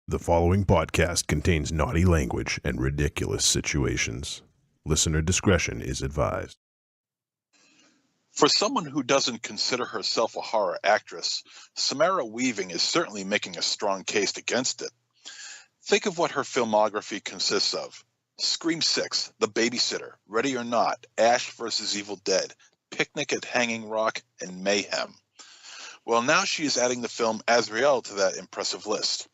The following podcast contains naughty language and ridiculous situations. Listener discretion is advised. For someone who doesn't consider herself a horror actress, Samara Weaving is certainly making a strong case against it. Think of what her filmography consists of. Scream 6, The Babysitter, Ready or Not, Ash vs. Evil Dead, Picnic at Hanging Rock, and Mayhem. Well, now she is adding the film Azrael to that impressive list.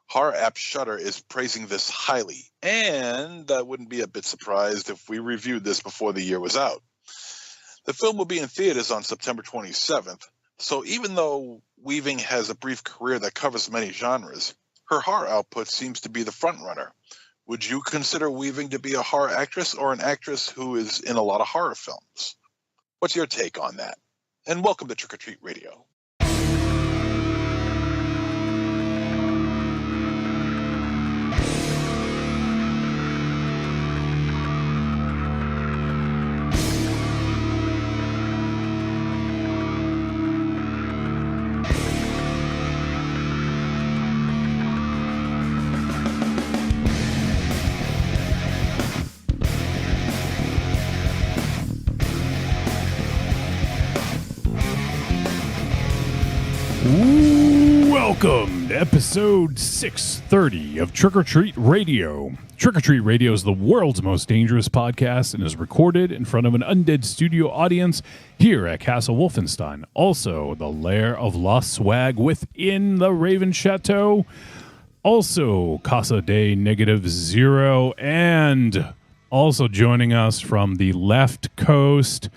Horror app Shudder is praising this highly, and I wouldn't be a bit surprised if we reviewed this before the year was out. The film will be in theaters on September 27th, so even though Weaving has a brief career that covers many genres, her horror output seems to be the frontrunner. Would you consider Weaving to be a horror actress or an actress who is in a lot of horror films? What's your take on that? And welcome to Trick or Treat Radio. Welcome to episode 630 of Trick or Treat Radio. Trick or Treat Radio is the world's most dangerous podcast and is recorded in front of an undead studio audience here at Castle Wolfenstein, also the lair of Lost Swag within the Raven Chateau, also Casa de -0, and also joining us from the left coast,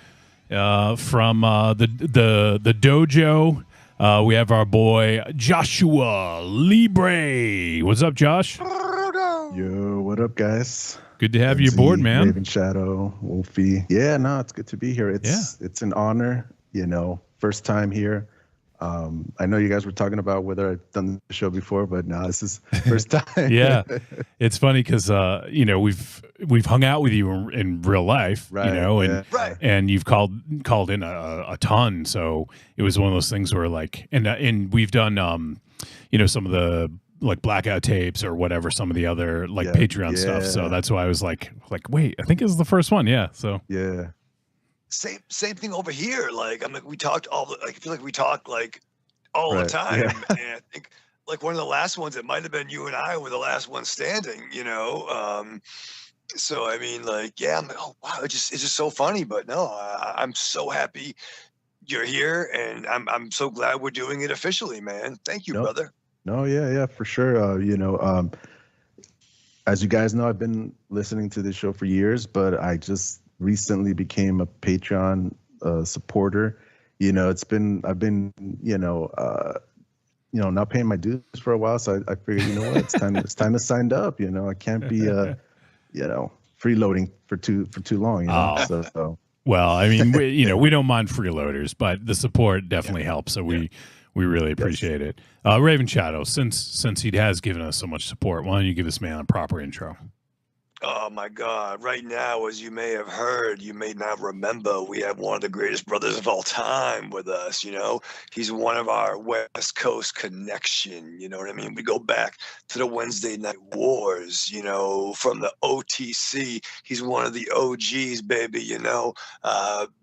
from the dojo. We have our boy Joshua Libre. What's up, Josh? Yo, what up, guys? Good to have you aboard, man. Raven Shadow, Wolfie. Yeah, no, it's good to be here. It's an honor, first time here. I know you guys were talking about whether I've done the show before, but no, this is first time. Yeah, it's funny because we've hung out with you in real life, right, and you've called in a ton. So it was one of those things where and we've done some of the like blackout tapes or whatever, some of the other Patreon stuff. So that's why I was like, wait, I think this is the first one. Yeah. So yeah. Same thing over here. We talked I feel like we talk all the time. Yeah. And I think one of the last ones, it might have been you and I were the last one standing, So I mean, I'm like, oh wow, it's just so funny. But no, I'm so happy you're here, and I'm so glad we're doing it officially, man. Thank you, brother. No, yeah, for sure. As you guys know, I've been listening to this show for years, but I just recently became a Patreon supporter. I've been not paying my dues for a while, so I figured, what, it's time to sign up. I can't be freeloading for too long. So well, I mean, we don't mind freeloaders, but the support definitely helps. So we really appreciate it. Raven Shadow, since he has given us so much support, why don't you give this man a proper intro? Oh my God. Right now, as you may have heard, you may not remember, we have one of the greatest brothers of all time with us, He's one of our West Coast connection, you know what I mean? We go back to the Wednesday Night Wars, from the OTC. He's one of the OGs, baby,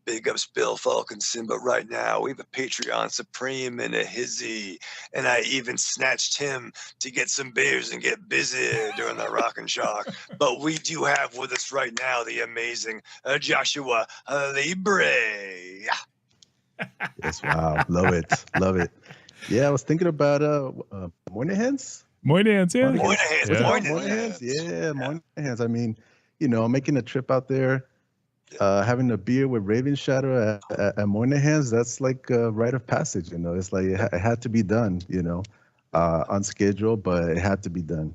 Big ups Bill Falconson, but right now we have a Patreon Supreme and a Hizzy, and I even snatched him to get some beers and get busy during the Rock and Shock. But we do have with us right now the amazing Joshua Libre. Yes, wow, love it. Yeah, I was thinking about Moynihan's. Moynihan's, yeah. Moynihan's. Yeah, Moynihan's. I mean, making a trip out there. Having a beer with Raven Shadow at Moynihan's, that's like a rite of passage, It's like it had to be done, on schedule, but it had to be done,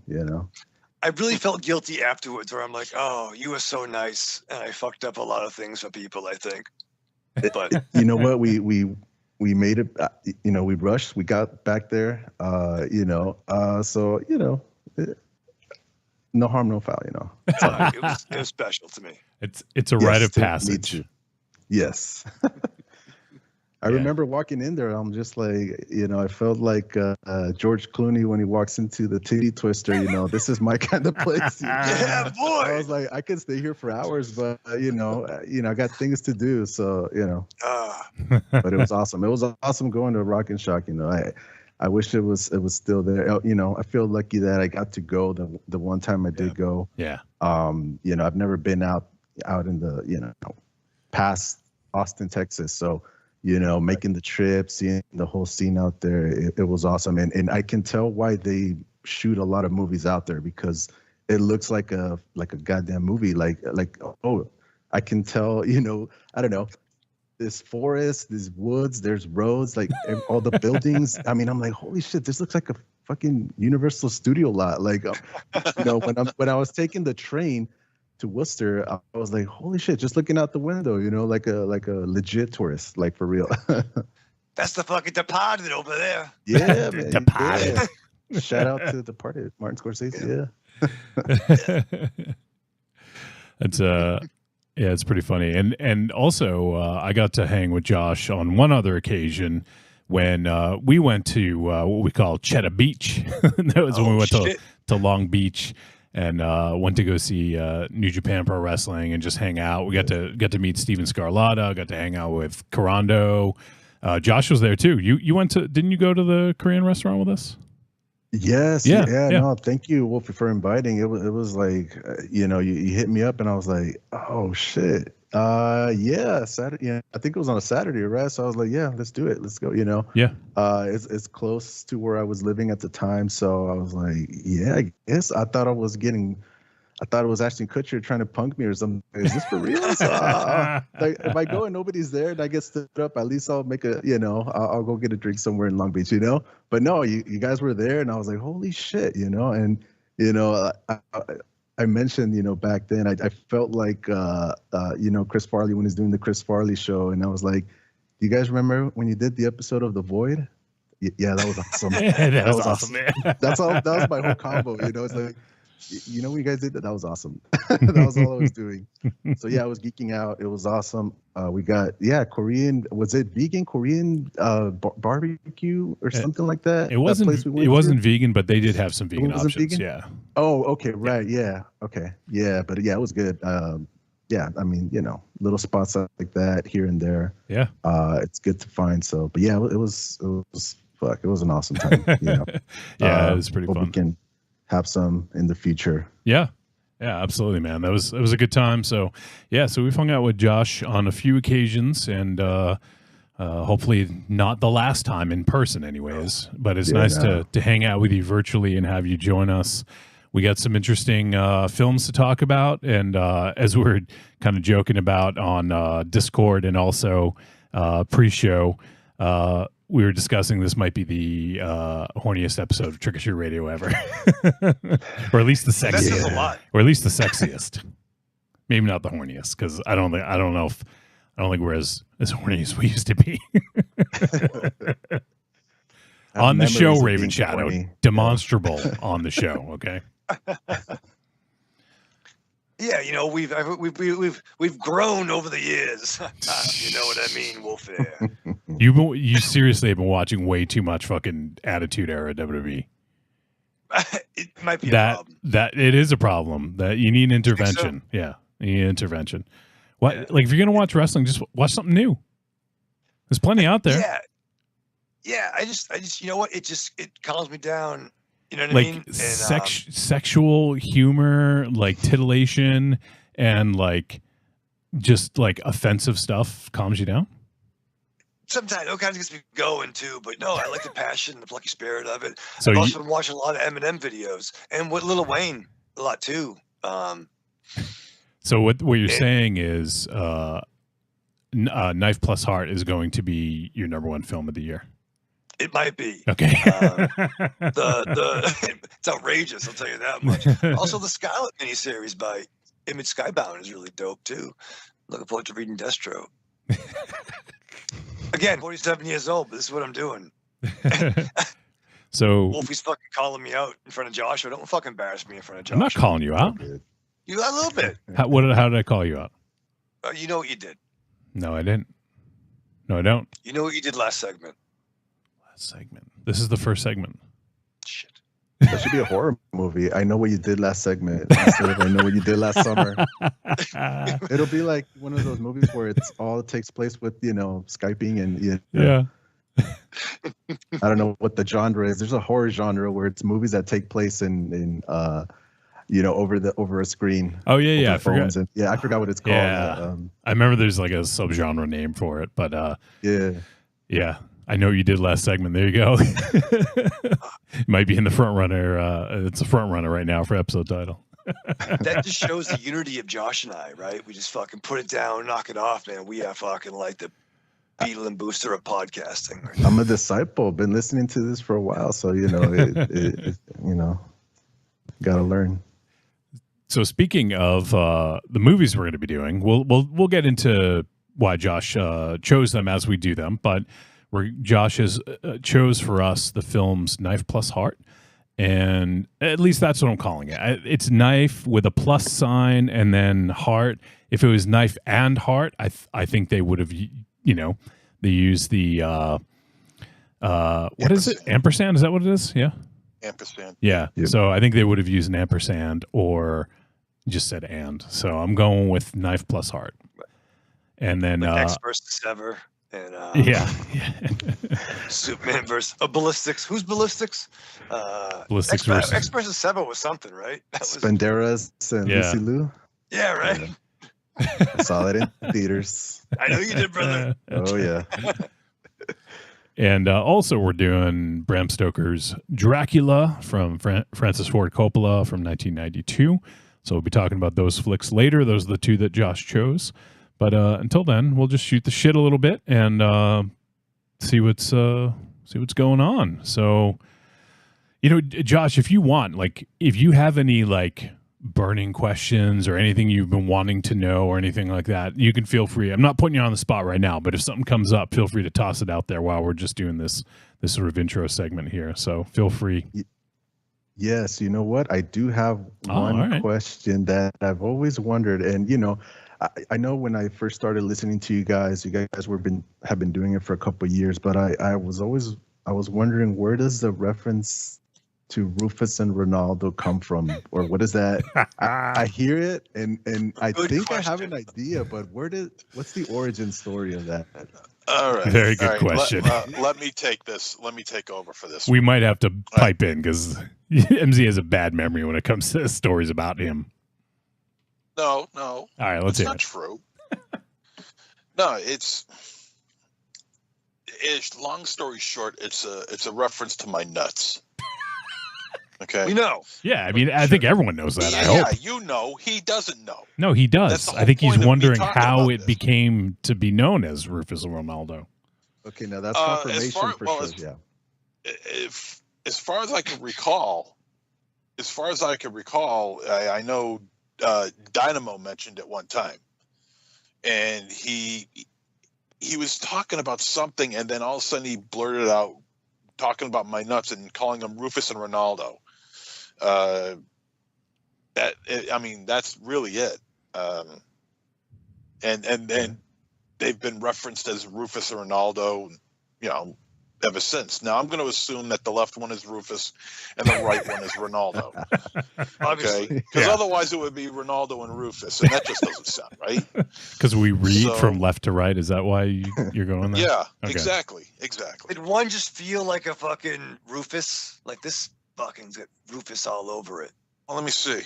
I really felt guilty afterwards, where I'm like, oh, you were so nice, and I fucked up a lot of things for people, I think. But you know what? We made it. We rushed. We got back there. So no harm, no foul. It was special to me. It's a rite of passage. Yes. I remember walking in there. I'm just like, I felt like George Clooney when he walks into the titty twister. This is my kind of place. Yeah, boy. I was like, I could stay here for hours, but I got things to do. So but it was awesome. It was awesome going to Rock and Shock. I wish it was still there. I feel lucky that I got to go the one time I did go. Yeah. I've never been out in the past Austin, Texas. So. Making the trip, seeing the whole scene out there, it was awesome. And I can tell why they shoot a lot of movies out there, because it looks like a goddamn movie. Like, I can tell, I don't know, this forest, these woods, there's roads, like all the buildings. I mean, I'm like, holy shit, this looks like a fucking Universal Studio lot. Like, when I was taking the train to Worcester, I was like, holy shit, just looking out the window, like a legit tourist, like for real. That's the fucking Departed over there. Yeah, man. Departed. Yeah. Shout out to Departed, Martin Scorsese. Yeah. It's pretty funny. And also I got to hang with Josh on one other occasion when we went to what we call Cheddar Beach. That was when we went to Long Beach. And went to go see New Japan Pro Wrestling and just hang out. We got to meet Steven Scarlatta. Got to hang out with Karando. Josh was there too. You went to? Didn't you go to the Korean restaurant with us? Yes. Yeah. No, thank you, Wolfie, for inviting. It was like you hit me up and I was like, oh shit. Yeah, Saturday. Yeah, I think it was on a Saturday, right? So I was like, yeah, let's do it. Let's go. Yeah. It's close to where I was living at the time, so I was like, yeah, I guess. I thought it was Ashton Kutcher trying to punk me or something. Is this for real? So, like, if I go and nobody's there and I get stood up, at least I'll make I'll go get a drink somewhere in Long Beach, But no, you guys were there, and I was like, holy shit, and I mentioned, back then, I felt like, Chris Farley when he's doing the Chris Farley show. And I was like, do you guys remember when you did the episode of The Void? Yeah, that was awesome. that was awesome. That was my whole combo. It's like, what you guys did? That was awesome. That was all I was doing. So yeah, I was geeking out. It was awesome. We got Korean. Was it vegan Korean barbecue or something like that? It wasn't vegan, but they did have some vegan options. Vegan? Yeah. Oh, okay, right. Yeah. Okay. Yeah, but yeah, it was good. Yeah, I mean, little spots like that here and there. Yeah. It's good to find. So, but yeah, it was an awesome time. Yeah, it was pretty fun. We can have some in the future. Yeah, absolutely, man. It was a good time. So so we've hung out with Josh on a few occasions, and hopefully not the last time in person, anyways. But it's nice to hang out with you virtually and have you join us. We got some interesting films to talk about, and as we're kind of joking about on Discord and also pre-show, we were discussing this might be the horniest episode of Trick or Treat Radio ever, or at least the sexiest. Or at least the sexiest. Maybe not the horniest, because I don't think we're as horny as we used to be. On the show, Raven Shadow, demonstrable on the show. Okay. Yeah, we've grown over the years. You know what I mean, Wolfie? You seriously have been watching way too much fucking Attitude Era WWE. It might be a problem. That it is a problem. That you need intervention. So? Yeah, you need intervention. What? Yeah. Like if you're gonna watch wrestling, just watch something new. There's plenty out there. Yeah. I just it calms me down. You know what like I mean? And, sexual humor, like titillation, and like just like offensive stuff calms you down. Sometimes it kind of gets me going too, but no, I like the passion, the plucky spirit of it. So I've also been watching a lot of Eminem videos and with Lil Wayne a lot too. So what you're saying is Knife+Heart is going to be your #1 film of the year. It might be. Okay. It's outrageous, I'll tell you that much. Also, the Scarlet miniseries by Image Skybound is really dope too. Looking forward to reading Destro. Again, 47 years old, but this is what I'm doing. So Wolfie's fucking calling me out in front of Joshua. Don't fucking embarrass me in front of Joshua. I'm not calling you out. You got a little bit. How did I call you out? You know what you did. No, I didn't. No, I don't. You know what you did last segment? Last segment. This is the first segment. Shit. That should be a horror movie. I know what you did last segment. Instead of I know what you did last summer. It'll be like one of those movies where it's all takes place with, Skyping and Yeah. I don't know what the genre is. There's a horror genre where it's movies that take place in over a screen. Oh yeah. I phones. forgot. And, I forgot what it's called. Yeah. I remember there's like a subgenre name for it, but yeah. I know you did last segment. There you go. It might be in the front runner. It's a front runner right now for episode title. That just shows the unity of Josh and I, right? We just fucking put it down, knock it off, man. We are fucking like the Beetle and Booster of podcasting. Right? I'm a disciple. Been listening to this for a while, so gotta learn. So speaking of the movies we're going to be doing, we'll get into why Josh chose them as we do them, but Josh has chose for us the films Knife+Heart, and at least that's what I'm calling it. It's knife with a plus sign and then heart. If it was knife and heart, I think they would have, they use the what is it? Ampersand? Is that what it is? Yeah. Ampersand. Yeah. Yep. So I think they would have used an ampersand or just said and. So I'm going with Knife+Heart. And then like X versus Sever. And yeah. Superman versus Ballistics. Who's Ballistics? Ballistics versus X versus Sever was something, right? That was Banderas and Lucy Liu. Yeah, right. I saw that in theaters. I know you did, brother. Oh yeah. And also we're doing Bram Stoker's Dracula from Francis Ford Coppola from 1992. So we'll be talking about those flicks later. Those are the two that Josh chose. But until then, we'll just shoot the shit a little bit and see what's going on. So, Josh, if you want, if you have any burning questions or anything you've been wanting to know or anything like that, you can feel free. I'm not putting you on the spot right now, but if something comes up, feel free to toss it out there while we're just doing this sort of intro segment here. So feel free. Yes, you know what? I do have one question that I've always wondered, and I know when I first started listening to you guys have been doing it for a couple of years, but I was wondering, where does the reference to Rufus and Ronaldo come from, or what is that? I hear it, and I think I have an idea, but what's the origin story of that? All right, very good question. Let me take this. Let me take over for this. We might have to pipe in because MZ has a bad memory when it comes to stories about him. No. All right, let's hear it. It's not true. No, it's long story short, it's a reference to my nuts. Okay. We know. Yeah, I mean, I think everyone knows that. I hope. Yeah, he doesn't know. No, he does. I think he's point of me wondering talking how about it this. became to be known as Rufus and Ronaldo. Okay, now that's confirmation for sure. Yeah. As far as I can recall, I know Dynamo mentioned it one time, and he was talking about something, and then all of a sudden he blurted out talking about my nuts and calling them Rufus and Ronaldo. That's really it. And they've been referenced as Rufus and Ronaldo, ever since. Now I'm going to assume that the left one is Rufus and the right one is Ronaldo. Obviously. Okay, because otherwise it would be Ronaldo and Rufus, and that just doesn't sound right. Because we read from left to right. Is that why you're going there? Yeah, okay. Exactly. Did one just feel like a fucking Rufus? Like this fucking's got Rufus all over it. Well, let me see.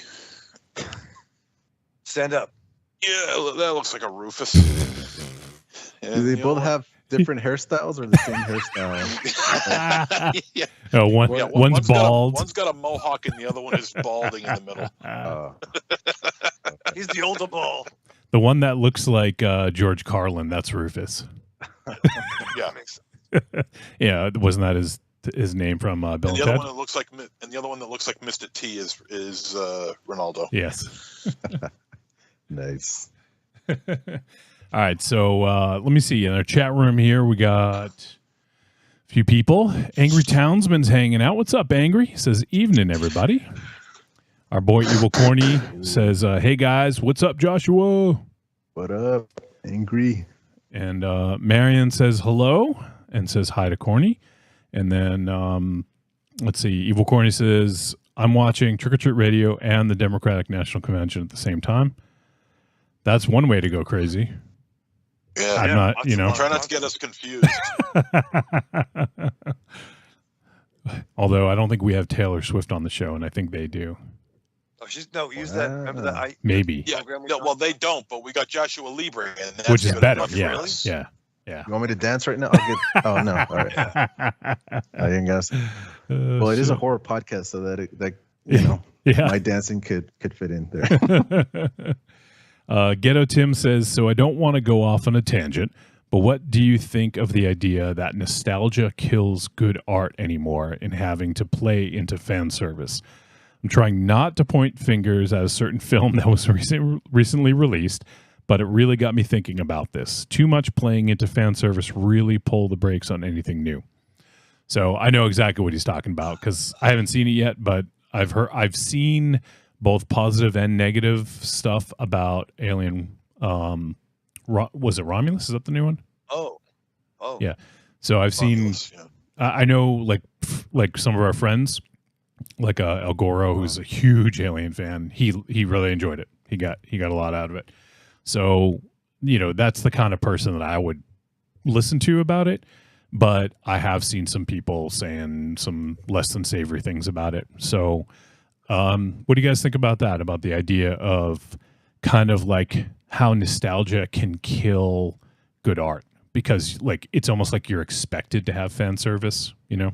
Stand up. Yeah, that looks like a Rufus. Do they both have different hairstyles or the same hairstyle? Yeah. Oh, one's bald. One's got a mohawk and the other one is balding in the middle. He's the older ball. The one that looks like George Carlin, that's Rufus. Yeah, makes sense. Yeah, wasn't that his name from Bill and the Ted? other one that looks like Mr. T is Ronaldo. Yes. Nice. All right, so let me see. In our chat room here, we got a few people. Angry Townsman's hanging out. What's up, Angry? He says, evening, everybody. Our boy Evil Corny says, hey, guys. What's up, Joshua? What up, Angry? And Marion says hello and says hi to Corny. And then let's see, Evil Corny says, I'm watching Trick or Treat Radio and the Democratic National Convention at the same time. That's one way to go crazy. Yeah, I'm not, you know. Try not to get us confused. Although I don't think we have Taylor Swift on the show, and I think they do. Oh, use that. Remember that? Maybe. Yeah, well, they don't, but we got Joshua Libre, and that's which is good better. enough for Yeah, us. yeah, yeah. You want me to dance right now? I'll get. Oh no! All right. I didn't guess. Well, it is a horror podcast, so that you know, my dancing could fit in there. Ghetto Tim says, so I don't want to go off on a tangent, but what do you think of the idea that nostalgia kills good art anymore in having to play into fan service? I'm trying not to point fingers at a certain film that was recently released, but it really got me thinking about this. Too much playing into fan service really pull the brakes on anything new. So I know exactly what he's talking about because I haven't seen it yet, but I've seen both positive and negative stuff about Alien. Was it Romulus? Is that the new one? Oh, yeah. So I've Romulus, seen. I know, like some of our friends, like El Goro, who's a huge Alien fan. He really enjoyed it. He got a lot out of it. So you know, that's the kind of person that I would listen to about it. But I have seen some people saying some less than savory things about it. So. What do you guys think about that? About the idea of kind of like how nostalgia can kill good art? Because like it's almost like you're expected to have fan service, you know?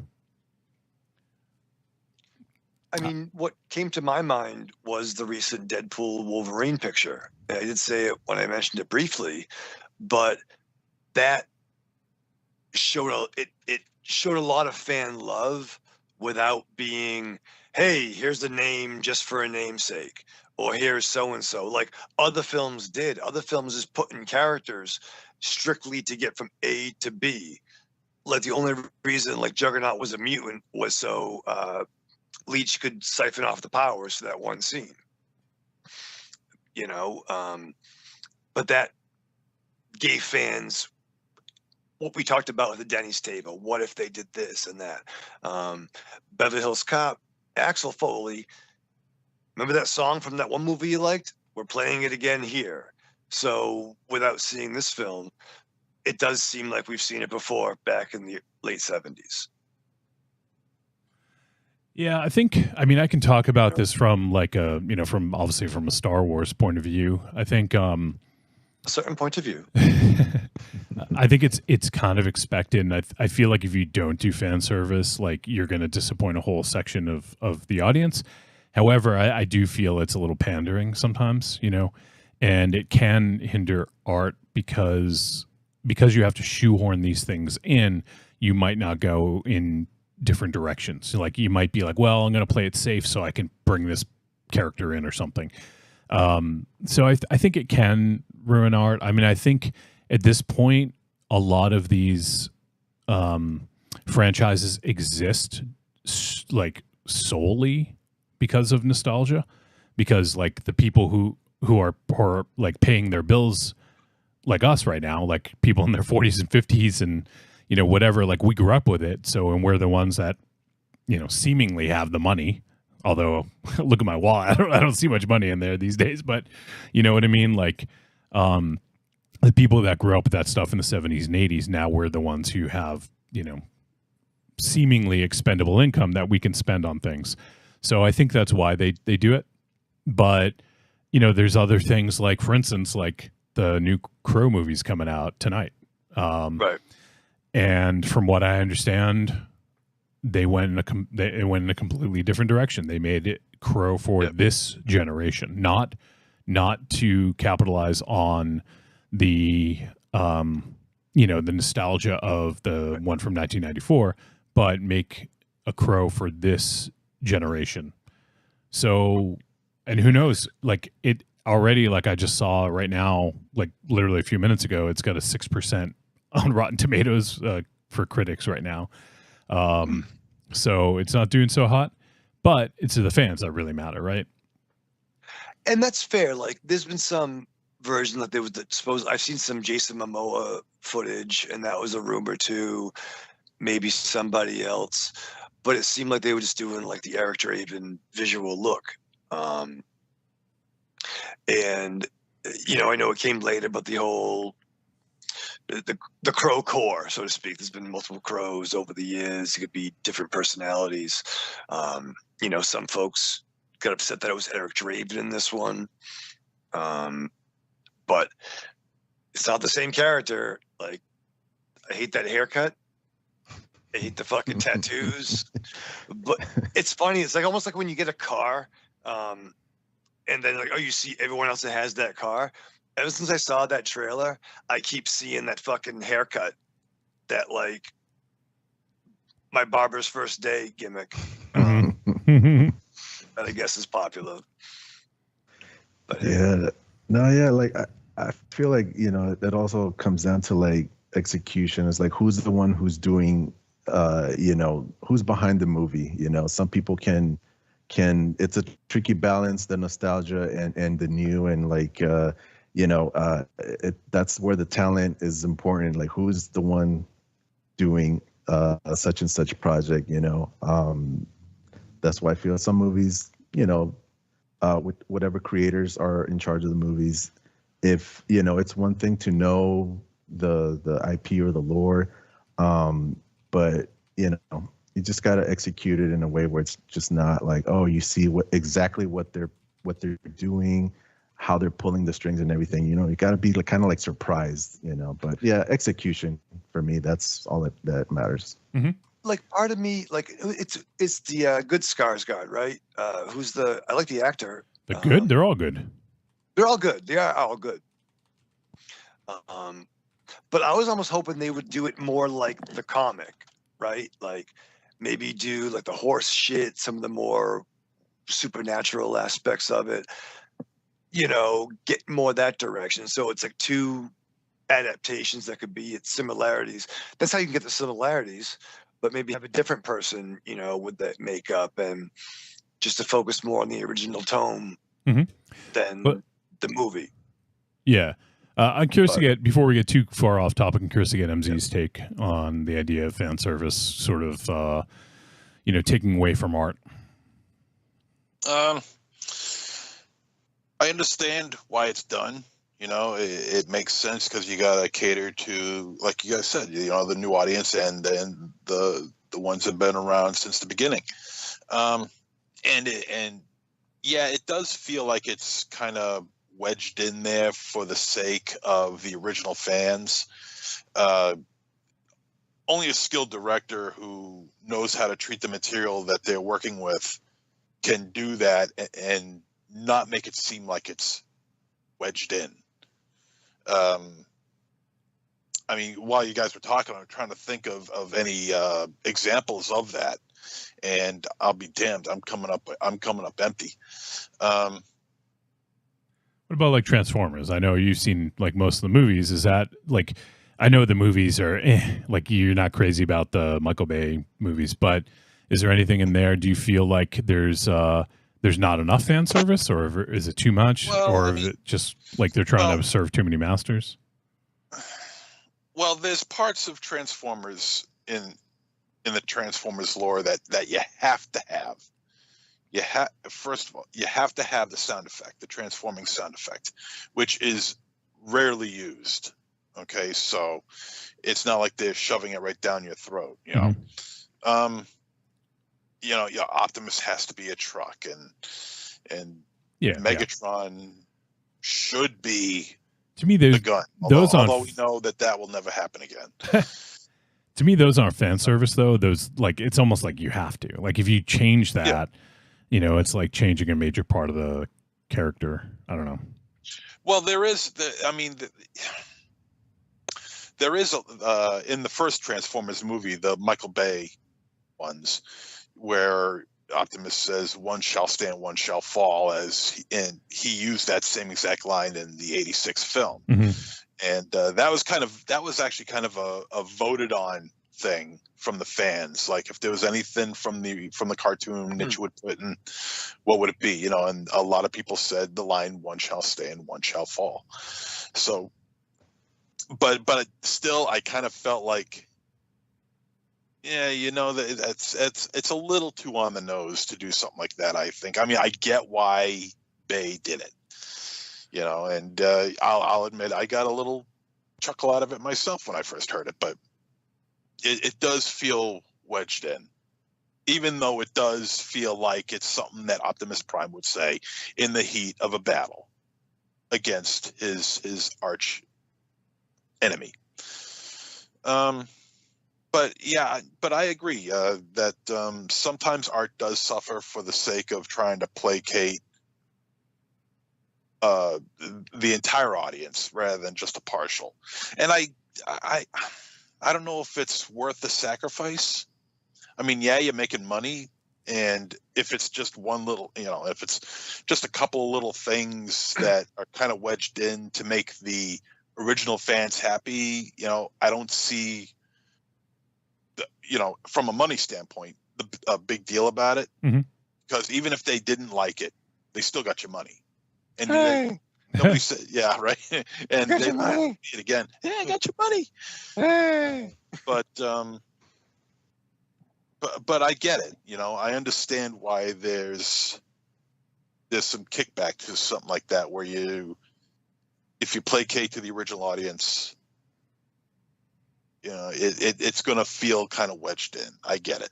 I mean, what came to my mind was the recent Deadpool Wolverine picture. And I did say it when I mentioned it briefly, but that showed it showed a lot of fan love without being, hey, here's the name just for a namesake, or here's so-and-so, like other films did. Other films is putting characters strictly to get from A to B. Like the only reason like Juggernaut was a mutant was so Leech could siphon off the powers for that one scene. You know, but that gave fans what we talked about with the Denny's table. What if they did this and that? Beverly Hills Cop, Axel Foley, remember that song from that one movie you liked? We're playing it again here. So without seeing this film, it does seem like we've seen it before back in the late 70s. Yeah, I mean, I can talk about this from like from obviously from a Star Wars point of view. I think, a certain point of view. I think it's kind of expected. And I feel like if you don't do fan service, like you're going to disappoint a whole section of the audience. However, I do feel it's a little pandering sometimes, you know, and it can hinder art because you have to shoehorn these things in. You might not go in different directions. Like you might be like, well, I'm going to play it safe so I can bring this character in or something. So I think it can ruin art. I mean, I think at this point, a lot of these franchises exist like solely because of nostalgia, because like the people who are like paying their bills like us right now, like people in their 40s and 50s and, you know, whatever, like we grew up with it. So, and we're the ones that, you know, seemingly have the money. Although, look at my wallet. I don't see much money in there these days, but you know what I mean? Like, the people that grew up with that stuff in the 70s and 80s, now we're the ones who have, you know, seemingly expendable income that we can spend on things. So I think that's why they do it. But, you know, there's other things like, for instance, like the new Crow movie's coming out tonight. Right. And from what I understand, they went in a completely different direction. They made it Crow for this generation, not to capitalize on the you know, the nostalgia of the one from 1994, but make a Crow for this generation. So, and who knows, like it already, like I just saw right now, like literally a few minutes ago, it's got a 6% on Rotten Tomatoes for critics right now. So it's not doing so hot, but it's to the fans that really matter, right? And that's fair. Like there's been some version that they would suppose. I've seen some Jason Momoa footage, and that was a rumor too. Maybe somebody else, but it seemed like they were just doing like the Eric Draven visual look. And I know it came later, but the whole the crow core, so to speak. There's been multiple crows over the years. It could be different personalities. Some folks got upset that it was Eric Draven in this one, but it's not the same character. Like, I hate that haircut. I hate the fucking tattoos. But it's funny. It's like almost like when you get a car, and then like, oh, you see everyone else that has that car. Ever since I saw that trailer, I keep seeing that fucking haircut, that like my barber's first day gimmick, that I guess is popular. But like I feel like that also comes down to like execution. It's like who's the one who's doing, who's behind the movie. Some people can. It's a tricky balance, the nostalgia and the new, and like. That's where the talent is important. Like, who's the one doing such and such project? That's why I feel some movies, with whatever creators are in charge of the movies, if it's one thing to know the IP or the lore, but you just got to execute it in a way where it's just not like, oh, you see exactly what they're doing, how they're pulling the strings and everything. You got to be like, kind of like surprised, but yeah, execution for me, that's all that matters. Mm-hmm. Like, part of me, like, it's the good Skarsgård, right? I like the actor. The good? They're all good. They're all good. They are all good. But I was almost hoping they would do it more like the comic, right? Like, maybe do like the horse shit, some of the more supernatural aspects of it. Get more that direction. So it's like two adaptations that could be its similarities. That's how you can get the similarities, but maybe have a different person, with that makeup, and just to focus more on the original tone than the movie. Yeah. I'm curious to get, before we get too far off topic, I'm curious to get MZ's take on the idea of fan service sort of, taking away from art. I understand why it's done. It makes sense because you got to cater to, like you guys said, the new audience and the ones that have been around since the beginning. It does feel like it's kind of wedged in there for the sake of the original fans. Only a skilled director who knows how to treat the material that they're working with can do that and not make it seem like it's wedged in. While you guys were talking, I'm trying to think of any examples of that, and I'll be damned, I'm coming up empty. What about like Transformers? I know you've seen like most of the movies. Is that like, I know the movies are like, you're not crazy about the Michael Bay movies, but is there anything in there? Do you feel like there's not enough fan service, or is it too much, is it just like they're trying to serve too many masters? Well, there's parts of Transformers in the Transformers lore that you have to have. First of all, you have to have the sound effect, the transforming sound effect, which is rarely used. Okay, so it's not like they're shoving it right down your throat. Optimus has to be a truck, and Megatron should be, to me, the gun. Although we know that will never happen again. To me, those aren't fan service, though. Those, like, it's almost like you have to. Like, if you change that, it's like changing a major part of the character. I don't know. Well, there is in the first Transformers movie, the Michael Bay ones, where Optimus says, "One shall stand, one shall fall," and he used that same exact line in the '86 film. And that was actually kind of a voted on thing from the fans, like if there was anything from the cartoon that you would put in, what would it be? You know, and a lot of people said the line "One shall stay and one shall fall." So, but still, I kind of felt like, yeah, you know, it's a little too on the nose to do something like that. I think. I mean, I get why Bay did it, you know, and I'll admit I got a little chuckle out of it myself when I first heard it, but it does feel wedged in, even though it does feel like it's something that Optimus Prime would say in the heat of a battle against his arch enemy. But I agree that sometimes art does suffer for the sake of trying to placate the entire audience rather than just a partial. And I don't know if it's worth the sacrifice. I mean, yeah, you're making money, and if it's just one little, you know, if it's just a couple of little things that are kind of wedged in to make the original fans happy, you know, I don't see, you know, from a money standpoint, a big deal about it. Because even if they didn't like it, they still got your money. And nobody said, yeah, right. And Got they your money. it again. Yeah, I got your money. Hey. But I get it. You know, I understand why there's some kickback to something like that, where if you placate to the original audience, you know, it's going to feel kind of wedged in. I get it.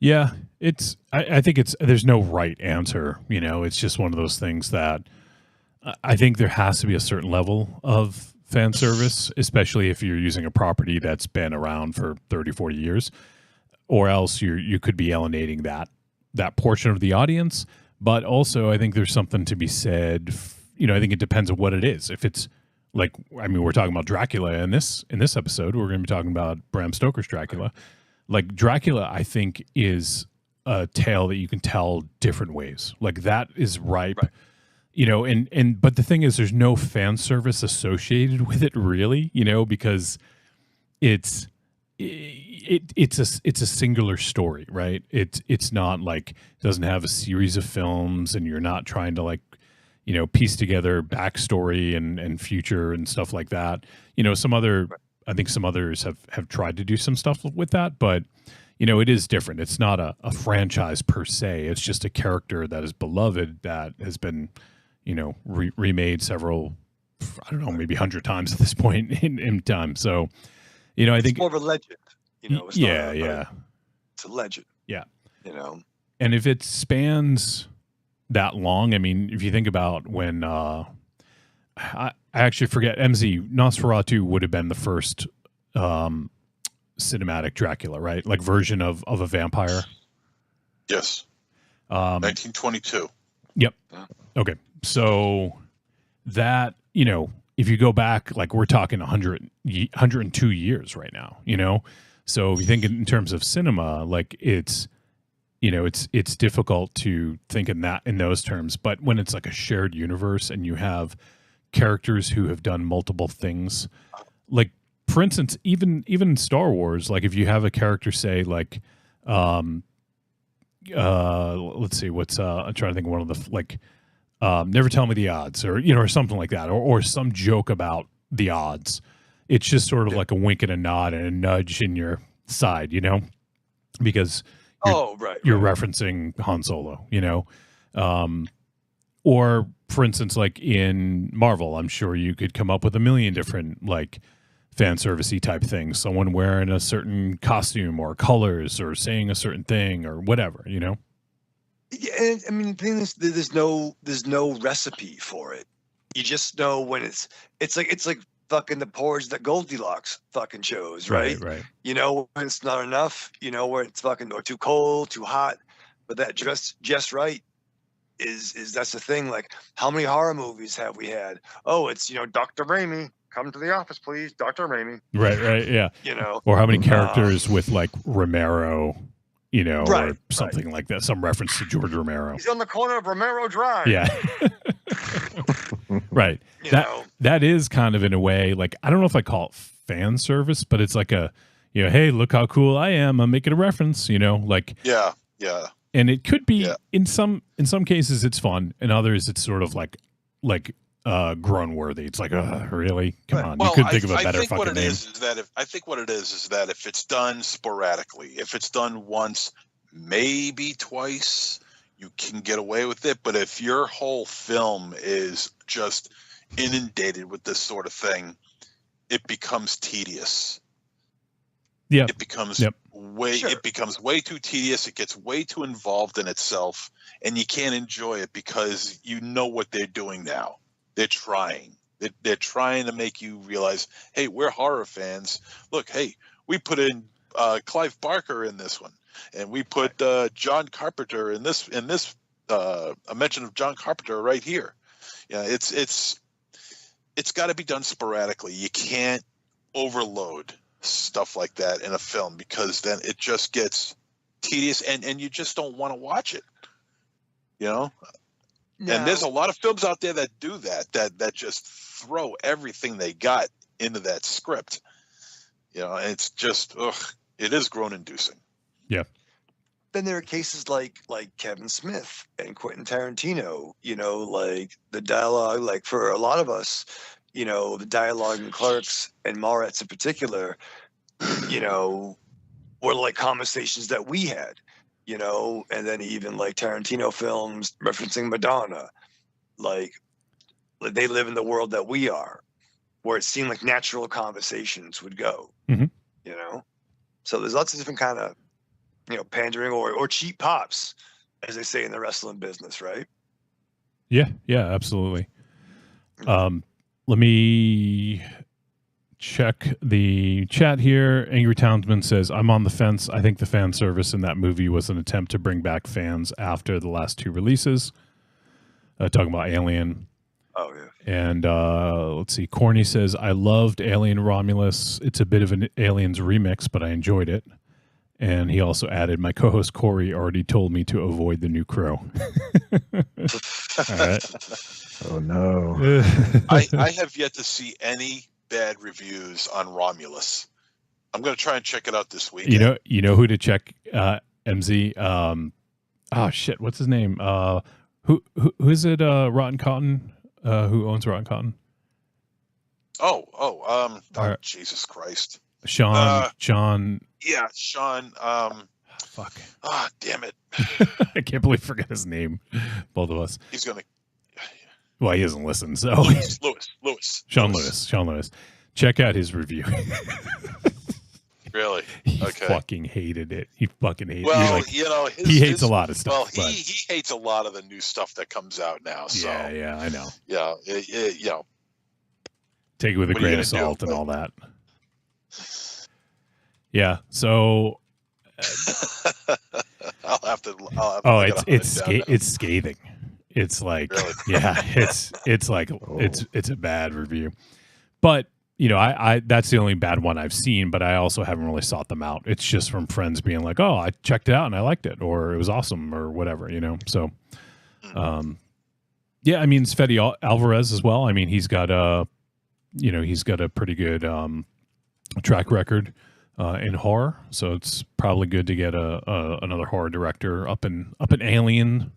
Yeah, I think there's no right answer. You know, it's just one of those things that I think there has to be a certain level of fan service, especially if you're using a property that's been around for 30, 40 years, or else you could be alienating that portion of the audience. But also, I think there's something to be said. You know, I think it depends on what it is. If it's like, I mean, we're talking about Dracula in this episode. We're going to be talking about Bram Stoker's Dracula. Like Dracula, I think, is a tale that you can tell different ways. Like that is ripe, you know, but the thing is, there's no fan service associated with it, really, you know, because it's a singular story, right? It's not like, it doesn't have a series of films, and you're not trying to, like, you know, piece together backstory and future and stuff like that. You know, I think some others have tried to do some stuff with that, but, you know, it is different. It's not a franchise per se. It's just a character that is beloved, that has been, you know, remade several, I don't know, maybe 100 times at this point in time. So, you know, I think it's more of a legend, you know. It's it's a legend. Yeah. You know, and if it spans that long, I mean, if you think about when, I actually forget, MZ, Nosferatu would have been the first cinematic Dracula, right? Like version of a vampire. Yes. 1922. Yep. Okay. So that, you know, if you go back, like we're talking 102 years right now, you know? So if you think in terms of cinema, like it's, you know, it's difficult to think in those terms, but when it's like a shared universe and you have characters who have done multiple things, like for instance, even in Star Wars, like if you have a character, say, like let's see, I'm trying to think of one of the, like never tell me the odds, or, you know, or something like that, or some joke about the odds. It's just sort of like a wink and a nod and a nudge in your side, you know, because you're referencing Han Solo, you know. Or for instance, like in Marvel, I'm sure you could come up with a million different, like, fan servicey type things. Someone wearing a certain costume or colors or saying a certain thing or whatever, you know? Yeah, and I mean, the thing is, there's no recipe for it. You just know when it's like fucking the porridge that Goldilocks fucking chose, right? Right. You know, when it's not enough, you know, where it's fucking or too cold, too hot, but that just right is that's the thing. Like, how many horror movies have we had? Oh, it's, you know, Dr. Raimi, come to the office, please, Dr. Raimi. Right, yeah. You know, or how many characters with like Romero, you know, or something like that, some reference to George Romero. He's on the corner of Romero Drive. Yeah. Right. You That know, that is kind of in a way like I don't know if I call it fan service, but it's like a hey, look how cool I am. I'm making a reference, like Yeah. and it could be Yeah. in some cases it's fun, in others it's sort of like groan worthy. It's like, really? Come Right. on. Well, you couldn't think of a I better think what fucking it name. is that if it's done sporadically, if it's done once, maybe twice, you can get away with it. But if your whole film is just inundated with this sort of thing, it becomes tedious. Yeah. It becomes Yep. it becomes way too tedious. It gets way too involved in itself, and you can't enjoy it because you know what they're doing now. They're trying. They're trying to make you realize, hey, we're horror fans. Look, hey, we put in Clive Barker in this one, and we put John Carpenter in this. A mention of John Carpenter right here. Yeah, it's got to be done sporadically. You can't overload stuff like that in a film because then it just gets tedious and you just don't want to watch it. now, And there's a lot of films out there that do that just throw everything they got into that script. And it's just it is groan inducing. Yeah. then there are cases like Kevin Smith and Quentin Tarantino, like the dialogue, like for a lot of us, the dialogue in Clerks and Mallrats in particular, were like conversations that we had, and then even like Tarantino films referencing Madonna, like they live in the world that we are, where it seemed like natural conversations would go, Mhm. So there's lots of different kind of, pandering or cheap pops, as they say in the wrestling business, right? Yeah, absolutely. Let me check the chat here. Angry Townsman says, I'm on the fence. I think the fan service in that movie was an attempt to bring back fans after the last two releases. Talking about Alien. Oh, yeah. And let's see. Corny says, I loved Alien Romulus. It's a bit of an Aliens remix, but I enjoyed it. And he also added, my co-host Corey already told me to avoid the new Crow. All right. Oh no. I have yet to see any bad reviews on Romulus. I'm going to try and check it out this week. You know who to check, MZ? Oh shit, what's his name? Who is it? Rotten Cotton? Who owns Rotten Cotton? Oh, Jesus Christ. Sean. Yeah, Sean. Fuck. Damn it. I can't believe I forgot his name. Both of us. He's going to. Well, he doesn't listen, so. Lewis. Sean Lewis. Check out his review. Really? He Okay. fucking hated it. He fucking hated it. Well, He hates a lot of stuff. Well, but he hates a lot of the new stuff that comes out now. So yeah, I know. yeah, Take it with a What are you grain gonna of salt do? and all that. Yeah. So. I'll have to. Oh, look it's it up. it's scathing. It's like, Really? yeah, it's like it's a bad review. But I that's the only bad one I've seen. But I also haven't really sought them out. It's just from friends being like, oh, I checked it out and I liked it, or it was awesome, or whatever. So, yeah. I mean, Sveti Alvarez as well. I mean, he's got a pretty good track record in horror. So it's probably good to get another horror director up in Alien.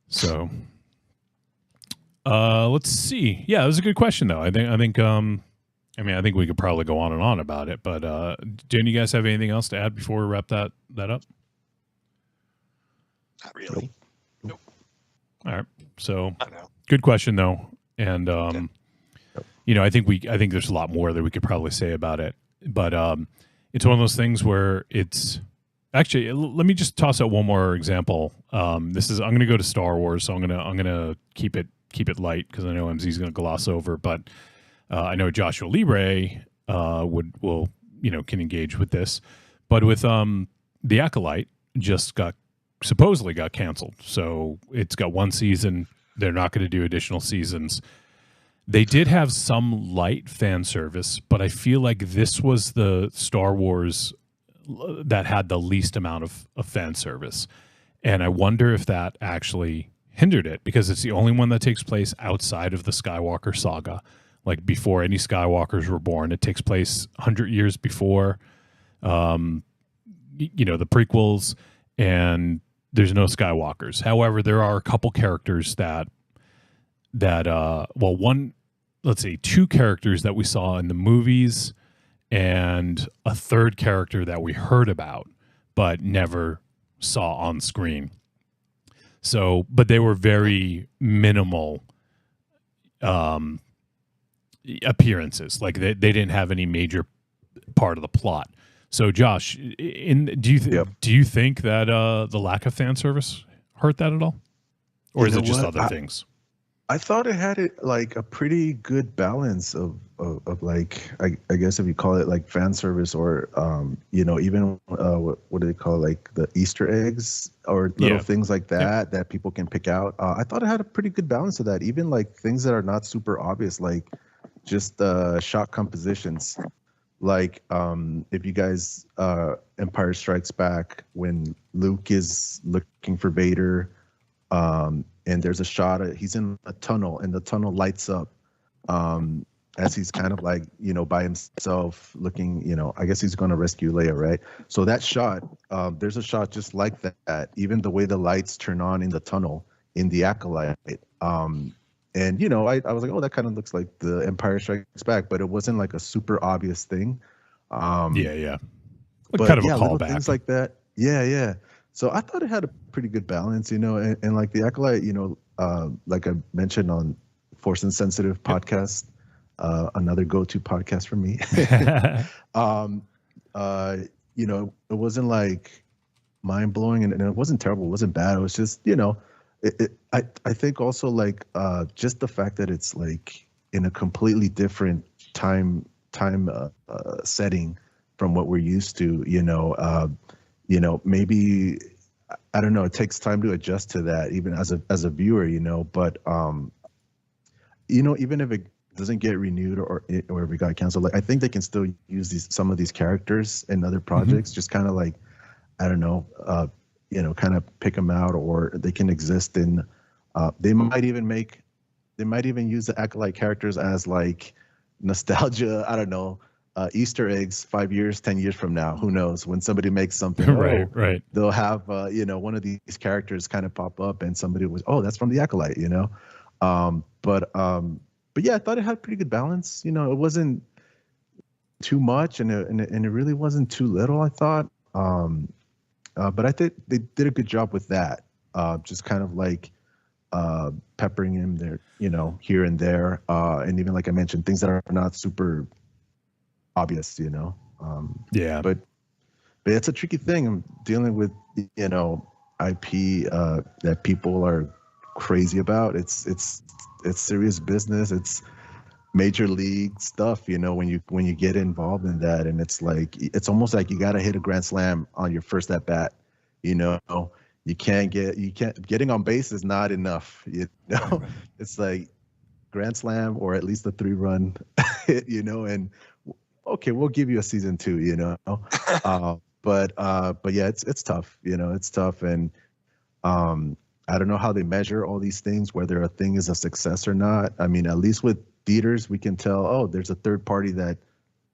So, let's see. Yeah, it was a good question though. I think we could probably go on and on about it, but do you guys have anything else to add before we wrap that up? Not really. Nope. All right. So, I know. good question though. And I think there's a lot more that we could probably say about it, but it's one of those things where it's actually, let me just toss out one more example. I'm going to go to Star Wars, so I'm going to keep it light because I know MZ's going to gloss over, but I know Joshua Libre can engage with this, but with The Acolyte supposedly got canceled. So it's got one season. They're not going to do additional seasons. They did have some light fan service, but I feel like this was the Star Wars that had the least amount of fan service. And I wonder if that actually hindered it because it's the only one that takes place outside of the Skywalker saga. Like before any Skywalkers were born, it takes place 100 years before, the prequels, and there's no Skywalkers. However, there are a couple characters two characters that we saw in the movies and a third character that we heard about but never saw on screen. So, but they were very minimal appearances. Like they didn't have any major part of the plot. So, Josh, do you think that the lack of fan service hurt that at all, or is it just other things? I thought it had like a pretty good balance of like I guess if you call it like fan service or even what do they call it, like the Easter eggs or little things like that that people can pick out. I thought it had a pretty good balance of that. Even like things that are not super obvious, like just shot compositions. Like if you guys Empire Strikes Back, when Luke is looking for Vader. And there's a shot, he's in a tunnel and the tunnel lights up as he's kind of like, by himself looking, I guess he's going to rescue Leia, right? So that shot, there's a shot just like that, even the way the lights turn on in the tunnel in the Acolyte. And, I was like, oh, that kind of looks like the Empire Strikes Back, but it wasn't like a super obvious thing. But kind of a callback. Things like that. Yeah. So I thought it had a pretty good balance, and like the Acolyte, like I mentioned on Force Insensitive podcast, another go-to podcast for me. It wasn't like mind-blowing and it wasn't terrible. It wasn't bad. It was just, I think also like just the fact that it's like in a completely different time setting from what we're used to, maybe, I don't know, it takes time to adjust to that even as a viewer, but even if it doesn't get renewed or if it got canceled, like I think they can still use some of these characters in other projects, just kind of like, I don't know, kind of pick them out, or they can exist in, they might even use the Acolyte characters as like nostalgia, I don't know, Easter eggs 5 years, 10 years from now, who knows, when somebody makes something, right. They'll have, one of these characters kind of pop up and somebody was, oh, that's from the Acolyte, but yeah, I thought it had pretty good balance. It wasn't too much and it really wasn't too little, I thought. But I think they did a good job with that. Just kind of like peppering him there, here and there. And even like I mentioned, things that are not super obvious, but it's a tricky thing. I'm dealing with, IP that people are crazy about. It's serious business. It's major league stuff, when you get involved in that, and it's like, it's almost like you got to hit a grand slam on your first at bat. Getting on base is not enough. It's like grand slam or at least a 3-run hit, and okay, we'll give you a season 2, but yeah, it's tough, it's tough. And I don't know how they measure all these things, whether a thing is a success or not. I mean, at least with theaters, we can tell, oh, there's a third party that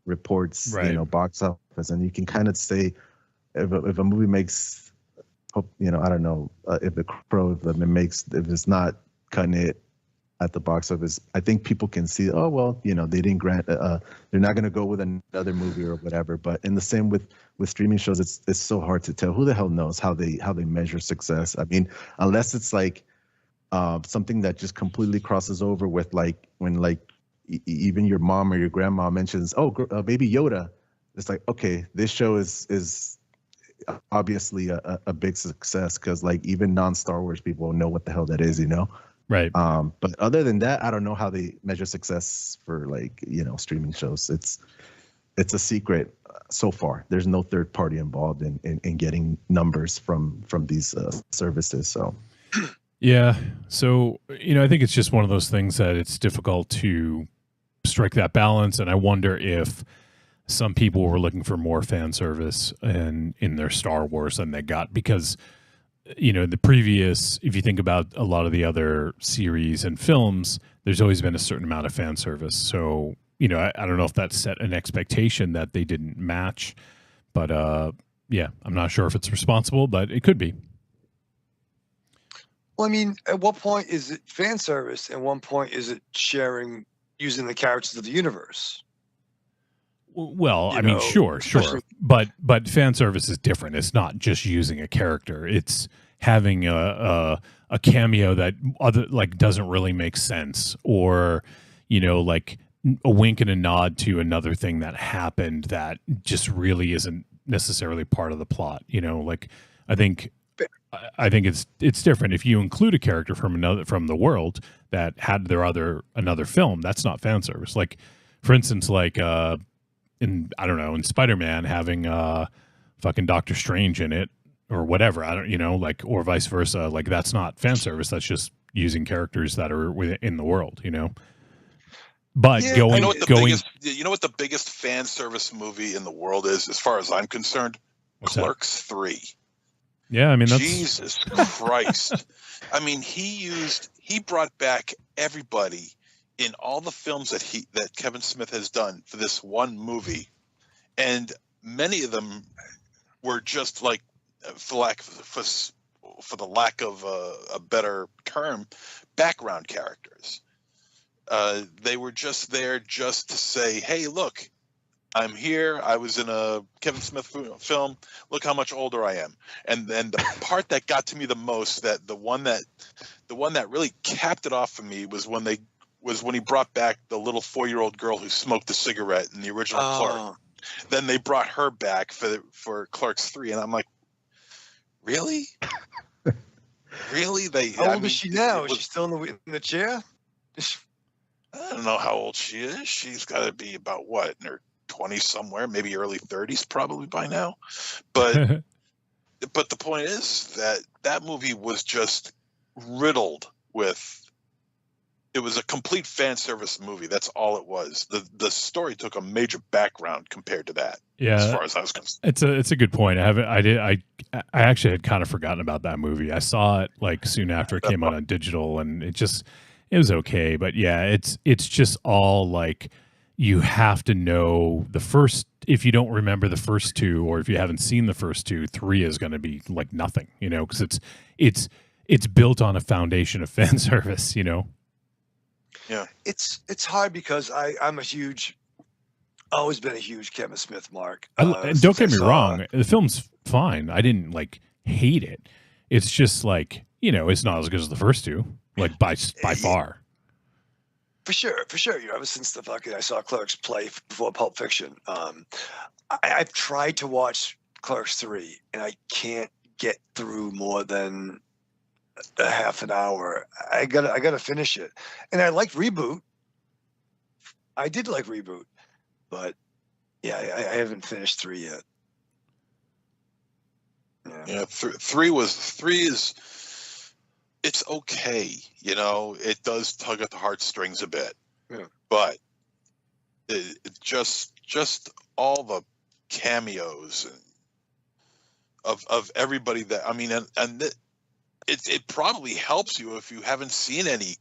reports, box office, and you can kind of say if a movie makes, I don't know, if if it's not cutting it at the box office, I think people can see, oh, well, they didn't grant, they're not going to go with another movie or whatever. But in the same with streaming shows, it's so hard to tell. Who the hell knows how they measure success? I mean, unless it's like something that just completely crosses over with like when like even your mom or your grandma mentions, oh, Baby Yoda. It's like, okay, this show is obviously a big success because like even non-Star Wars people know what the hell that is, Right. But other than that, I don't know how they measure success for like, streaming shows. It's a secret so far. There's no third party involved in getting numbers from these services. So. Yeah. So, I think it's just one of those things that it's difficult to strike that balance. And I wonder if some people were looking for more fan service in their Star Wars than they got, because the previous, if you think about a lot of the other series and films, there's always been a certain amount of fan service. So, I don't know if that set an expectation that they didn't match, but yeah, I'm not sure if it's responsible, but it could be. Well, I mean, at what point is it fan service? At one point is it using the characters of the universe? Well, I mean, sure, but fan service is different. It's not just using a character; it's having a cameo that doesn't really make sense, or like a wink and a nod to another thing that happened that just really isn't necessarily part of the plot. I think it's different if you include a character from the world that had another film. That's not fan service. Like, for instance, in Spider-Man having fucking Doctor Strange in it or whatever, or vice versa. Like, that's not fan service. That's just using characters that are in the world, But you know what the biggest fan service movie in the world is, as far as I'm concerned? What's Clerks 3. Yeah, I mean, that's Jesus Christ. I mean, he brought back everybody in all the films that Kevin Smith has done for this one movie, and many of them were just like, for the lack of a better term, background characters. They were just there just to say, "Hey, look, I'm here. I was in a Kevin Smith film. Look how much older I am." And then the part that got to me the most, that the one that really capped it off for me, was when he brought back the little 4-year-old girl who smoked a cigarette in the original Clerk. Then they brought her back for Clerks 3, and I'm like, really? Really? How old is she now? Is she still in the chair? I don't know how old she is. She's got to be about what, in her 20s somewhere, maybe early 30s probably by now. But but the point is that movie was just riddled with. It was a complete fan service movie. That's all it was. The story took a major background compared to that. Yeah, as far as I was concerned. It's a good point. I actually had kind of forgotten about that movie. I saw it like soon after it came out on digital, and it was okay. But yeah, it's just all like, you have to know the first. If you don't remember the first two, or if you haven't seen the first two, 3 is going to be like nothing, because it's built on a foundation of fan service, Yeah, it's hard because I'm always been a huge Kevin Smith mark. And don't get me wrong, the film's fine. I didn't hate it. It's just it's not as good as the first two, by far. For sure. Ever since I saw Clerks play before Pulp Fiction, I've tried to watch Clerks 3, and I can't get through more than a half an hour. I gotta finish it. And I like Reboot. I did like Reboot, but yeah, I haven't finished 3 yet. Yeah, 3 is it's okay. It does tug at the heartstrings a bit, but it just all the cameos of everybody that, I mean, and it probably helps you if you haven't seen any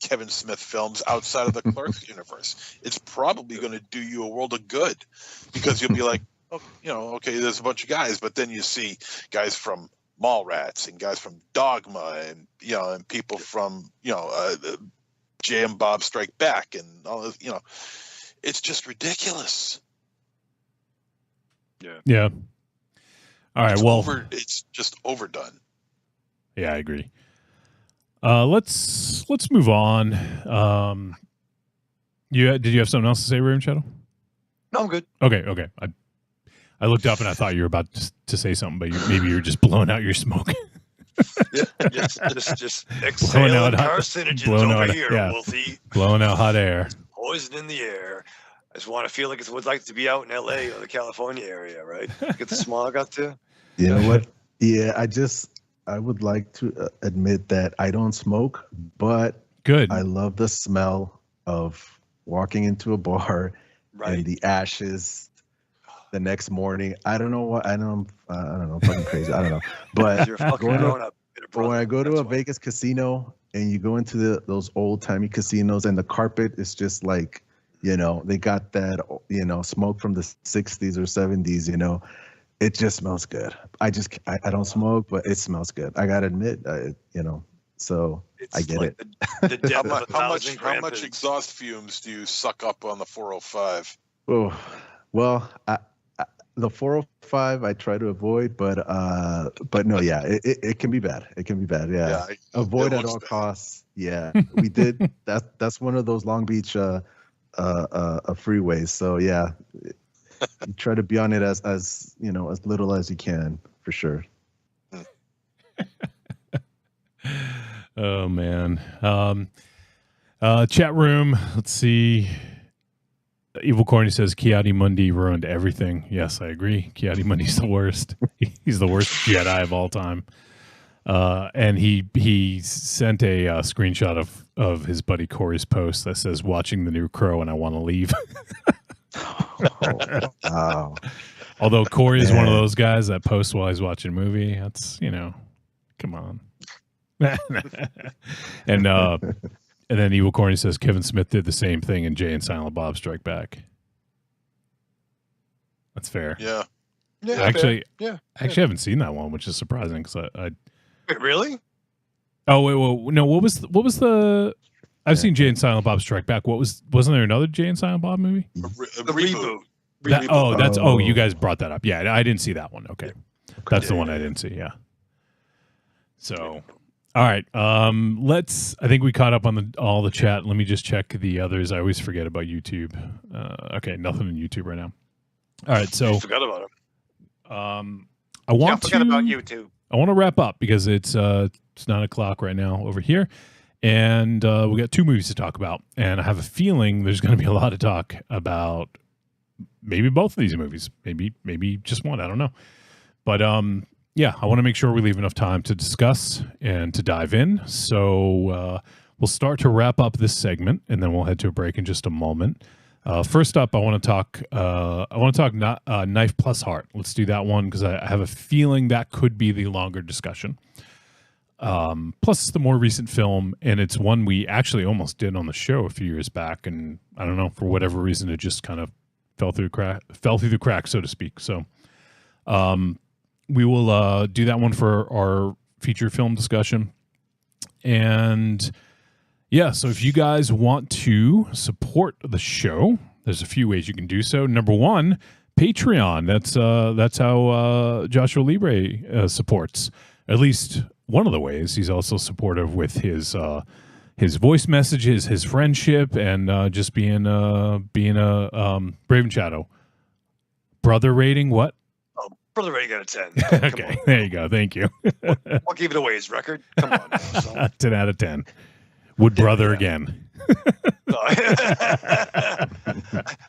Kevin Smith films outside of the Clerks universe. It's probably going to do you a world of good, because you'll be like, oh, okay, there's a bunch of guys, but then you see guys from Mallrats and guys from Dogma, and and people from Jay and Bob Strike Back and all this. It's just ridiculous. Yeah. All right. It's just overdone. Yeah, I agree. Let's move on. Did you have something else to say, Raven Shadow? No, I'm good. Okay. I looked up and I thought you were about to say something, but maybe you were just blowing out your smoke. just exhaling carcinogens over here, Wolfie. Blowing out hot air. Poison in the air. I just want to feel like it's what it's like to be out in LA or the California area, right? Get the smog out there. You know what? Yeah, I would like to admit that I don't smoke, but good. I love the smell of walking into a bar right. and the ashes the next morning. I don't know what I don't know. I'm fucking crazy. I don't know. But You're fucking going grown to, up. but when I go to a Vegas casino and you go into those old timey casinos and the carpet is just like, they got that, smoke from the 60s or 70s, it just smells good. I don't smoke, but it smells good. I gotta admit, so It's I get like it. The death of a How thousand much grandpas. exhaust fumes do you suck up on the 405? Oh, well, the 405 I try to avoid, but no, yeah, it can be bad. It can be bad. Yeah, avoid at all costs. Yeah, we did. That's one of those Long Beach freeways. So yeah, you try to be on it as little as you can, for sure. Oh man. Chat room. Let's see. Evil Corny says Kiadi Mundi ruined everything. Yes, I agree. Kiadi Mundi's the worst. He's the worst Jedi of all time. And he sent a screenshot of his buddy Corey's post that says watching the new Crow and I want to leave. Wow. Although Corey is one of those guys that posts while he's watching a movie. That's, come on. And then Evil Corny says Kevin Smith did the same thing in Jay and Silent Bob Strike Back. That's fair. Yeah. Yeah, Actually, fair. I haven't seen that one, which is surprising because I. Wait, really? Oh wait, well, no. What was the? I've seen Jay and Silent Bob Strike Back. Wasn't there another Jay and Silent Bob movie? A The reboot. You guys brought that up. Yeah, I didn't see that one. Okay. That's the one I didn't see. Yeah. So. All right. I think we caught up on all the chat. Let me just check the others. I always forget about YouTube. Okay, nothing on YouTube right now. All right, so I forgot about it. I want forgot about YouTube. I want to wrap up because it's 9:00 right now over here, and we got 2 movies to talk about. And I have a feeling there's going to be a lot of talk about maybe both of these movies, maybe just one. I don't know, but yeah, I want to make sure we leave enough time to discuss and to dive in. So we'll start to wrap up this segment, and then we'll head to a break in just a moment. First up, I want to talk Knife+Heart. Let's do that one because I have a feeling that could be the longer discussion. Plus, it's the more recent film, and it's one we actually almost did on the show a few years back, and I don't know, for whatever reason, it just kind of fell through the crack, so to speak. So. We will do that one for our feature film discussion. And yeah, so if you guys want to support the show, there's a few ways you can do so. Number one, Patreon. That's how Joshua Libre supports. At least one of the ways. He's also supportive with his voice messages, his friendship, and just being a Brave and Shadow. Brother rating, what? Brother rating out of 10. Okay, there you go. Thank you. I'll give it away his record. Come on. Now, son. 10 out of 10. Would brother again.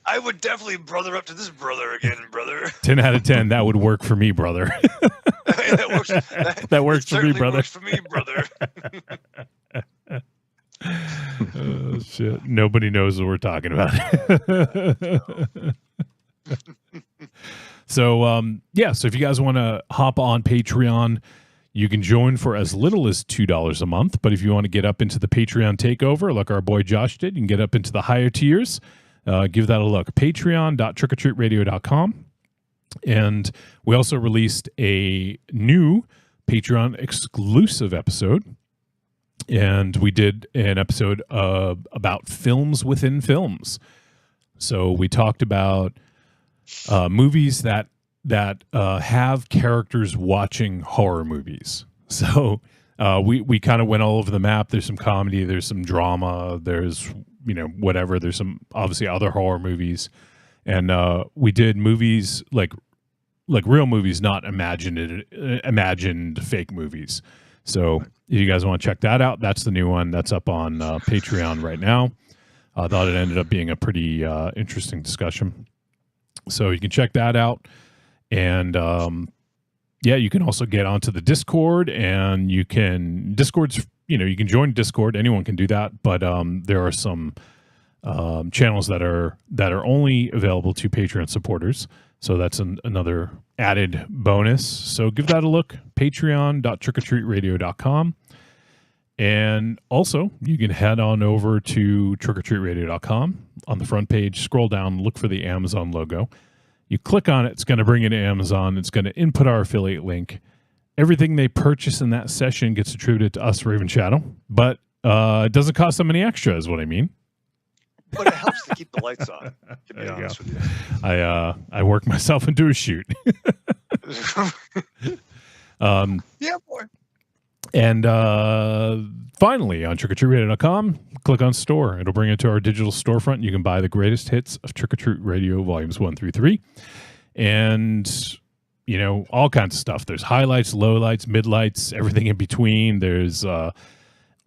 I would definitely brother up to this brother again, brother. 10 out of 10. That would work for me, brother. That works for me, brother. Works for me, brother. Oh, shit. Nobody knows what we're talking about. So, so if you guys want to hop on Patreon, you can join for as little as $2 a month. But if you want to get up into the Patreon takeover, like our boy Josh did, you can get up into the higher tiers. Give that a look. Patreon.trickortreatradio.com. And we also released a new Patreon exclusive episode. And we did an episode about films within films. So we talked about movies that have characters watching horror movies. So we kind of went all over the map. There's some comedy, there's some drama, there's whatever. There's some obviously other horror movies, and we did movies like real movies, not imagined fake movies. So if you guys want to check that out, that's the new one that's up on Patreon right now. I thought it ended up being a pretty interesting discussion. So you can check that out. And you can also get onto the Discord, and you can join Discord. Anyone can do that. But there are some channels that are only available to Patreon supporters. So that's another added bonus. So give that a look. Patreon.trickortreatradio.com. And also, you can head on over to trickortreatradio.com. On the front page, scroll down, look for the Amazon logo. You click on it, it's going to bring you to Amazon. It's going to input our affiliate link. Everything they purchase in that session gets attributed to us, Raven Shadow. But it doesn't cost them any extra, is what I mean. But it helps to keep the lights on, to be honest with you. I work myself into a shoot. Yeah, boy. And finally, on trickortreatradio.com, click on store. It'll bring you to our digital storefront. You can buy the greatest hits of Trick or Treat Radio Volumes 1 through 3. And, you know, all kinds of stuff. There's highlights, lowlights, midlights, everything in between. There's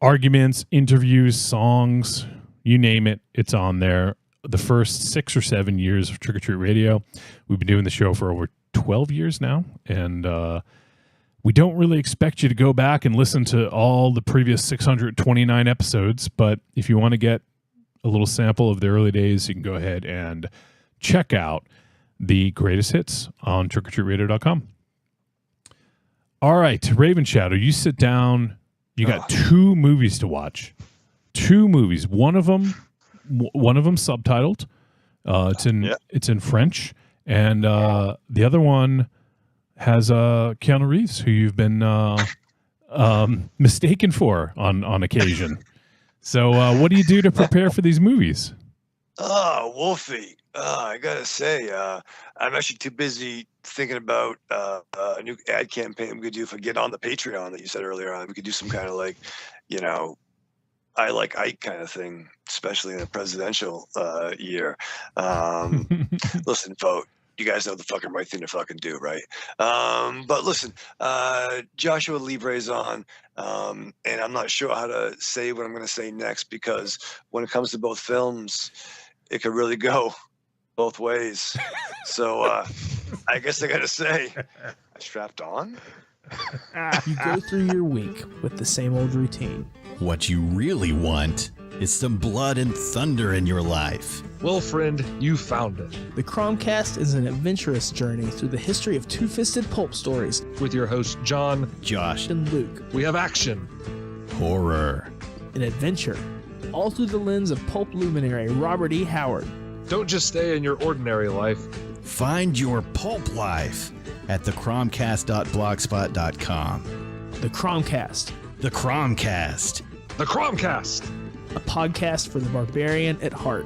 arguments, interviews, songs, you name it, it's on there. The first 6 or 7 years of Trick or Treat Radio. We've been doing the show for over 12 years now. And we don't really expect you to go back and listen to all the previous 629 episodes, but if you want to get a little sample of the early days, you can go ahead and check out the greatest hits on trickortreatradio.com. All right, Raven Shadow, you sit down. You got 2 movies to watch. 2 movies. One of them subtitled. It's in French, and the other one has Keanu Reeves, who you've been mistaken for on occasion. So what do you do to prepare for these movies? Oh, Wolfie. I got to say, I'm actually too busy thinking about a new ad campaign we could do if I get on the Patreon that you said earlier on. We could do some kind of like, you know, I like Ike kind of thing, especially in a presidential year. Listen, vote. You guys know the fucking right thing to fucking do, right? But listen, Joshua Libre's on, and I'm not sure how to say what I'm going to say next, because when it comes to both films, it could really go both ways. So I guess I got to say, I strapped on. You go through your week with the same old routine. What you really want is some blood and thunder in your life. Well, friend, you found it. The Cromcast is an adventurous journey through the history of two-fisted pulp stories With your hosts, John, Josh, and Luke. we have action. horror. An adventure, all through the lens of pulp luminary Robert E. Howard. Don't just stay in your ordinary life. Find your pulp life at thecromcast.blogspot.com. The Cromcast, The Cromcast. The Cromcast. a podcast for the barbarian at heart.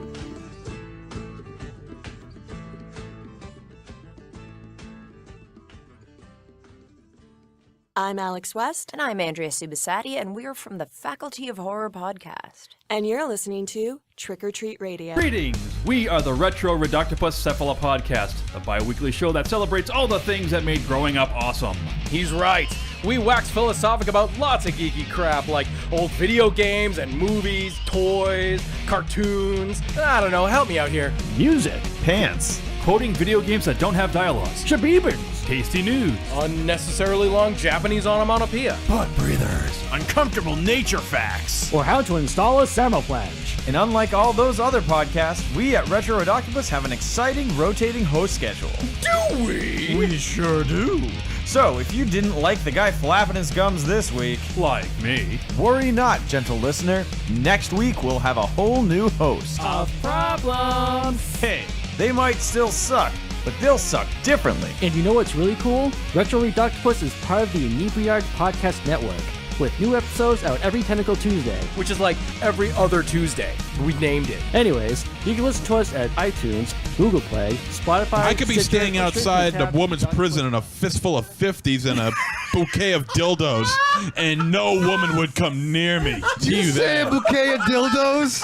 I'm Alex West, And I'm Andrea Subasati, and we're from the Faculty of Horror podcast. and you're listening to Trick or Treat Radio. Greetings! We are the Retro Reductopus Cephala Podcast, a bi-weekly show that celebrates all the things that made growing up awesome. He's right. We wax philosophic about lots of geeky crap like old video games and movies, toys, cartoons. I don't know, help me out here. Music, pants, quoting video games that don't have dialogues, shabibans, tasty news, Unnecessarily long Japanese onomatopoeia. butt breathers, uncomfortable nature facts. or how to install a thermoflange. And unlike all those other podcasts, we at Retro Reductopus have an exciting rotating host schedule. Do we? We sure do. So, if you didn't like the guy flapping his gums this week, Like me. worry not, gentle listener. Next week we'll have a whole new host. Of problems. Hey, they might still suck, but they'll suck differently. And you know what's really cool? Retro Reductopus is part of the Inebriard Podcast Network, with new episodes out every Tentacle Tuesday. Which is like every other Tuesday. We named it. Anyways, you can listen to us at iTunes, Google Play, Spotify. I could be Stitcher, standing or straight outside from the tab- woman's prison in a fistful of 50s and a bouquet of dildos, and no woman would come near me. Do you that? bouquet of dildos?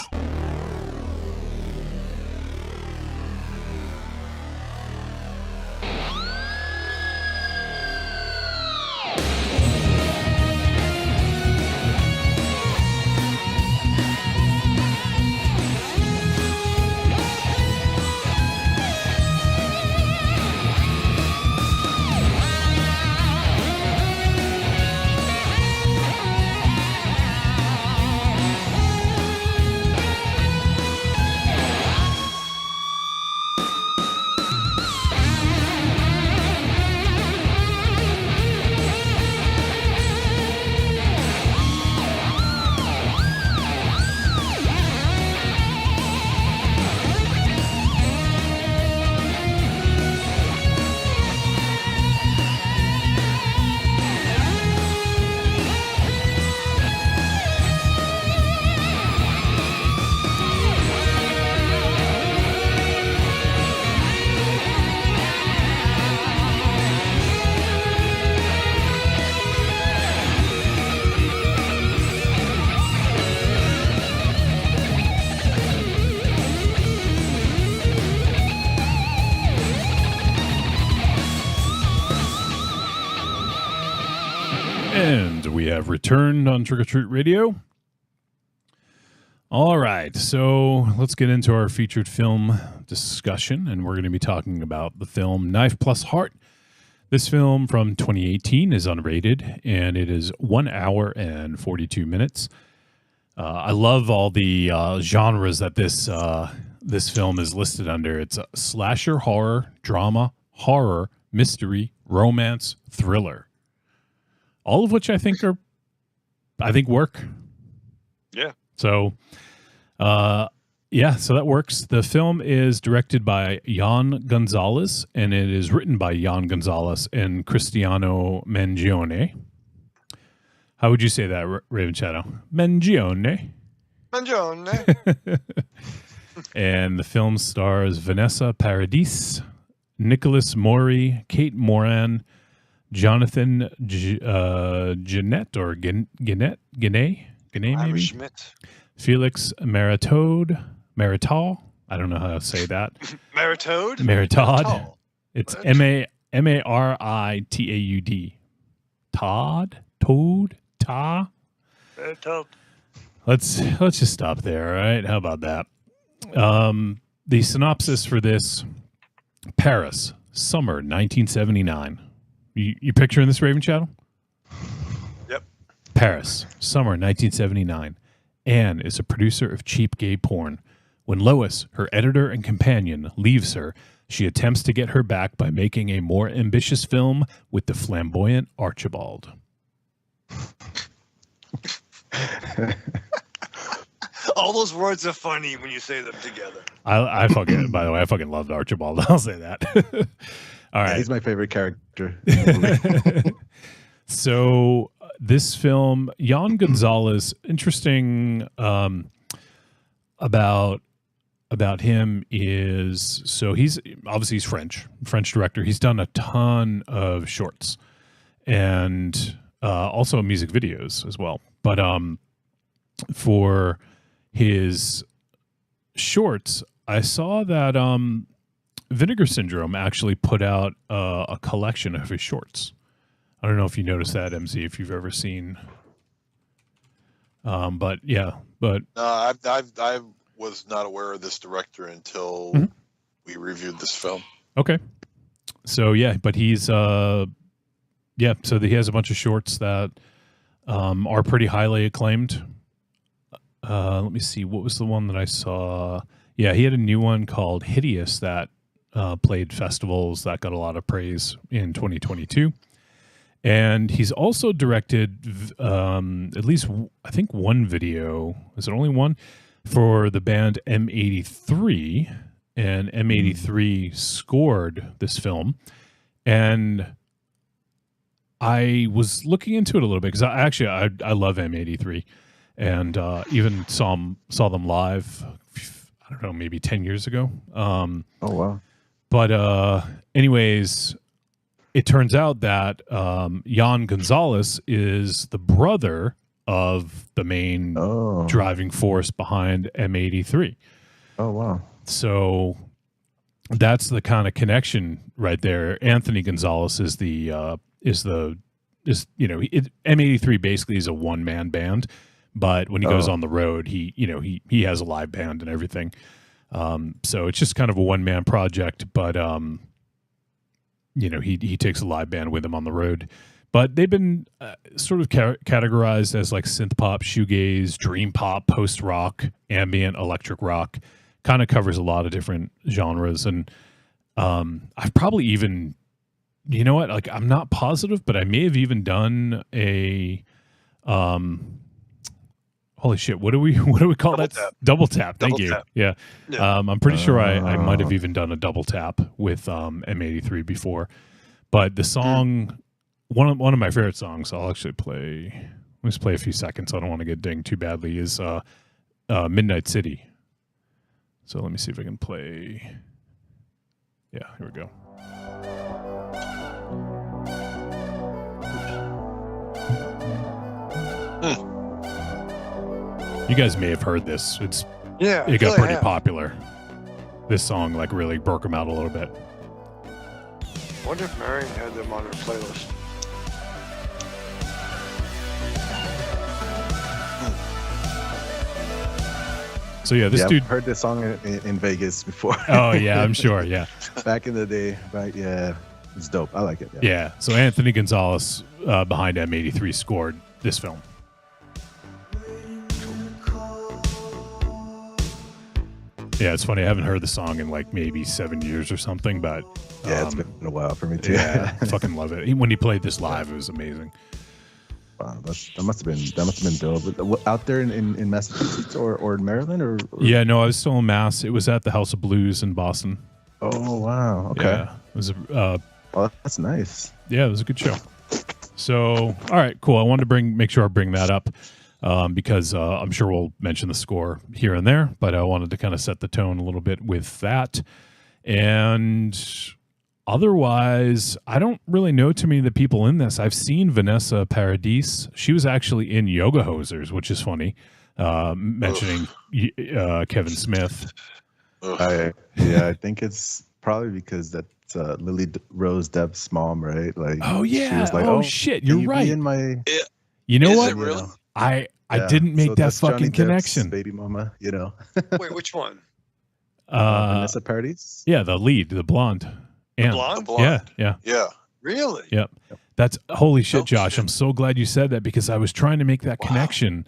And we have returned on Trick or Treat Radio. All right, so let's get into our featured film discussion, and we're going to be talking about the film Knife+Heart. This film from 2018 is unrated, and it is 1 hour and 42 minutes. I love all the genres that this film is listed under. It's a slasher, horror, drama, horror, mystery, romance, thriller. All of which I think work. Yeah. So, so that works. The film is directed by Jan Gonzalez, and it is written by Jan Gonzalez and Cristiano Mangione. How would you say that, Raven Shadow? Mangione. Mangione. And the film stars Vanessa Paradis, Nicholas Maury, Kate Moran, Jonathan Jeanette or Gannett maybe? Schmidt. Felix Maritol. I don't know how to say that. Maritod? It's Maritaud. Ta. Let's just stop there, all right? How about that? The synopsis for this: Paris, summer 1979. You picturing this, Raven Shadow? Yep. Paris, summer 1979. Anne is a producer of cheap gay porn. When Lois, her editor and companion, leaves her, she attempts to get her back by making a more ambitious film with the flamboyant Archibald. All those words are funny when you say them together. I fucking, by the way, I fucking loved Archibald. I'll say that. All right. Yeah, he's my favorite character. So this film, Jan Gonzalez, interesting about him is, so he's French director. He's done a ton of shorts and also music videos as well. But for his shorts, I saw that Vinegar Syndrome actually put out a collection of his shorts. I don't know if you noticed that, MZ, if you've ever seen. But yeah, but I was not aware of this director until we reviewed this film. Okay, so yeah, but he's so he has a bunch of shorts that are pretty highly acclaimed. Let me see, what was the one that I saw? Yeah, he had a new one called Hideous that played festivals that got a lot of praise in 2022. And he's also directed at least, I think, one video. Is it only one? For the band M83. And M83 scored this film. And I was looking into it a little bit because I love M83. And even saw them live, I don't know, maybe 10 years ago. Oh, wow. But anyways, it turns out that Jan Gonzalez is the brother of the main driving force behind M83. Oh, wow. So that's the kind of connection right there. Anthony Gonzalez is M83 basically is a one-man band. But when he goes on the road, he has a live band and everything. So it's just kind of a one-man project, but he takes a live band with him on the road. But they've been sort of categorized as like synth pop, shoegaze, dream pop, post rock, ambient, electric rock. Kind of covers a lot of different genres. And I've probably even, you know what? Like, I'm not positive, but I may have even done a holy shit! What do we call that? Double tap. Thank you. Tap. Yeah. I'm pretty sure I might have even done a double tap with M83 before. But the song, one of my favorite songs, I'll actually play. Let's play a few seconds. I don't want to get dinged too badly. Is Midnight City. So let me see if I can play. Yeah, here we go. You guys may have heard this. It got pretty popular. This song like really broke them out a little bit. I wonder if Marion had them on her playlist. So yeah, this I've dude heard this song in Vegas before. Oh yeah, I'm sure. Yeah. Back in the day, right? Yeah, it's dope. I like it. Yeah. So Anthony Gonzalez behind M83 scored this film. Yeah, it's funny. I haven't heard the song in like maybe 7 years or something, but yeah, it's been a while for me too. Yeah, I fucking love it. When he played this live, it was amazing. Wow, that must have been dope. Out there in Massachusetts or in Maryland or Yeah, no, I was still in Mass. It was at the House of Blues in Boston. Oh wow, okay. Yeah, it was oh, that's nice. Yeah, it was a good show. So, all right, cool. I wanted to make sure I bring that up because I'm sure we'll mention the score here and there, but I wanted to kind of set the tone a little bit with that. And otherwise, I don't really know too many of the people in this. I've seen Vanessa Paradis. She was actually in Yoga Hosers, which is funny, mentioning Kevin Smith. I think it's probably because that's Lily Rose Depp's mom, right? Like, oh yeah, she was like, oh shit, you're right. In my, you know Is what? it really? I didn't make so that that's fucking Johnny Depp's connection. baby mama, you know. Wait, which one? Vanessa Paradis. Yeah, the lead, the blonde. Anne. blonde? The blonde. Yeah. Really? Yep. That's holy shit, Oh, Josh. shit. I'm so glad you said that because I was trying to make that connection,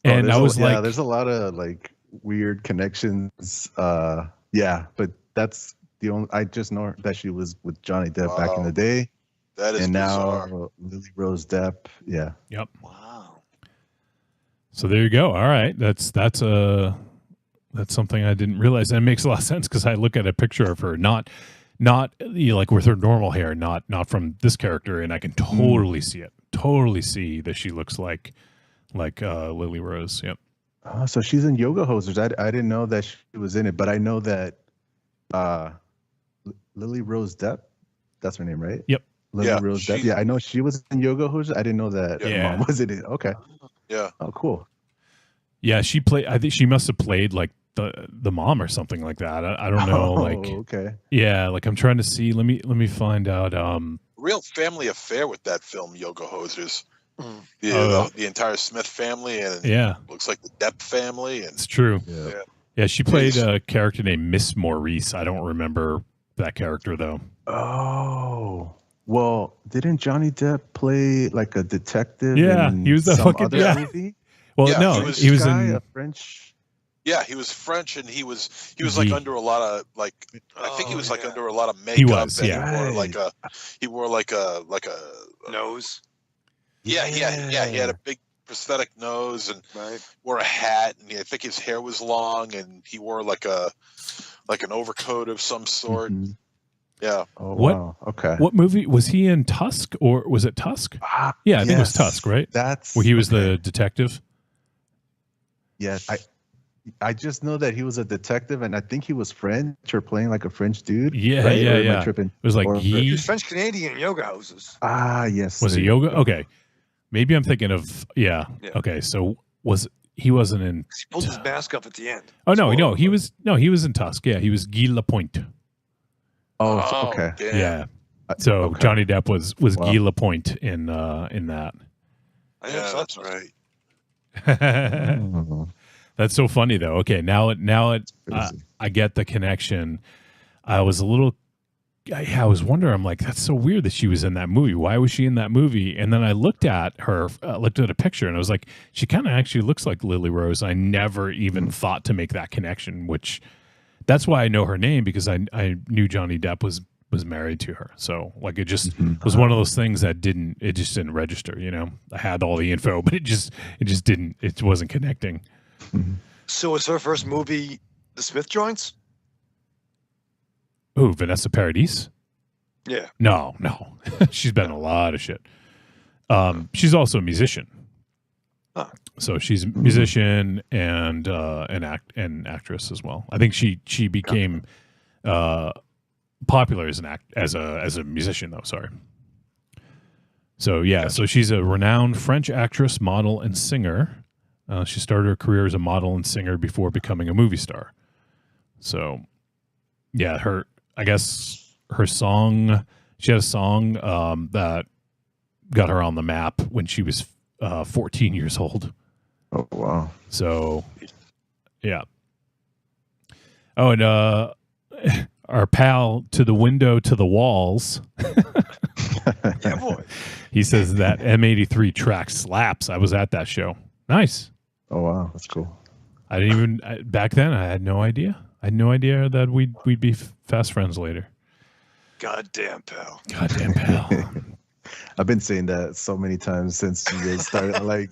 and Oh, I was like, there's a lot of like weird connections. Yeah, but that's the only. I just know that she was with Johnny Depp back in the day, That is and bizarre. now Lily Rose Depp. Yeah. yep. Wow. So there you go. All right, that's something I didn't realize, and it makes a lot of sense because I look at a picture of her, not like with her normal hair, not from this character, and I can totally see it. Totally see that she looks like Lily Rose. Yep. Oh, so she's in Yoga Hosers. I didn't know that she was in it, but I know that Lily Rose Depp, that's her name, right? Yep. Lily Rose Depp. Yeah, I know she was in Yoga Hosers. I didn't know that her mom was in it. Okay. Yeah. Oh, cool. Yeah, she played. I think she must have played like the mom or something like that. I don't know. Oh, like, okay. yeah, like I'm trying to see. Let me find out. Real family affair with that film, Yoga Hosers. Oh. The entire Smith family and Yeah. looks like the Depp family. And It's true. Yeah. Yeah, she played a character named Miss Maurice. I don't remember that character though. Oh. Well, didn't Johnny Depp play like a detective? Yeah, in he was the some fucking other movie? Well, Yeah, no, he was Guy, in. a French. yeah, he was French and he was like under a lot of like I think he was like under a lot of makeup. He was, and yeah. he wore like a Nose. Yeah, he had a big prosthetic nose and wore a hat, and I think his hair was long, and he wore like an overcoat of some sort. Mhm. Yeah. Oh, What- wow. Okay. What movie was he in? Tusk, or was it Tusk? Yeah, I think it was yes, Tusk, right? That's Where he was the detective. Yeah, I just know that he was a detective, and I think he was French or playing like a French dude. Yeah, right? yeah, Or am I yeah. tripping? It was like Or- He Guy. was French Canadian in Yoga Houses. Ah, yes. Was it there you yoga? go. Okay, maybe I'm thinking of Yeah. Okay, so he wasn't in? He pulled his mask up at the end. Oh no, Spoiler he alert. was in Tusk. Yeah, he was Guy Lapointe. Oh, Oh, okay. damn. Yeah. So Okay. Johnny Depp was Wow. Guy Lapointe in that. I Yeah, never saw that's Tusk. That's Oh, so funny though. Okay, now it crazy. I get the connection. I was a little. I was wondering. I'm like, that's so weird that she was in that movie. Why was she in that movie? And then I looked at her, looked at a picture, and I was like, she kind of actually looks like Lily Rose. I never even thought to make that connection. Which, that's why I know her name, because I knew Johnny Depp was married to her. So like it just was one of those things that just didn't register. You know, I had all the info, but it wasn't connecting. So was her first movie The Smith Joints? Ooh, Vanessa Paradis. Yeah. No. She's been in a lot of shit. She's also a musician. Huh. So she's a musician and an actress as well. I think she became popular as a musician though. Sorry. So yeah, so she's a renowned French actress, model, and singer. She started her career as a model and singer before becoming a movie star. So yeah, I guess her song. She had a song that got her on the map when she was 14 years old. Oh wow. So, yeah. Oh, and our pal to the window to the walls. Yeah, boy. He says that M83 track slaps. I was at that show. Nice. Oh wow, that's cool. I didn't even back then. I had no idea. I had no idea that we'd be fast friends later. Goddamn, pal. Goddamn, pal. I've been saying that so many times since you guys started. I'm like,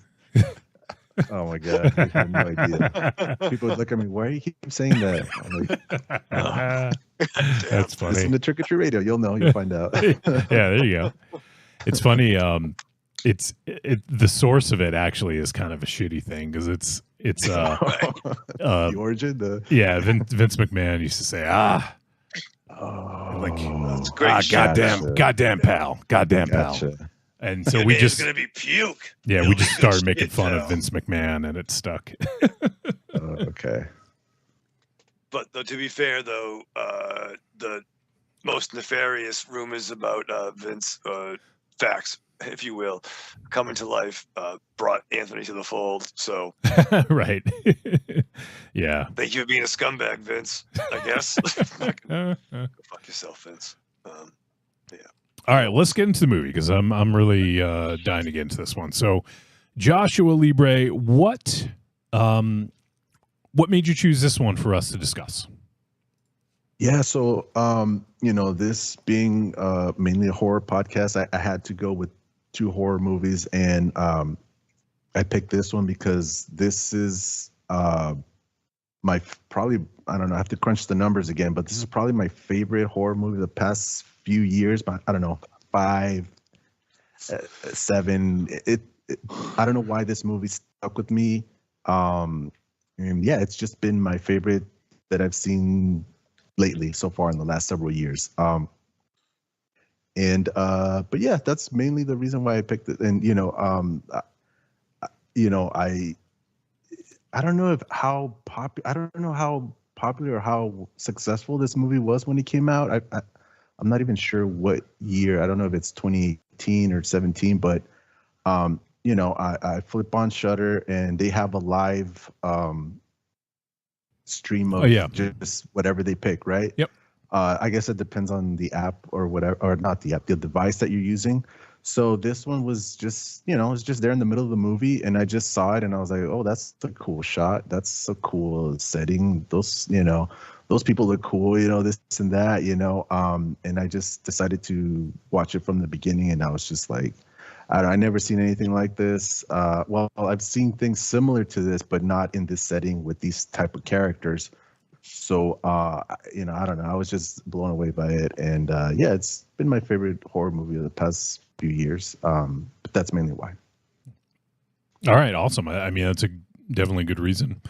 oh my god, I have no idea. People look at me. Why do you keep saying that? I'm like, That's funny. Listen to Trick or Treat Radio. You'll know. You'll find out. Yeah, there you go. It's funny. It's the source of it actually is kind of a shitty thing because it's the origin. Vince McMahon used to say that's great. Goddamn pal, Gotcha. and so Your we name's just gonna be puke. we just started making shit, fun pal. of Vince McMahon and it stuck. Okay. But though, to be fair, though, the most nefarious rumors about Vince, facts, if you will, coming to life, brought Anthony to the fold. So, Right. Yeah. thank you for being a scumbag, Vince. I guess. Go fuck yourself, Vince. All right, let's get into the movie because I'm really dying to get into this one. So, Joshua Libre, what made you choose this one for us to discuss? Yeah, so this being mainly a horror podcast, I had to go with 2 horror movies, and I picked this one because this is my probably, I don't know, I have to crunch the numbers again, but this is probably my favorite horror movie of the past few years. But I don't know, 5, 7. I don't know why this movie stuck with me. And yeah, it's just been my favorite that I've seen lately so far in the last several years. But yeah, that's mainly the reason why I picked it. And I don't know how popular or how successful this movie was when it came out. I'm not even sure what year. I don't know if it's 2018 or 17, but I flip on Shudder and they have a live stream of just whatever they pick, right? Yep. I guess it depends on the app or whatever, or not the app, the device that you're using. So this one was just, it was just there in the middle of the movie, and I just saw it, and I was like, oh, that's a cool shot. That's a cool setting. Those people look cool, this and that, and I just decided to watch it from the beginning, and I was just like, I never seen anything like this. Well, I've seen things similar to this, but not in this setting with these type of characters. So, I don't know. I was just blown away by it. And yeah, it's been my favorite horror movie of the past few years. But that's mainly why. All right. Awesome. I mean, that's definitely a good reason.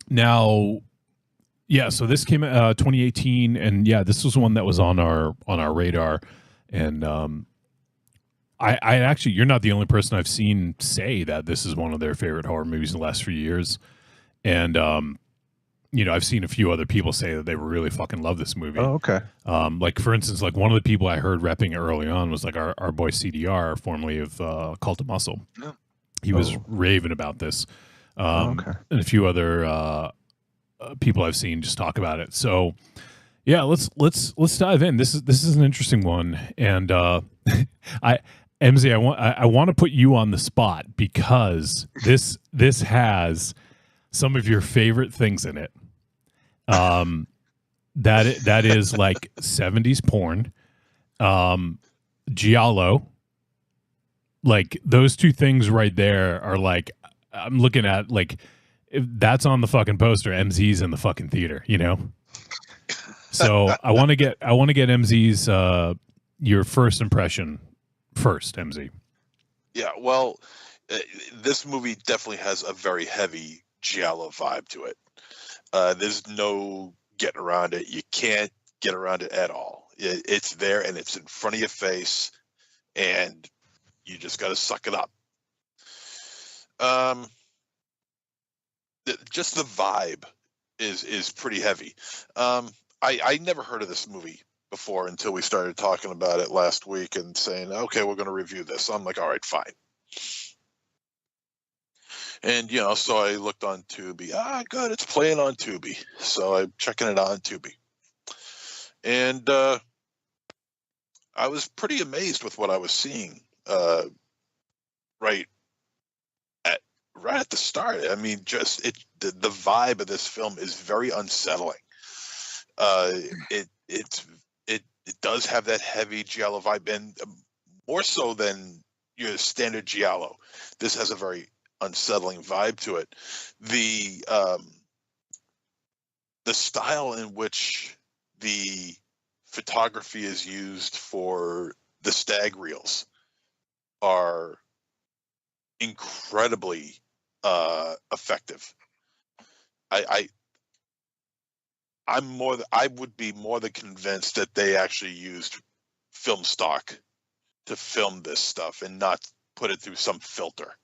Now, yeah, so this came out 2018, and yeah, this was one that was on our radar. And I actually, you're not the only person I've seen say that this is one of their favorite horror movies in the last few years. And I've seen a few other people say that they really fucking love this movie. Oh, okay. Like for instance, like one of the people I heard repping it early on was like our boy CDR, formerly of Cult of Muscle. Yeah. He was raving about this. Okay. And a few other people I've seen just talk about it. So yeah, let's dive in. This is an interesting one, and MZ, I want to put you on the spot because this has some of your favorite things in it. That is like 70s porn, giallo. Like those two things right there are like, I'm looking at like, if that's on the fucking poster, MZ's in the fucking theater, So I want to get MZ's your first impression first, MZ. Yeah, well, this movie definitely has a very heavy giallo vibe to it. There's no getting around it. You can't get around it at all. It's there and it's in front of your face, and you just got to suck it up. Just the vibe is pretty heavy. I never heard of this movie before until we started talking about it last week and saying, okay, we're going to review this. So I'm like, all right, fine. And, so I looked on Tubi. Good, it's playing on Tubi. So I'm checking it on Tubi. And I was pretty amazed with what I was seeing right at the start. I mean, just the vibe of this film is very unsettling. It does have that heavy giallo vibe, and more so than your standard giallo. This has a very unsettling vibe to it. The style in which the photography is used for the stag reels are incredibly effective. I would be more than convinced that they actually used film stock to film this stuff and not put it through some filter.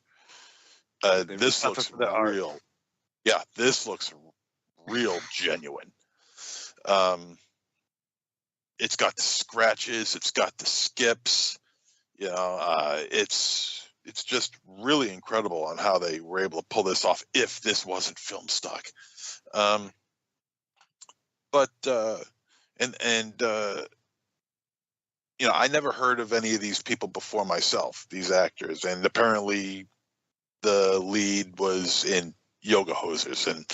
This looks real. Yeah, this looks real genuine. It's got the scratches, it's got the skips. It's just really incredible on how they were able to pull this off if this wasn't film stock. I never heard of any of these people before myself, these actors, and apparently the lead was in Yoga Hosers, and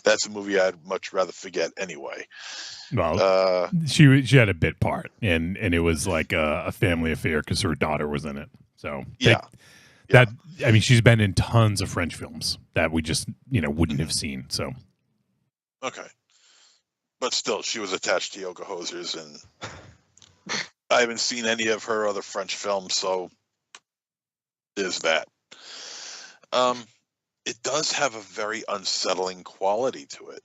that's a movie I'd much rather forget anyway. Well, she had a bit part, and it was like a family affair because her daughter was in it. So she's been in tons of French films that we just wouldn't have seen. So okay, but still, she was attached to Yoga Hosers, and I haven't seen any of her other French films, so there's that. It does have a very unsettling quality to it.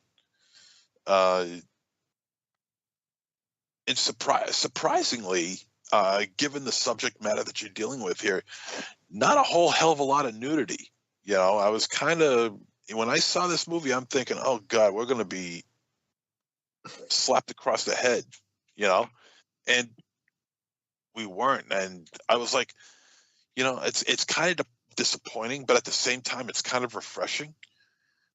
And surprisingly, given the subject matter that you're dealing with here, not a whole hell of a lot of nudity. I was when I saw this movie, I'm thinking, oh God, we're going to be slapped across the head, and we weren't. And I was like, it's kind of disappointing, but at the same time, it's kind of refreshing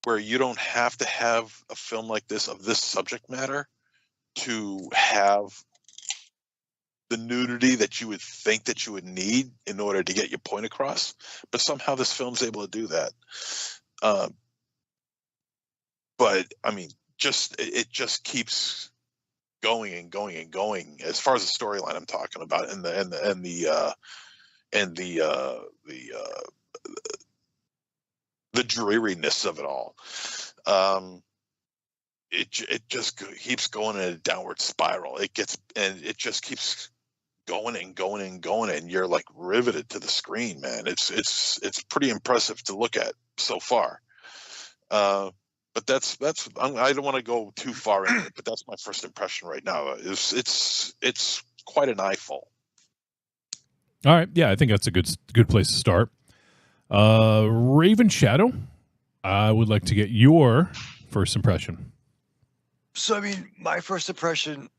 where you don't have to have a film like this of this subject matter to have the nudity that you would think that you would need in order to get your point across. But somehow this film's able to do that. But I mean, it just keeps going and going and going as far as the storyline I'm talking about, and the dreariness of it all. It just keeps going in a downward spiral. It just keeps going and going and going, and you're like riveted to the screen, man. It's pretty impressive to look at so far. But that's I don't want to go too far into it, but that's my first impression right now. It's quite an eyeful. All right, yeah, I think that's a good place to start. Raven Shadow, I would like to get your first impression. So, I mean, my first impression,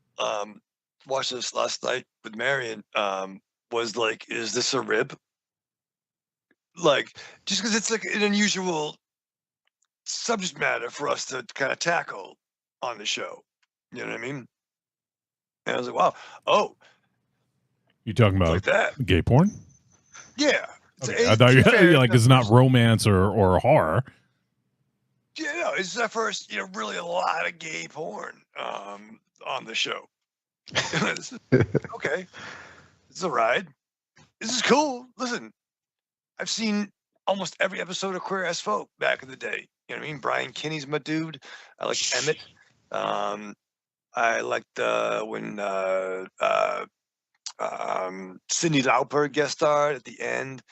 watching this last night with Marion, was like, is this a rib? Like, just because it's like an unusual subject matter for us to kind of tackle on the show. You know what I mean? And I was like, wow. Oh. You talking about like that. Gay porn? Yeah. Okay. I thought you like it's not romance or horror. Yeah, no, it's our first, really a lot of gay porn on the show. Okay. It's a ride. This is cool. Listen, I've seen almost every episode of Queer as Folk back in the day. You know what I mean? Brian Kinney's my dude. I like Emmett. I liked when Cyndi Lauper guest starred at the end,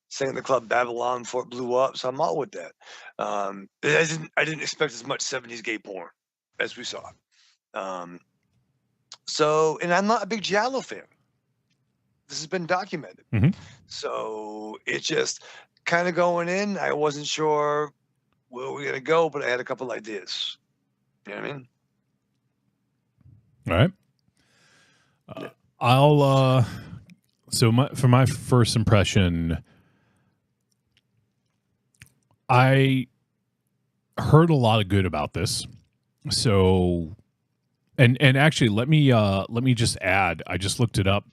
sang in the club Babylon before it blew up. So I'm all with that. I didn't expect as much 70s gay porn as we saw. And I'm not a big giallo fan. This has been documented. Mm-hmm. So it just kind of going in. I wasn't sure where we're gonna go, but I had a couple ideas. You know what I mean? All right. I'll for my first impression, I heard a lot of good about this. So, and actually, let me just add. I just looked it up,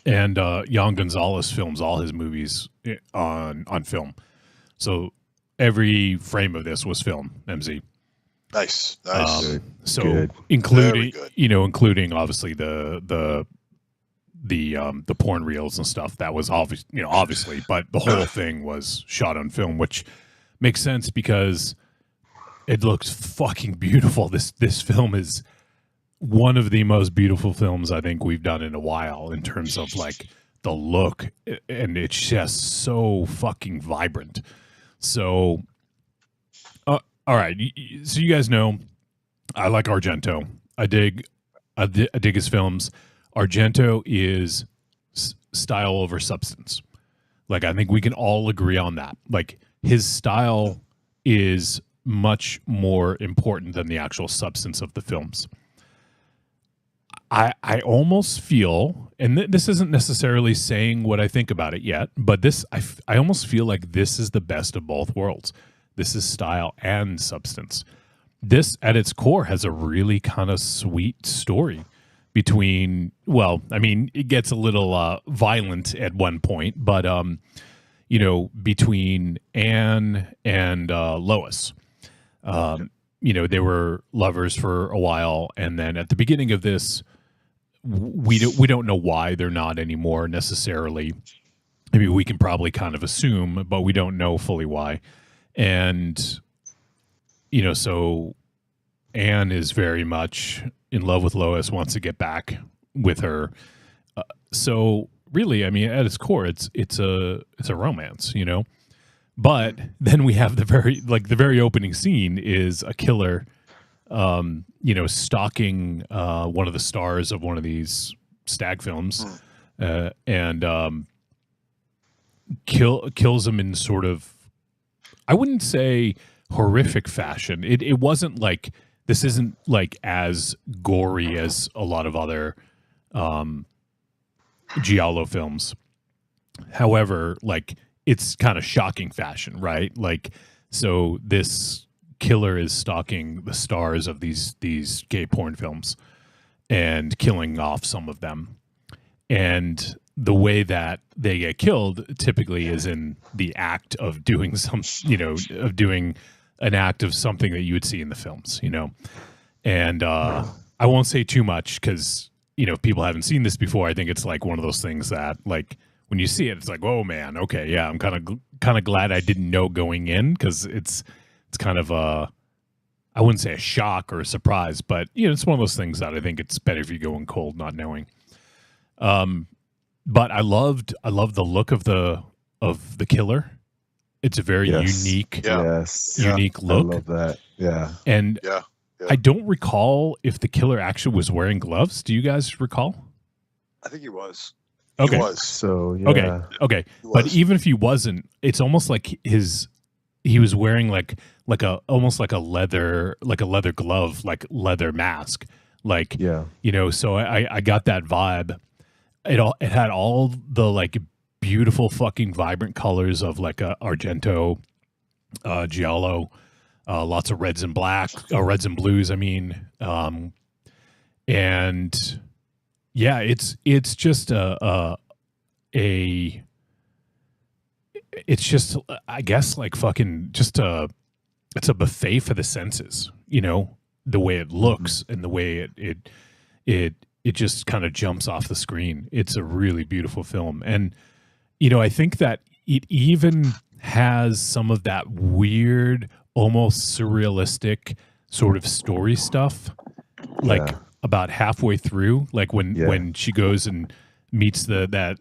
and Jan Gonzalez films all his movies on film. So every frame of this was film. MZ. Nice. So Good. including obviously the porn reels and stuff. That was obviously, but the whole thing was shot on film, which makes sense because it looks fucking beautiful. This film is one of the most beautiful films I think we've done in a while in terms of like the look, and it's just so fucking vibrant. So, all right. So you guys know I like Argento. I dig his films. Argento is style over substance. Like, I think we can all agree on that. Like, his style is much more important than the actual substance of the films. I almost feel, and this isn't necessarily saying what I think about it yet, but I almost feel like this is the best of both worlds. This is style and substance. This, at its core, has a really kind of sweet story between, well, I mean, it gets a little violent at one point, but, between Anne and Lois. They were lovers for a while, and then at the beginning of this, we don't know why they're not anymore necessarily. I mean, we can probably kind of assume, but we don't know fully why. And so Anne is very much in love with Lois, wants to get back with her. So really, I mean, at its core, it's a romance, But then we have the very opening scene is a killer, stalking one of the stars of one of these stag films, and kills him in sort of, I wouldn't say horrific fashion. It wasn't like, this isn't like as gory as a lot of other giallo films. However, like, it's kind of shocking fashion, right? Like, so this killer is stalking the stars of these gay porn films and killing off some of them. And the way that they get killed typically is in the act of doing of doing an act of something that you would see in the films, And I won't say too much because, if people haven't seen this before, I think it's like one of those things that, like, when you see it, it's like, oh man, okay, yeah, I'm kind of glad I didn't know going in, because it's kind of I wouldn't say a shock or a surprise, but it's one of those things that I think it's better if you go in cold, not knowing. But I loved the look of the killer. It's a very unique look. I love that. Yeah, and I don't recall if the killer actually was wearing gloves. Do you guys recall? I think he was. Okay. He was. So yeah. Okay. But even if he wasn't, it's almost like he was wearing almost like a leather glove, like leather mask. Like, so I got that vibe. It had all the like beautiful fucking vibrant colors of like a Argento giallo, lots of reds and reds and blues. I mean, and yeah, it's just it's just, I guess, like fucking just it's a buffet for the senses, the way it looks and the way it just kind of jumps off the screen. It's a really beautiful film. And, I think that it even has some of that weird, almost surrealistic sort of story stuff, like about halfway through, like when she goes and meets the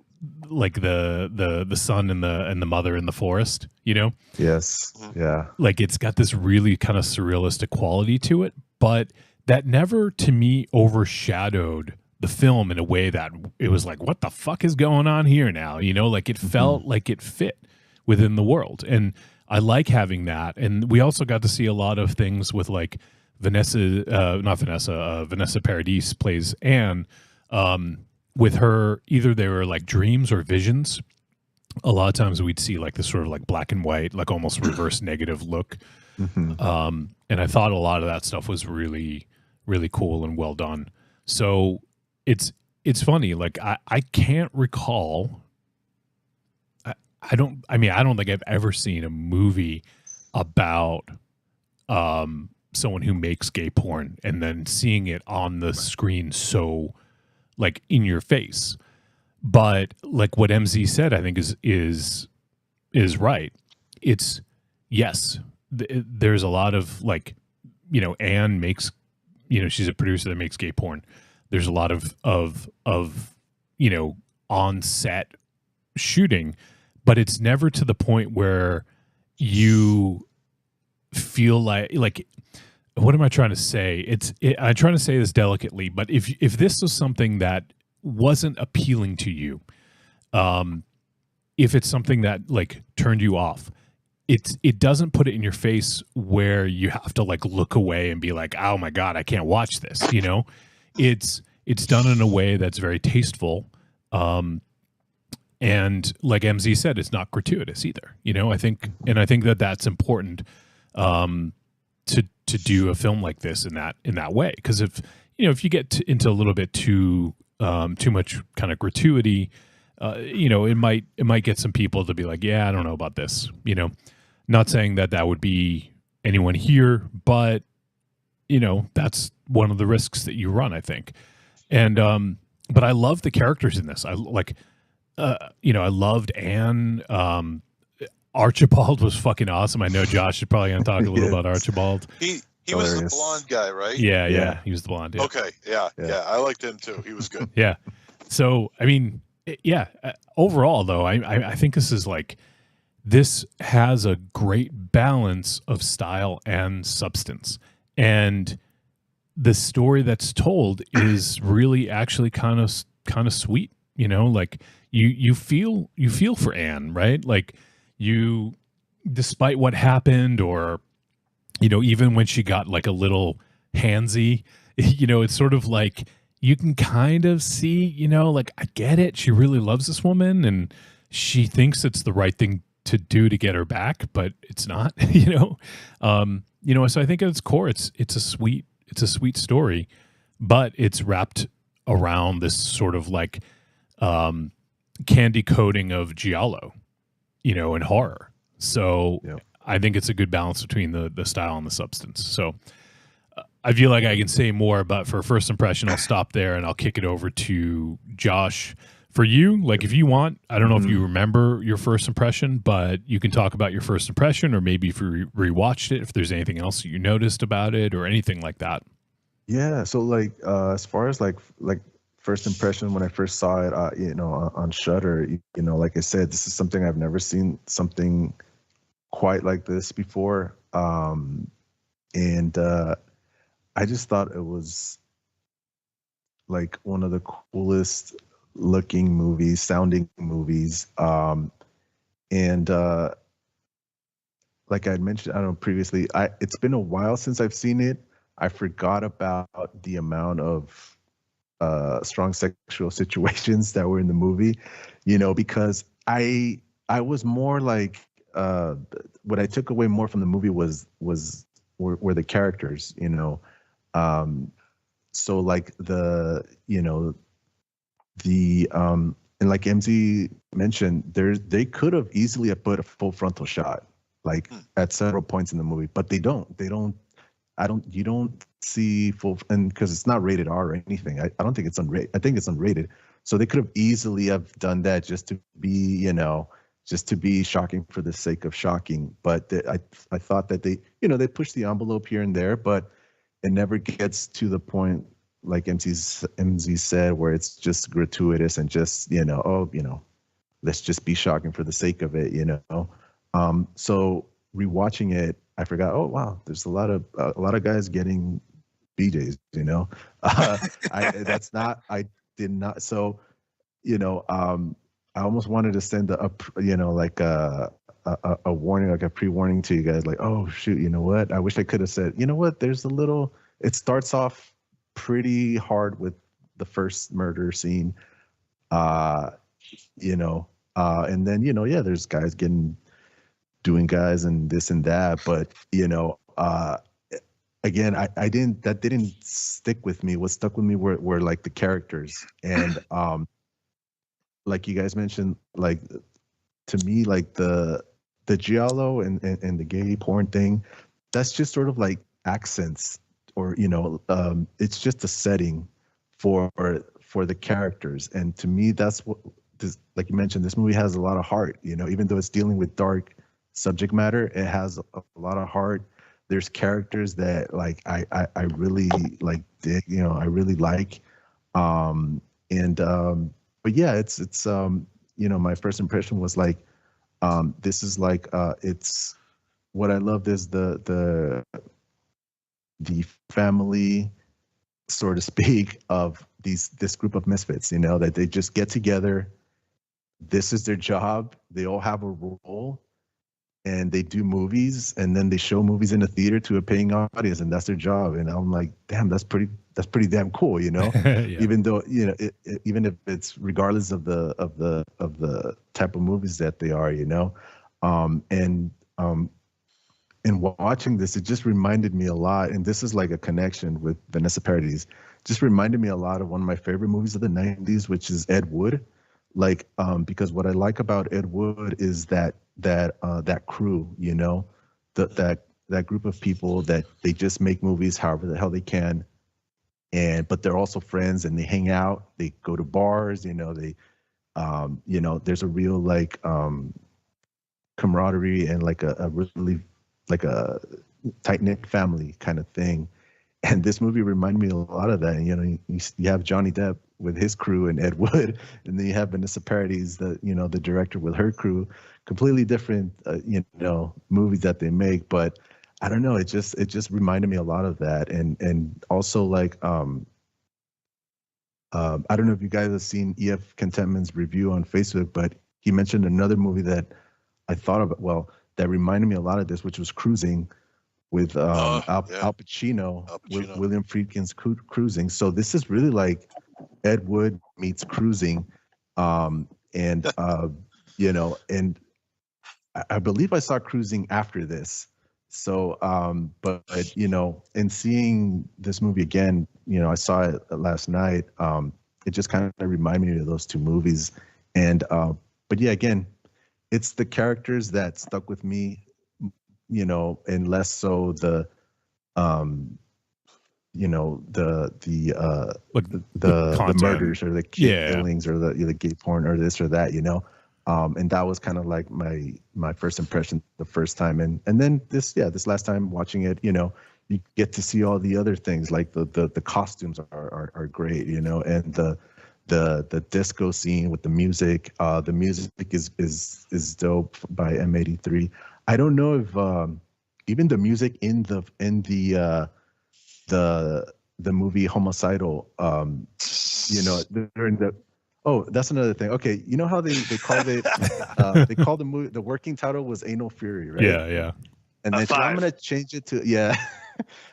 son and the mother in the forest, Yes. Yeah. Like, it's got this really kind of surrealistic quality to it, but that never, to me, overshadowed the film in a way that it was like, what the fuck is going on here now? Like, it felt like it fit within the world. And I like having that. And we also got to see a lot of things with like Vanessa Paradis plays Anne, with her, either they were like dreams or visions a lot of times we'd see like this sort of like black and white, like almost reverse negative look. And I thought a lot of that stuff was really, really cool and well done. So it's funny. Like I can't recall. I don't think I've ever seen a movie about someone who makes gay porn and then seeing it on the screen so like in your face. But like what MZ said, I think is right. It's yes, there's a lot of like, you know, Anne makes, you know, she's a producer that makes gay porn. There's a lot of you know, on set shooting, but it's never to the point where you feel like what am I trying to say? I'm trying to say this delicately, but if this was something that wasn't appealing to you, if it's something that like turned you off, it doesn't put it in your face where you have to like look away and be like, oh my God, I can't watch this. You know, it's done in a way that's very tasteful. And like MZ said, it's not gratuitous either. You know, I think that that's important to do a film like this in that way. Because if you get into a little bit too much kind of gratuity, you know, it might get some people to be like, yeah, I don't know about this. You know, not saying that would be anyone here, but you know, that's one of the risks that you run, I think. And but I love the characters in this. I like. You know, I loved Anne. Archibald was fucking awesome. I know Josh is probably going to talk a little about Archibald. He was the blonde guy, right? Yeah, he was the blonde. Yeah. Okay, yeah, I liked him too. He was good. Yeah. So, I mean, yeah. Overall, though, I think this has a great balance of style and substance, and the story that's told is really actually kind of sweet. You know, like. You feel for Anne, right? Like you, despite what happened, or you know, even when she got like a little handsy, you know, it's sort of like you can kind of see, you know, like I get it. She really loves this woman, and she thinks it's the right thing to do to get her back, but it's not. You know, so I think at its core, it's a sweet story, but it's wrapped around this sort of like. Candy coating of giallo, you know, and horror. So I think it's a good balance between the style and the substance. So I feel like I can say more, but for first impression, I'll stop there and I'll kick it over to Josh. For you, like if you want, I don't know if you remember your first impression, but you can talk about your first impression, or maybe if you rewatched it, if there's anything else that you noticed about it or anything like that. Yeah. So like as far as like first impression when I first saw it, you know, on Shudder, you know, like I said, this is something I've never seen something quite like this before. And I just thought it was like one of the coolest looking movies, sounding movies. And like I mentioned, I don't know, previously, it's been a while since I've seen it. I forgot about the amount of strong sexual situations that were in the movie, you know, because I was more like what I took away more from the movie were the characters, you know. So like and like MZ mentioned, they could have easily have put a full frontal shot like at several points in the movie, but they don't. You don't see full, and because it's not rated R or anything. I don't think it's unrated. I think it's unrated. So they could have easily have done that just to be shocking for the sake of shocking. But I thought that they push the envelope here and there, but it never gets to the point like MZ said where it's just gratuitous and just let's just be shocking for the sake of it, you know. So rewatching it, I forgot. Oh wow, there's a lot of guys getting BJs. You know, I did not. So, you know, I almost wanted to send a warning, like a pre-warning to you guys, like, oh shoot, you know what? I wish I could have said, you know what? There's a little. It starts off pretty hard with the first murder scene. You know, And then, there's guys doing guys and this and that. But, again, that didn't stick with me. What stuck with me were like the characters. And like you guys mentioned, like to me, like the giallo and the gay porn thing, that's just sort of like accents, or it's just a setting for the characters. And to me, that's what this, like you mentioned, this movie has a lot of heart. Even though it's dealing with dark subject matter, it has a lot of heart. There's characters that like I really like dig, I really like. But yeah, it's my first impression was like, this is like it's what I loved is the family, so to speak, of this group of misfits, that they just get together. This is their job. They all have a role, and they do movies, and then they show movies in a theater to a paying audience, and that's their job. And I'm like, damn, that's pretty damn cool, Yeah. Even though even if it's regardless of the type of movies that they are, and watching this, it just reminded me a lot, and this is like a connection with Vanessa Paradis. Just reminded me a lot of one of my favorite movies of the 90s, which is Ed Wood. Like, because what I like about Ed Wood is that crew, that group of people that they just make movies however the hell they can, but they're also friends, and they hang out, they go to bars, they there's a real like camaraderie and like a really like a tight-knit family kind of thing. And this movie reminded me a lot of that. And, you have Johnny Depp with his crew and Ed Wood, and then you have Vanessa Paradis, the director, with her crew. Completely different, movies that they make. But I don't know, it just reminded me a lot of that. And also like, I don't know if you guys have seen E.F. Contentment's review on Facebook, but he mentioned another movie that I thought of, that reminded me a lot of this, which was Cruising, with Al Pacino, with William Friedkin's Cruising. So this is really like Ed Wood meets Cruising, and I believe I saw Cruising after this. So, but in seeing this movie again, I saw it last night. It just kind of reminded me of those two movies, and but yeah, again, it's the characters that stuck with me, and less so the murders or the killings or the gay porn or this or that, and that was kind of like my first impression the first time, and then this last time watching it, you get to see all the other things, like the costumes are great, and the disco scene with the music. The music is dope by M83. I don't know if even the music in the movie Homicidal, during the that's another thing. Okay, you know how they called it? They called the movie, the working title was Anal Fury, right? Yeah. And then I'm gonna change it to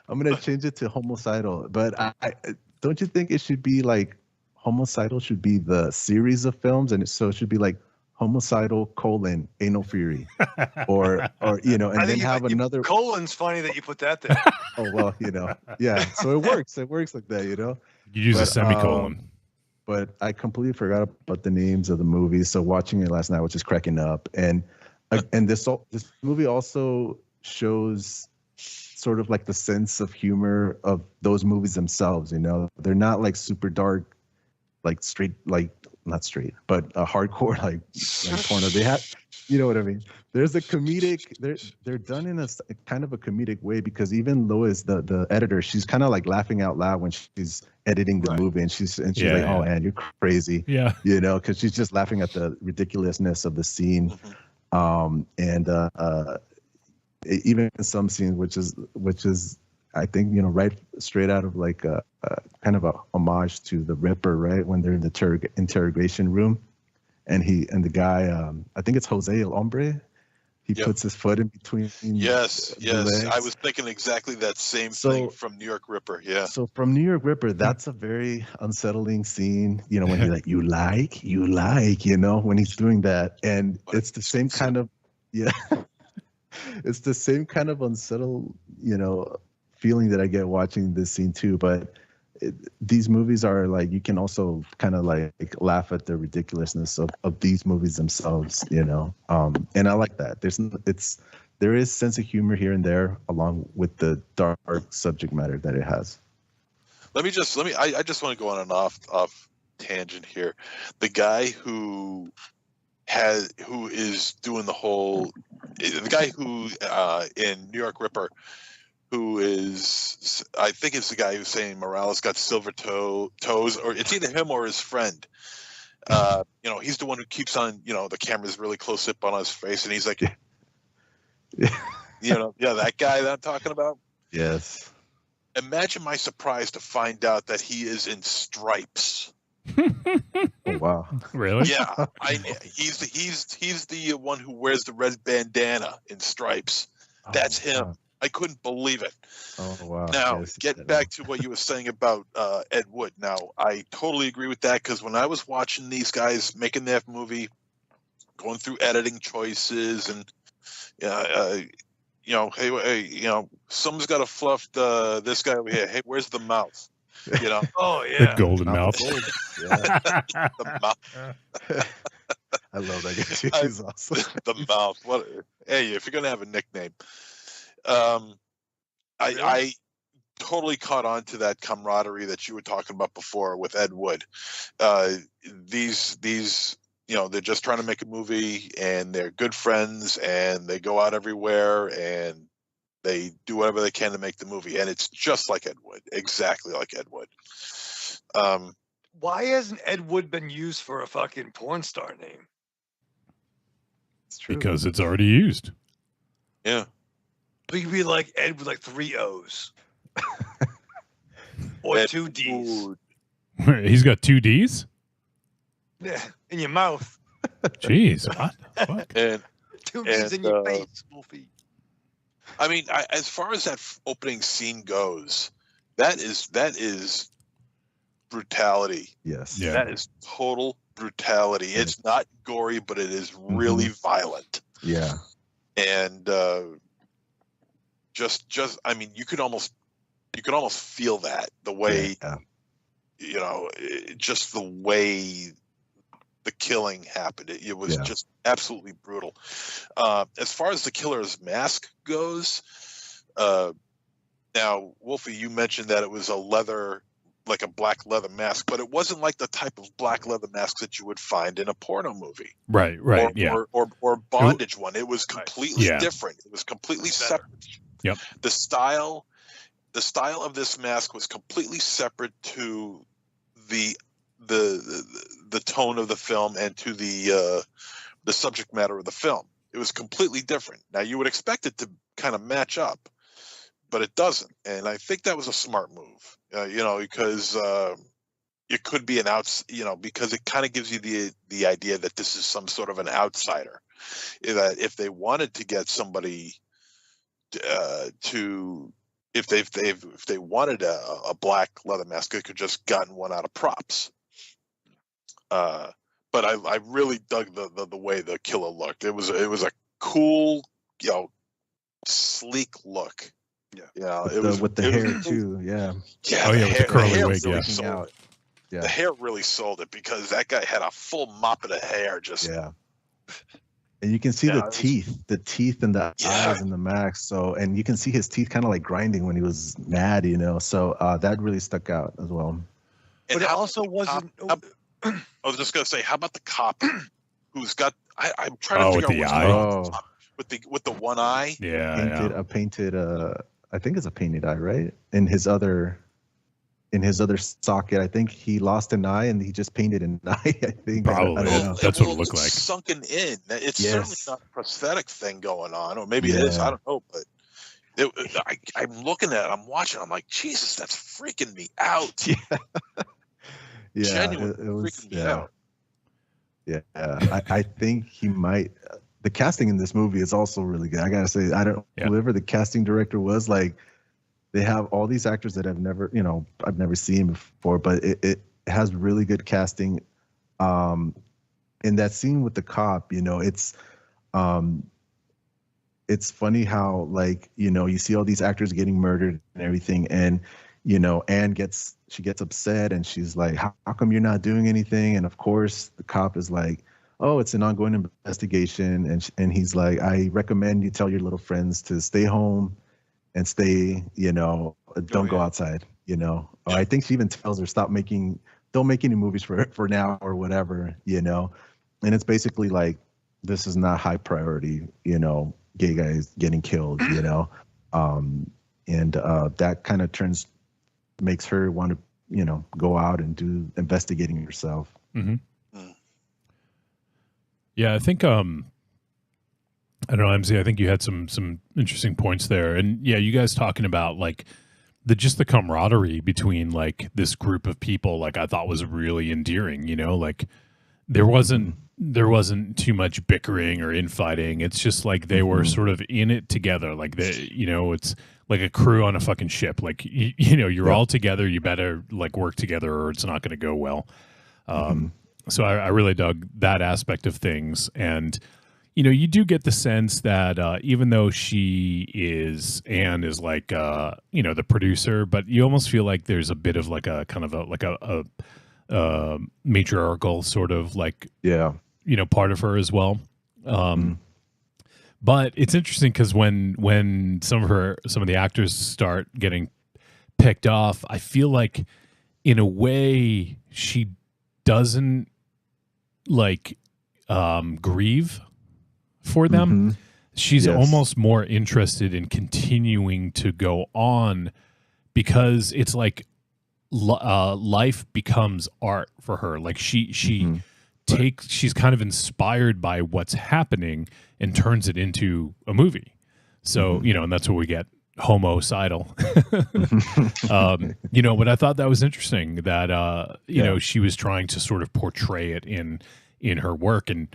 I'm gonna change it to Homicidal. But I don't you think it should be like Homicidal should be the series of films, and so it should be like Homicidal : Anal Fury, or and then have another colon's funny that you put that there. Oh well, yeah. So it works. It works like that, You use a semicolon. But I completely forgot about the names of the movies. So watching it last night was just cracking up, and this movie also shows sort of like the sense of humor of those movies themselves. They're not like super dark, like straight, like not straight, but hardcore, like porno. They have, you know what I mean? There's a comedic. They're done in a kind of a comedic way, because even Lois, the editor, she's kind of like laughing out loud when she's editing the movie, and she's like, "Oh, Ann, you're crazy," because she's just laughing at the ridiculousness of the scene, even in some scenes, which is I think right straight out of like a kind of a homage to The Ripper, right, when they're in the interrogation room, and the guy, I think it's Jose El Hombre, He puts his foot in between. Yes. the legs. I was thinking exactly that same thing from New York Ripper. Yeah. So from New York Ripper, that's a very unsettling scene. You know, when you're like, you like, you know, when he's doing that, and it's the same kind of, it's the same kind of unsettled, you know, feeling that I get watching this scene too. But these movies are like, you can also kind of like laugh at the ridiculousness of these movies themselves, you know. And I like that. There is sense of humor here and there, along with the dark subject matter that it has. I just want to go on an off tangent here. The guy who is doing the guy who in New York Ripper, who is, I think it's the guy who's saying Morales got silver toes, or it's either him or his friend. You know, he's the one who keeps on, you know, the camera's really close up on his face, and he's like, you know, that guy that I'm talking about. Yes. Imagine my surprise to find out that he is in Stripes. Oh, wow. Really? Yeah. He's the one who wears the red bandana in Stripes. That's him. Wow. I couldn't believe it. Oh, wow. Now, Yes, get back to what you were saying about Ed Wood. Now, I totally agree with that, because when I was watching these guys making that movie, going through editing choices and, you know, hey, you know, someone's got to fluff this guy over here. Hey, where's the mouth? You know? Oh, yeah. The golden mouth. The mouth. I love that guy too. He's awesome. The mouth. Hey, if you're going to have a nickname. I totally caught on to that camaraderie that you were talking about before with Ed Wood. These, you know, they're just trying to make a movie, and they're good friends, and they go out everywhere, and they do whatever they can to make the movie. And it's just like Ed Wood, exactly like Ed Wood. Why hasn't Ed Wood been used for a fucking porn star name? It's true. Because it's already used. Yeah. He could be like Ed with like 3 O's. Or Ed 2 D's. Wood. He's got 2 D's? Yeah, in your mouth. Jeez, what the fuck? And 2 D's in your face, Wolfie. I mean, as far as that opening scene goes, that is brutality. Yes. Yeah. That is total brutality. It's not gory, but it is really violent. Yeah. And just I mean, you could almost feel that, the way you know, just the way the killing happened. It was just absolutely brutal. As far as the killer's mask goes, now, Wolfie, you mentioned that it was like a black leather mask, but it wasn't like the type of black leather mask that you would find in a porno movie. Right, or bondage one. It was completely different. It was completely separate. Yep. The style of this mask was completely separate to the tone of the film and to the subject matter of the film. It was completely different. Now, you would expect it to kind of match up, but it doesn't. And I think that was a smart move, you know, because it could be because it kind of gives you the idea that this is some sort of an outsider. That if they wanted to get somebody if they wanted a black leather mask, they could just gotten one out of props. But I really dug the way the killer looked. It was a cool, you know, sleek look. Yeah, with the hair too. Yeah. Yeah. Oh yeah, with the curly wig. Really Yeah. Yeah. The hair really sold it, because that guy had a full mop of the hair. Just And you can see the teeth and the eyes in the mask. So, and you can see his teeth kind of like grinding when he was mad, you know. So that really stuck out as well. But it also wasn't. I was just gonna say, how about the cop who's got? I'm trying to figure out which one with the one eye. Yeah, painted. I think it's a painted eye, right? In his other socket, I think he lost an eye and he just painted an eye. I think probably that's what it looked like. Sunken in. It's certainly not a prosthetic thing going on, or maybe it is. I don't know, but I'm looking at it. I'm watching. I'm like, Jesus, that's freaking me out. Yeah, Genuinely it was freaking me out. Yeah, I think he might. the casting in this movie is also really good. I gotta say, whoever the casting director was, like, they have all these actors that I've never seen before, but it has really good casting. In that scene with the cop, it's funny how, like, you see all these actors getting murdered and everything, and Anne gets upset and she's like, how come you're not doing anything? And of course the cop is like, oh, it's an ongoing investigation, and he's like, I recommend you tell your little friends to stay home and stay, don't go outside, Or I think she even tells her, don't make any movies for now or whatever, and it's basically like, this is not high priority, gay guys getting killed, and that kind of makes her want to, go out and do investigating herself. Mm-hmm. Yeah, I think I don't know, MZ, I think you had some interesting points there. And yeah, you guys talking about like the camaraderie between like this group of people, like I thought was really endearing, like there wasn't too much bickering or infighting. It's just like they were sort of in it together. Like it's like a crew on a fucking ship. Like, you're all together, you better like work together or it's not going to go well. So I really dug that aspect of things. And, you do get the sense that even though Anne is like, the producer, but you almost feel like there's a bit of like a kind of a matriarchal sort of like, part of her as well. But it's interesting because when some of the actors start getting picked off, I feel like in a way she doesn't like grieve for them. She's almost more interested in continuing to go on because it's like life becomes art for her. Like she's kind of inspired by what's happening and turns it into a movie. So, and that's where we get homicidal. But I thought that was interesting that, she was trying to sort of portray it in her work. And,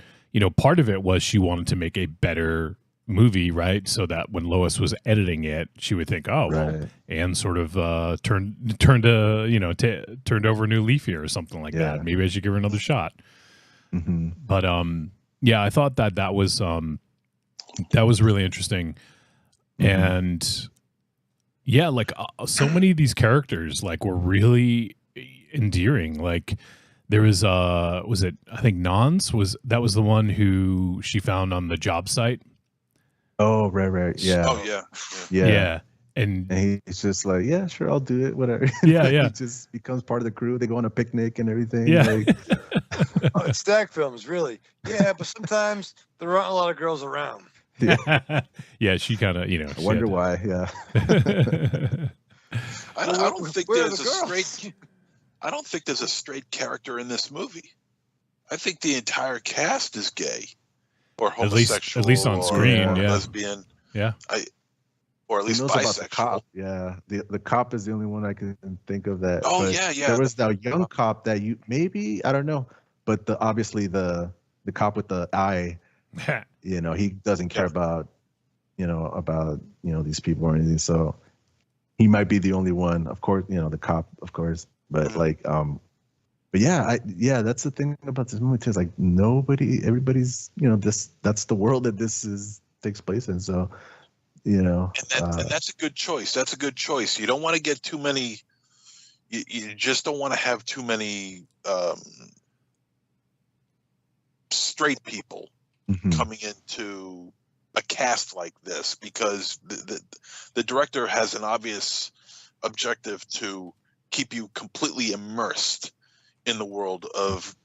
part of it was she wanted to make a better movie, right? So that when Lois was editing it, she would think, oh, well, Anne sort of turned over a new leaf here or something like that. Maybe I should give her another shot. But I thought that was really interesting. And like so many of these characters like were really endearing. Like there was I think Nance was the one who she found on the job site. Oh, right. Yeah. Oh, yeah. And he's just like, yeah, sure, I'll do it, whatever. Yeah. He just becomes part of the crew. They go on a picnic and everything. Yeah. Like, It's stack films, really. Yeah, but sometimes there aren't a lot of girls around. Yeah, she kind of, I wonder why. Yeah. I don't think there's a straight character in this movie. I think the entire cast is gay or homosexual, at least on screen, or lesbian. Yeah. Or at least knows about the bisexual. cop. Yeah, the cop is the only one I can think of that. Oh, but yeah. There was that young cop that I don't know, but obviously the cop with the eye, he doesn't care about these people or anything. So he might be the only one. Of course, the cop, of course, but but that's the thing about this movie too. Is like everybody's that's the world that takes place in. So. And that's a good choice. That's a good choice. You don't want to get too many. You just don't want to have too many straight people coming into a cast like this, because the director has an obvious objective to keep you completely immersed in the world of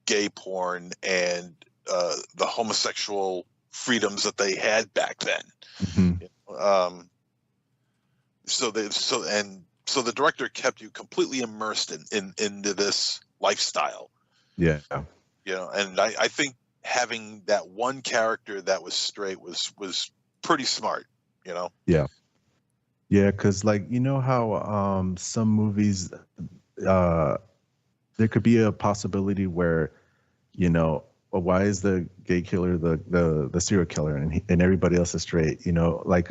gay porn and the homosexual freedoms that they had back then. So the director kept you completely immersed into this lifestyle. Yeah. And I think having that one character that was straight was pretty smart. Yeah, because how some movies, there could be a possibility where well, why is the gay killer the serial killer and everybody else is straight? You know, like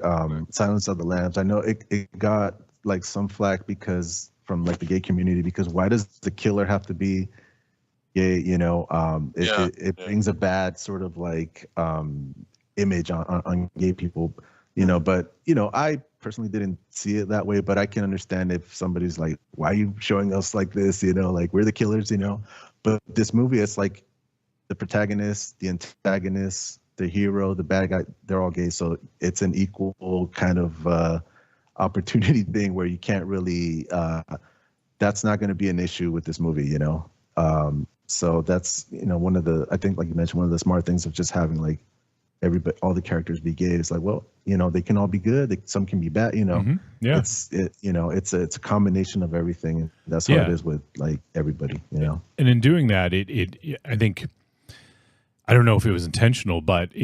Silence of the Lambs. I know it got like some flack because from like the gay community, because why does the killer have to be gay? You know, it brings a bad sort of like image on gay people. You know, but you know, I personally didn't see it that way, but I can understand if somebody's like, why are you showing us like this? You know, like we're the killers, you know. But this movie, it's like the protagonist, the antagonist, the hero, the bad guy, they're all gay. So it's an equal kind of opportunity thing where you can't really, that's not going to be an issue with this movie, you know. So that's, you know, one of the, I think like you mentioned, one of the smart things of just having like everybody, all the characters be gay. It's like, well, you know, they can all be good. Some can be bad, you know. Yeah. You know, it's a combination of everything. And that's how it is with like everybody, you know. And in doing that, I think, I don't know if it was intentional, but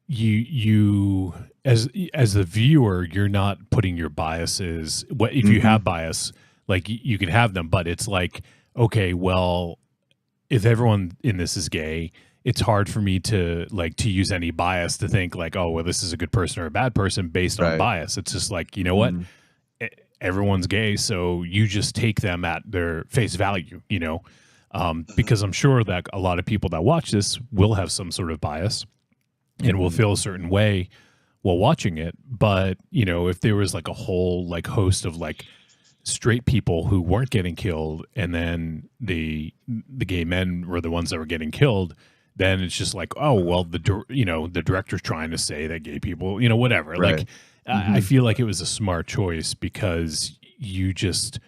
you as the viewer, you're not putting your biases. What if you have bias, like you can have them, but it's like, okay, well, if everyone in this is gay, it's hard for me to use any bias to think like, oh, well, this is a good person or a bad person based on bias. It's just like, you know what? Everyone's gay, so you just take them at their face value, you know, because I'm sure that a lot of people that watch this will have some sort of bias and will feel a certain way while watching it. But, you know, if there was like a whole like host of like straight people who weren't getting killed and then the gay men were the ones that were getting killed, then it's just like, oh, well, the director's trying to say that gay people, you know, whatever. Right. Like, I feel like it was a smart choice because you just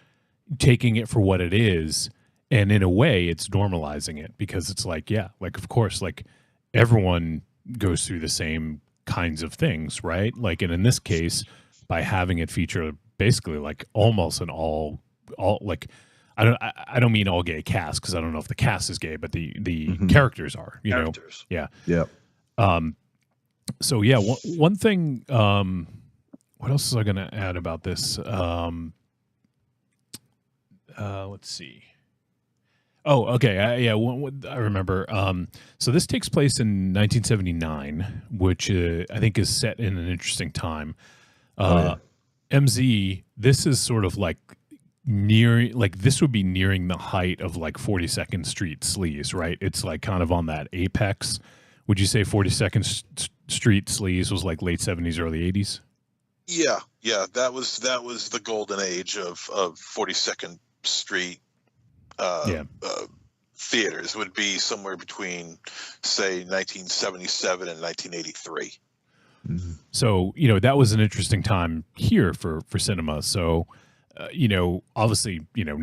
taking it for what it is. And in a way, it's normalizing it because it's like, yeah, like, of course, like everyone goes through the same kinds of things, right? Like, and in this case, by having it feature basically like almost an all like, I don't mean all gay cast because I don't know if the cast is gay, but the characters are, you know? Yeah. Yeah. So yeah, one thing, what else was I going to add about this? Let's see. Oh, okay. I remember. So this takes place in 1979, which I think is set in an interesting time. MZ, this is sort of like this would be nearing the height of like 42nd Street sleaze, right? It's like kind of on that apex. Would you say 42nd Street sleaze was like late 70s, early 80s? Yeah. That was the golden age of 42nd Street theaters. Would be somewhere between, say, 1977 and 1983. So, you know, that was an interesting time here for cinema. So, you know, obviously, you know,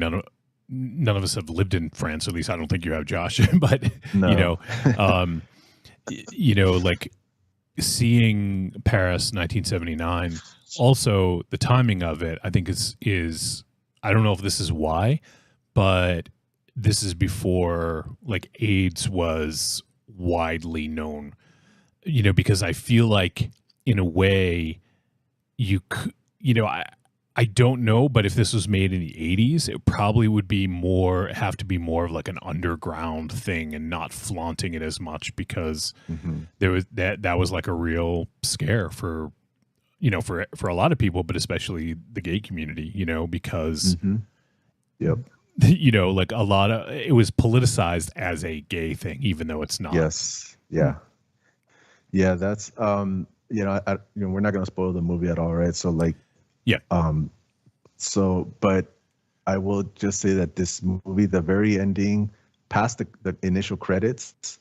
none of us have lived in France, or at least I don't think you have, Josh. But No. you know, like seeing Paris 1979, also the timing of it, I think is I don't know if this is why, but this is before like AIDS was widely known. You know, because I feel like in a way I don't know, but if this was made in the 80s, it probably would be have to be more of like an underground thing and not flaunting it as much because there was that was like a real scare for, you know, for a lot of people, but especially the gay community, you know, because you know, like it was politicized as a gay thing, even though it's not. Yes. Yeah. Yeah. That's, you know, we're not going to spoil the movie at all, right? So like, yeah. But I will just say that this movie, the very ending, past the initial credits,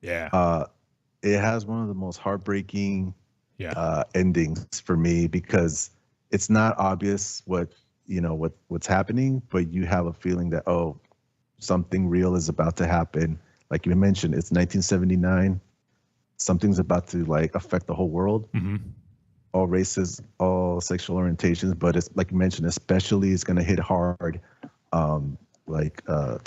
it has one of the most heartbreaking endings for me because it's not obvious what's happening, but you have a feeling that, oh, something real is about to happen. Like you mentioned, it's 1979. Something's about to like affect the whole world. All races, all sexual orientations, but it's like you mentioned, especially it's going to hit hard, the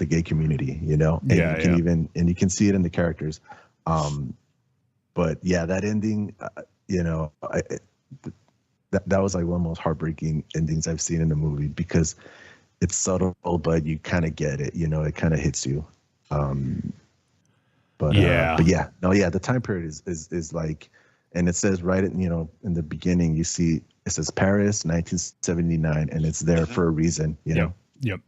gay community, you know, and you can see it in the characters. But yeah, that ending, you know, that was like one of the most heartbreaking endings I've seen in a movie because it's subtle, but you kind of get it, you know, it kind of hits you. But the time period is like, and it says right in the beginning, you see it says Paris 1979, and it's there for a reason, you know. Yep.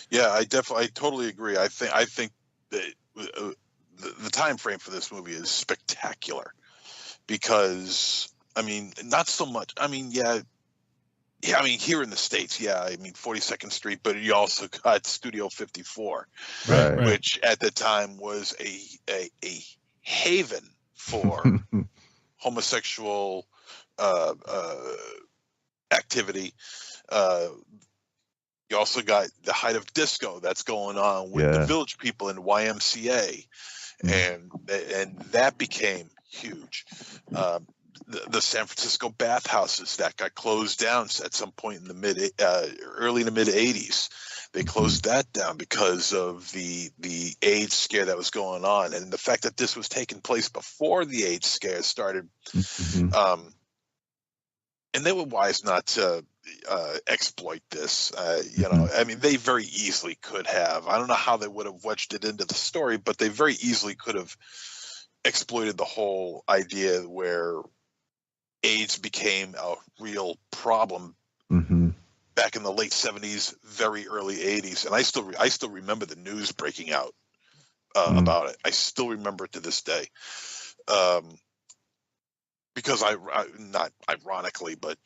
Yeah, I totally agree. I think that the time frame for this movie is spectacular, because I mean, not so much. I mean, yeah. I mean, here in the States, 42nd Street, but you also got Studio 54, right. which at the time was a haven for homosexual activity. You also got the height of disco that's going on with the Village People and YMCA, and that became huge. The San Francisco bathhouses that got closed down at some point in the early to mid 80s. They closed that down because of the AIDS scare that was going on, and the fact that this was taking place before the AIDS scare started. And they were wise not to exploit this. I mean, they very easily could have. I don't know how they would have wedged it into the story, but they very easily could have exploited the whole idea where AIDS became a real problem back in the late 70s, very early 80s, and I still remember the news breaking out about it. I still remember it to this day, because I not ironically, but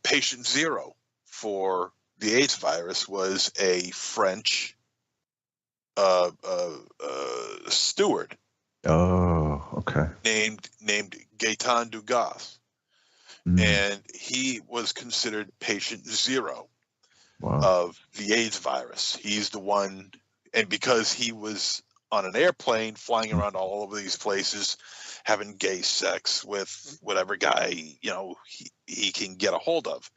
patient zero for the AIDS virus was a French steward. Oh, okay. Named Gaetan Dugas, and he was considered patient zero of the AIDS virus. He's the one, and because he was on an airplane flying around all over these places, having gay sex with whatever guy he can get a hold of,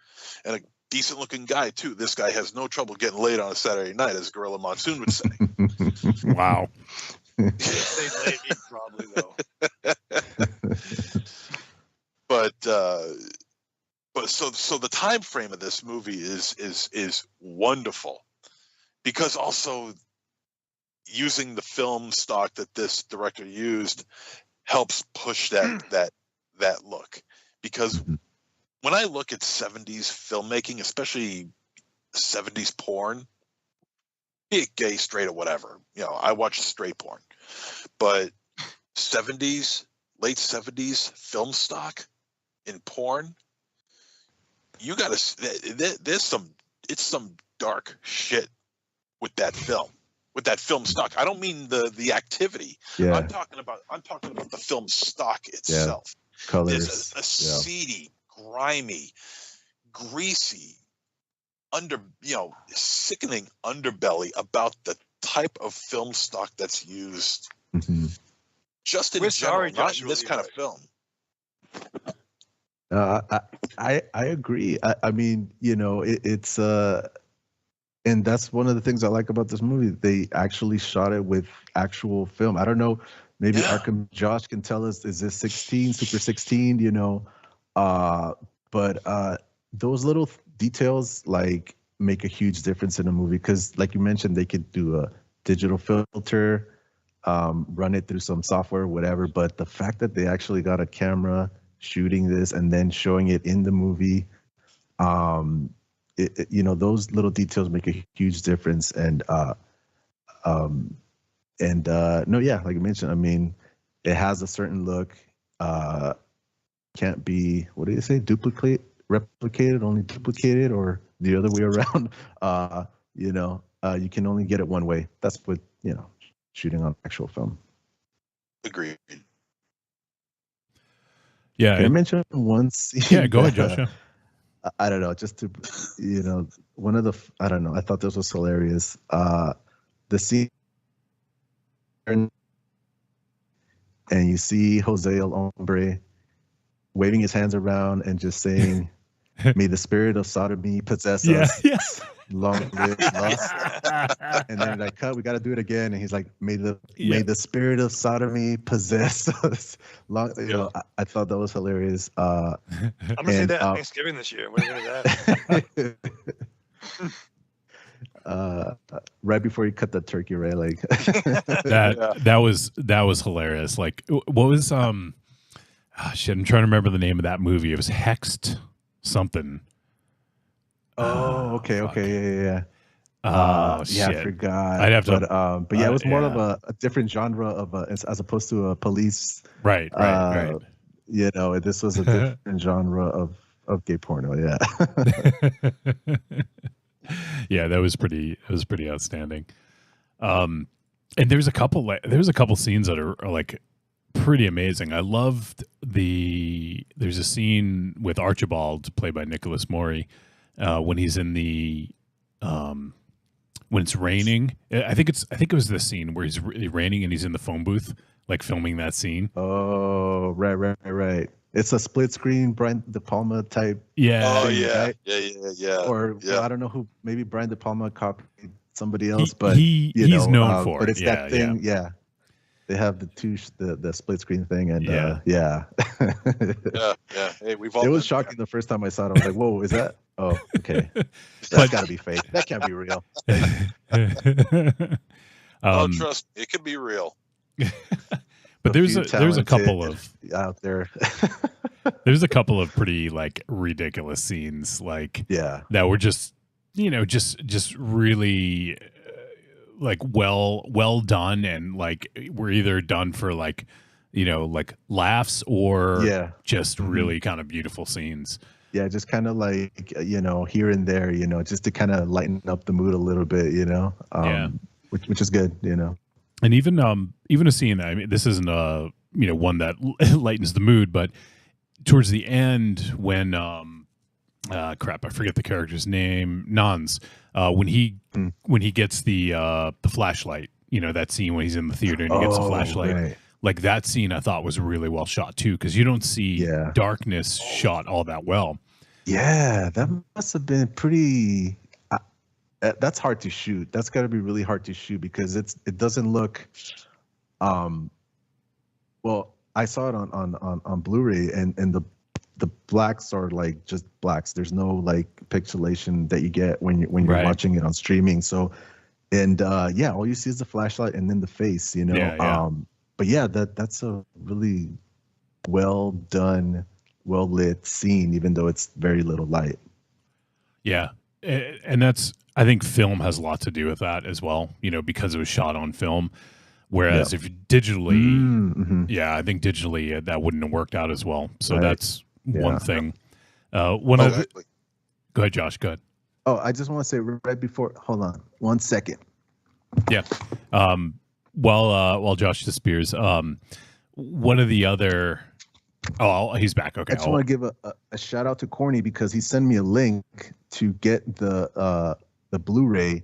and a decent looking guy too. This guy has no trouble getting laid on a Saturday night, as Gorilla Monsoon would say. Wow. They late, probably though. But so the time frame of this movie is wonderful, because also using the film stock that this director used helps push that look, because when I look at 70s filmmaking, especially 70s porn, be it gay, straight, or whatever, I watch straight porn, but late 70s film stock in porn, you gotta, it's some dark shit with that film stock. I don't mean the activity. I'm talking about the film stock itself. Colors. There's a seedy, grimy, greasy, sickening underbelly about the type of film stock that's used. Just in general, not in this kind of film. I agree. I mean, it's and that's one of the things I like about this movie. They actually shot it with actual film. I don't know, maybe Arkham Josh can tell us, is this 16, Super 16, but those little details like make a huge difference in a movie, because like you mentioned, they could do a digital filter, run it through some software, whatever, but the fact that they actually got a camera shooting this and then showing it in the movie, those little details make a huge difference. And like you mentioned, I mean, it has a certain look, can't be, what do you say, replicated, only duplicated, or the other way around. You can only get it one way. That's what, shooting on actual film. Agreed. Yeah. Can I mention one scene? Yeah, go ahead, Joshua. I don't know, just to, one of the, I don't know, I thought this was hilarious. The scene, and you see Jose El Hombre waving his hands around and just saying, "May the spirit of sodomy possess us." Yeah. Long live us. And then like, cut, we got to do it again. And he's like, may the spirit of sodomy possess us. I thought that was hilarious. I'm gonna say that at Thanksgiving this year. What do you think of right before he cut the turkey, right? Like that was hilarious. Like, what was shit? I'm trying to remember the name of that movie. It was Hexed something. Oh, okay, yeah. Oh yeah, shit! I forgot. I'd have to, but yeah, it was more of a different genre of as opposed to a police. Right. You know, this was a different genre of gay porno. Yeah. Yeah, that was pretty outstanding. And there's a couple scenes that are like pretty amazing. I loved there's a scene with Archibald, played by Nicholas Morey, when he's in the when it's raining. I think it was the scene where it's really raining and he's in the phone booth, like filming that scene. Oh, right. It's a split screen Brian De Palma type. Yeah. Oh, thing, yeah. right? Yeah. Or yeah. I don't know who. Maybe Brian De Palma copied somebody else, but he's known for but it. it's that thing. Yeah. They have the split screen thing, and Yeah. Hey, we've all. It was shocking the first time I saw it. I was like, "Whoa, is that? Oh, okay. That's got to be fake. That can't be real." Trust me, it could be real. But there's a couple of out there. There's a couple of pretty like ridiculous scenes, like that were just just really like well done, and like were either done for like like laughs or just really kind of beautiful scenes. Yeah, just kind of like here and there, just to kind of lighten up the mood a little bit, which is good, And even a scene that, I mean, this isn't one that lightens the mood, but towards the end when crap, I forget the character's name, Nans, when he gets the flashlight, that scene when he's in the theater and he gets the flashlight. Right. Like that scene I thought was really well shot too, because you don't see darkness shot all that well. Yeah, that must have been pretty. That's hard to shoot. That's got to be really hard to shoot because it doesn't look. Well, I saw it on Blu-ray, and the blacks are like just blacks. There's no like pixelation that you get when you're watching it on streaming. So, and all you see is the flashlight and then the face. But yeah, that's a really well done, well lit scene, even though it's very little light. Yeah, and I think film has a lot to do with that as well, because it was shot on film. Whereas if digitally, I think digitally that wouldn't have worked out as well. So that's one thing. Go ahead, Josh. Go ahead. Oh, I just want to say right before. Hold on, 1 second. Yeah. While Josh disappears, one of the other. Oh, he's back. Okay. I just want to give a shout out to Corny because he sent me a link to get the Blu-ray.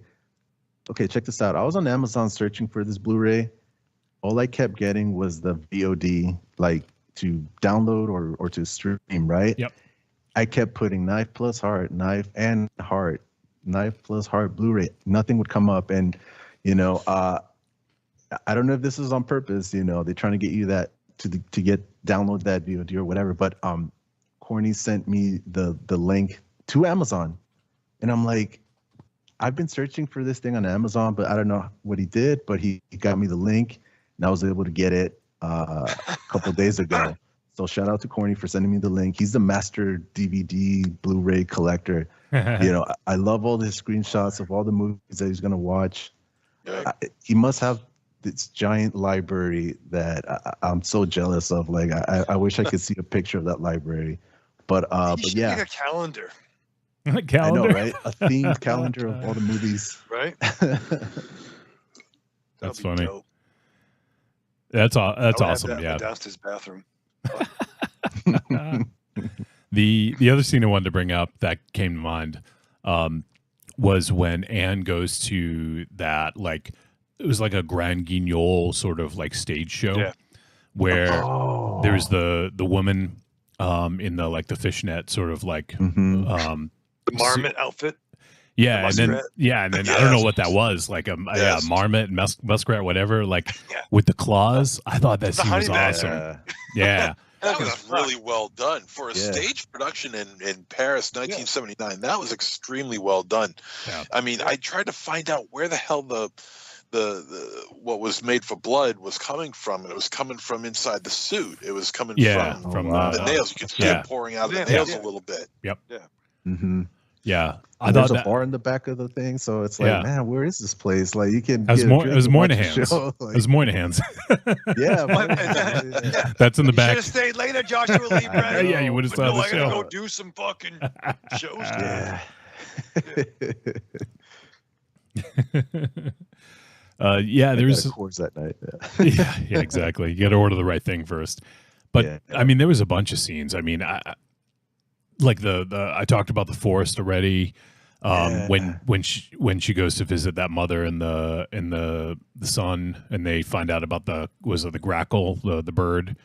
Okay, check this out. I was on Amazon searching for this Blu-ray. All I kept getting was the VOD, like to download or to stream, right? Yep. I kept putting Knife+Heart, Knife and Heart, Knife+Heart Blu-ray. Nothing would come up, and I don't know if this is on purpose. They're trying to get you that to download that VOD or whatever. But Corny sent me the link to Amazon, and I'm like, I've been searching for this thing on Amazon, but I don't know what he did. But he got me the link, and I was able to get it a couple of days ago. So shout out to Corny for sending me the link. He's the master DVD Blu-ray collector. I love all his screenshots of all the movies that he's gonna watch. He must have this giant library that I'm so jealous of. Like I wish I could see a picture of that librry. But yeah, make a calendar. A calendar, I know, right? A themed calendar of all the movies. Right. That's funny. Dope. That's awesome. Have that in Yeah. my downstairs bathroom. The other scene I wanted to bring up that came to mind was when Anne goes to that, like, it was like a Grand Guignol sort of like stage show where there's the woman in the like the fishnet sort of like The marmot outfit. Yeah, and then I don't know what that was, like a marmot, muskrat, whatever, like with the claws. I thought that scene was awesome. Yeah. That was really well done for a Yeah. stage production in Paris, 1979. That was extremely well done. Yeah. I mean, I tried to find out where the hell the what was made for blood was coming from, and it was coming from inside the suit. It was coming from the nails. You could see it pouring out of the nails a little bit. Yep. Yeah. Mm-hmm. Yeah. There's a bar in the back of the thing, so it's like, man, where is this place? Like, you can. It was Moynihan's. It was Moynihan's. Yeah, that's in the You back. should have stayed later, Joshua Lee. Brad. Yeah, you would have saw the I gotta show. go do some fucking shows. Yeah. Yeah, there's course that night. yeah, exactly. You got to order the right thing first. But I mean, there was a bunch of scenes. I mean, like I talked about the forest already. When she goes to visit that mother and the son, and they find out about the grackle, the bird.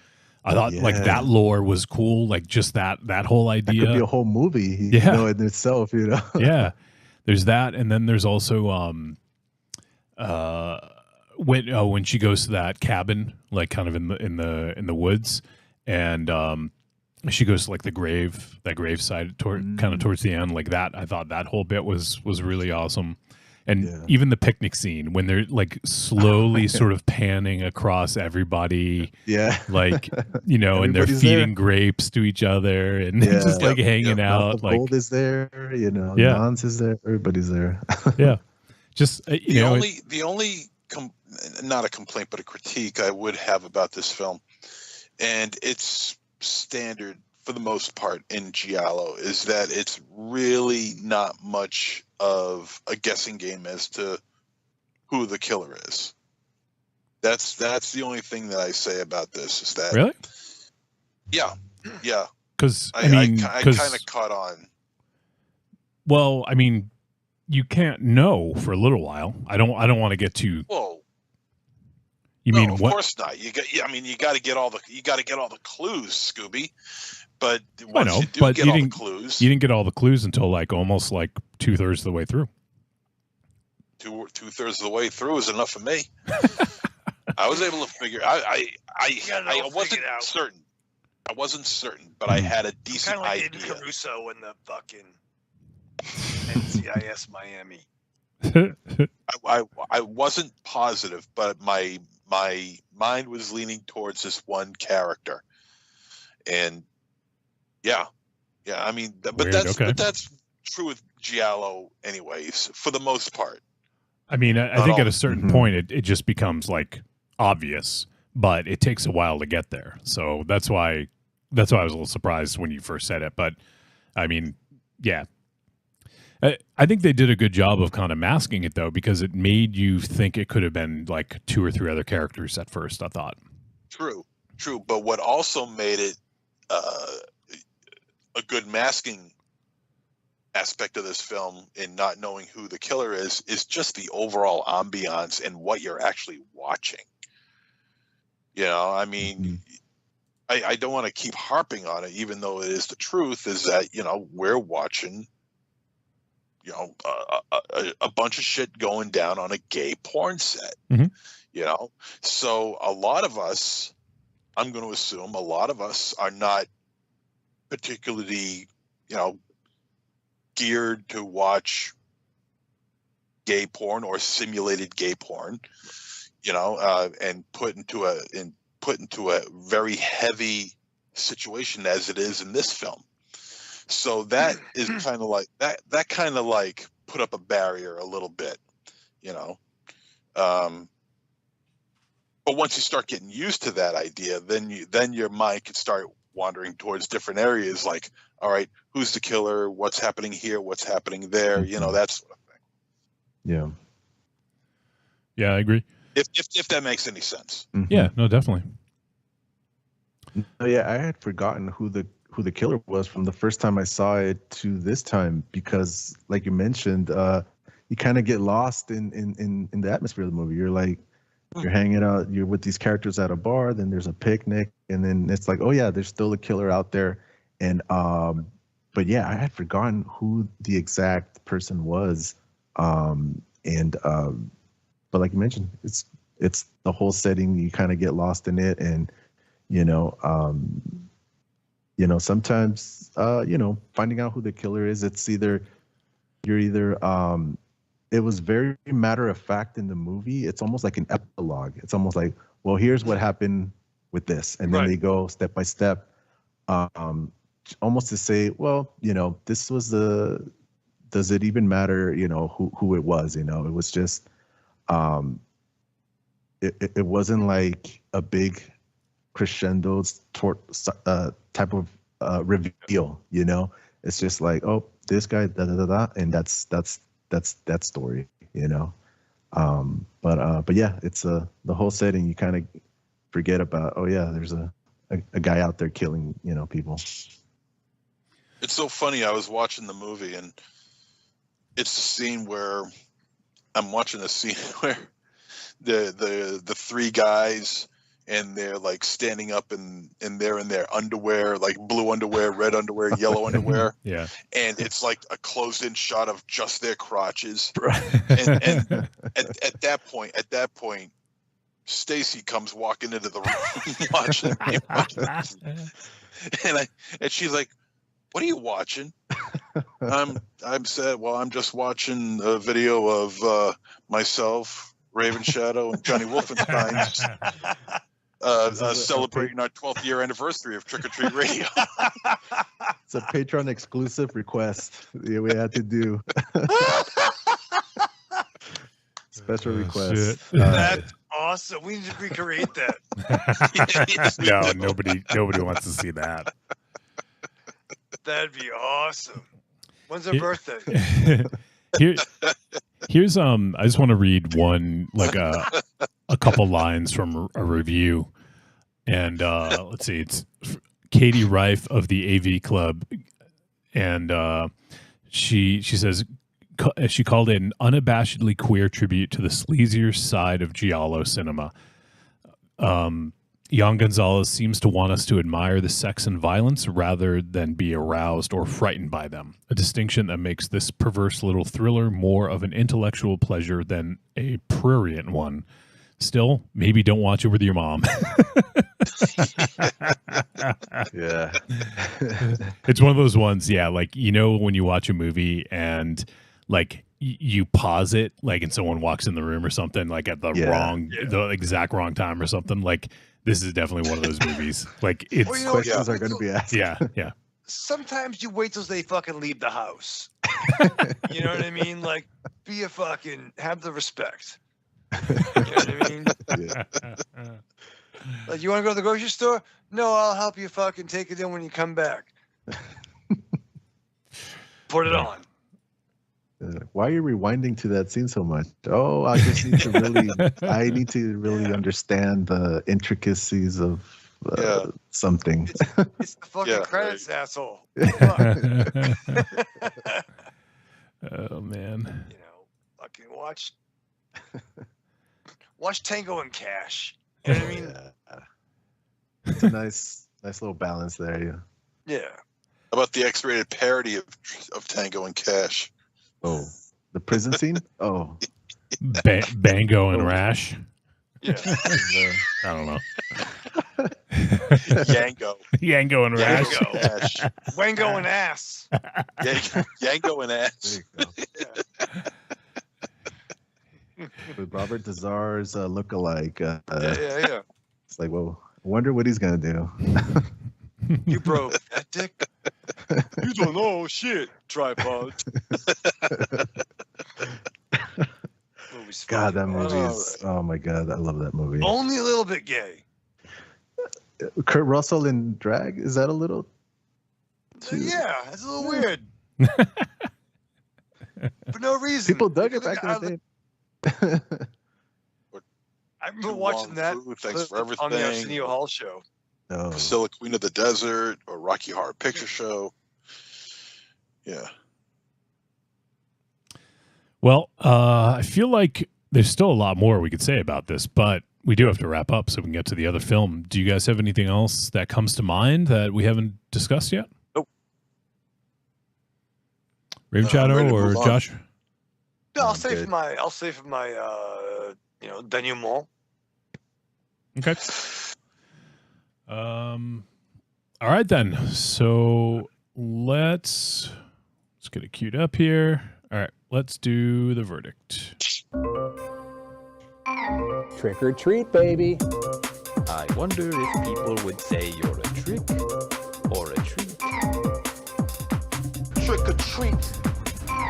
I thought like that lore was cool. Like just that whole idea. That could be a whole movie, you know, in itself. You know. Yeah, there's that, and then there's also when she goes to that cabin, like kind of in the woods, and she goes to like that grave side kind of towards the end, like that. I thought that whole bit was really awesome. And even the picnic scene when they're like slowly sort of panning across everybody. Yeah. Like, you know, and they're feeding grapes to each other and just like hanging out. Like Gold is there, you know, Yeah. Nons is there, everybody's there. Yeah. Just, The only not a complaint, but a critique I would have about this film, and it's standard for the most part in Giallo, is that it's really not much of a guessing game as to who the killer is. That's the only thing that I say about this, is that really? Yeah. Because I kind of caught on. Well, I mean, you can't know for a little while. I don't want to get too. Whoa. You no, mean of what? course not. You got to get all the clues, Scooby. But I once know, you do but get you all the didn't. clues, You didn't get all the clues until like almost like 2/3 of the way through. two-thirds of the way through is enough for me. I was able to figure. I wasn't certain. I wasn't certain, but I had a decent Kind of like idea. Aiden Caruso in the fucking NCIS Miami. I wasn't positive, but my mind was leaning towards this one character, and yeah. I mean, but that's true with Giallo, anyways, for the most part. I mean, I think at a certain point, it just becomes like obvious, but it takes a while to get there. So that's why I was a little surprised when you first said it. But I mean, yeah. I think they did a good job of kind of masking it, though, because it made you think it could have been like 2 or 3 other characters at first, I thought. True. But what also made it a good masking aspect of this film in not knowing who the killer is just the overall ambiance and what you're actually watching. You know, I mean, I don't want to keep harping on it, even though it is the truth, is that, you know, we're watching, you know, a bunch of shit going down on a gay porn set, you know? So a lot of us, I'm going to assume a lot of us are not particularly, you know, geared to watch gay porn or simulated gay porn, you know, and put into a very heavy situation as it is in this film. So that is kind of like that kind of like put up a barrier a little bit, you know. But once you start getting used to that idea, then your mind can start wandering towards different areas, like, all right, who's the killer? What's happening here? What's happening there? You know, that sort of thing. Yeah, I agree. If that makes any sense. Yeah, no, definitely. Oh, yeah, I had forgotten who the killer was from the first time I saw it to this time, because like you mentioned, you kind of get lost in the atmosphere of the movie. You're like, you're hanging out, you're with these characters at a bar, then there's a picnic, and then it's like, oh yeah, there's still a killer out there. And but yeah, I had forgotten who the exact person was. But like you mentioned, it's the whole setting, you kind of get lost in it, and you know, sometimes, finding out who the killer is, it was very matter of fact in the movie. It's almost like an epilogue. It's almost like, well, here's what happened with this. And then they go step by step, almost to say, well, this was does it even matter, who it was, it was just, it wasn't like a big crescendo type of reveal, it's just like, oh, this guy, da da da da, and that's that story, but yeah, it's the whole setting. You kind of forget about, oh yeah, there's a guy out there killing, people. It's so funny. I was watching the movie, and it's a scene where I'm watching a scene where the three guys, and they're like standing up and they're in their underwear, like blue underwear, red underwear, yellow underwear. Yeah. And it's like a closed-in shot of just their crotches. And at that point, Stacy comes walking into the room watching and she's like, "What are you watching?" I'm said, "Well, I'm just watching a video of myself, Raven Shadow, and Johnny Wolfenstein's celebrating our 12th year anniversary of Trick or Treat Radio." It's a Patreon exclusive request that we had to do. Special request. That's awesome. We need to recreate that. No, nobody wants to see that. That'd be awesome. When's her birthday? Here's I just want to read one, like a couple lines from a review, and let's see, it's Katie Reif of the AV Club, and she says she called it an unabashedly queer tribute to the sleazier side of giallo cinema. Jan Gonzalez seems to want us to admire the sex and violence rather than be aroused or frightened by them, a distinction that makes this perverse little thriller more of an intellectual pleasure than a prurient one. Still, maybe don't watch it with your mom. Yeah. It's one of those ones, yeah, like, when you watch a movie and like you pause it, like, and someone walks in the room or something, like at the exact wrong time or something, like, this is definitely one of those movies. Like, it's questions are going to be asked. Yeah. Sometimes you wait till they fucking leave the house. You know what I mean? Like, have the respect. You know what I mean? Yeah. Like, you want to go to the grocery store? No, I'll help you fucking take it in when you come back. Put it on. Why are you rewinding to that scene so much? Oh, I just need to really understand the intricacies of something. It's the fucking credits, asshole. Oh man. Fucking watch Tango and Cash. You know what I mean? It's a nice little balance there. Yeah. How about the X-rated parody of Tango and Cash? Oh, the prison scene? Oh. Bango and Rash? Yeah. I don't know. Yango and Rash. Wango and ass. Yango and ass. With Robert Dazar's look-alike. Yeah. It's like, well, I wonder what he's going to do. You broke that dick? You don't know shit, tripod. God, that movie is... Oh, my God. I love that movie. Only a little bit gay. Kurt Russell in drag? Is that a little... Yeah, it's a little weird. For no reason. People dug it back in the day. I remember watching that Thanks for everything. on the Arsenio Hall show. Oh. Priscilla, Queen of the Desert, or Rocky Horror Picture Show. Yeah. Well, I feel like there's still a lot more we could say about this, but we do have to wrap up so we can get to the other film. Do you guys have anything else that comes to mind that we haven't discussed yet? Nope. Raven Shadow or Josh? No, I'll save for my denouement. Okay. All right, then. So let's get it queued up here. All right, let's do the verdict. Trick or treat, baby. I wonder if people would say you're a trick or a treat. Trick or treat,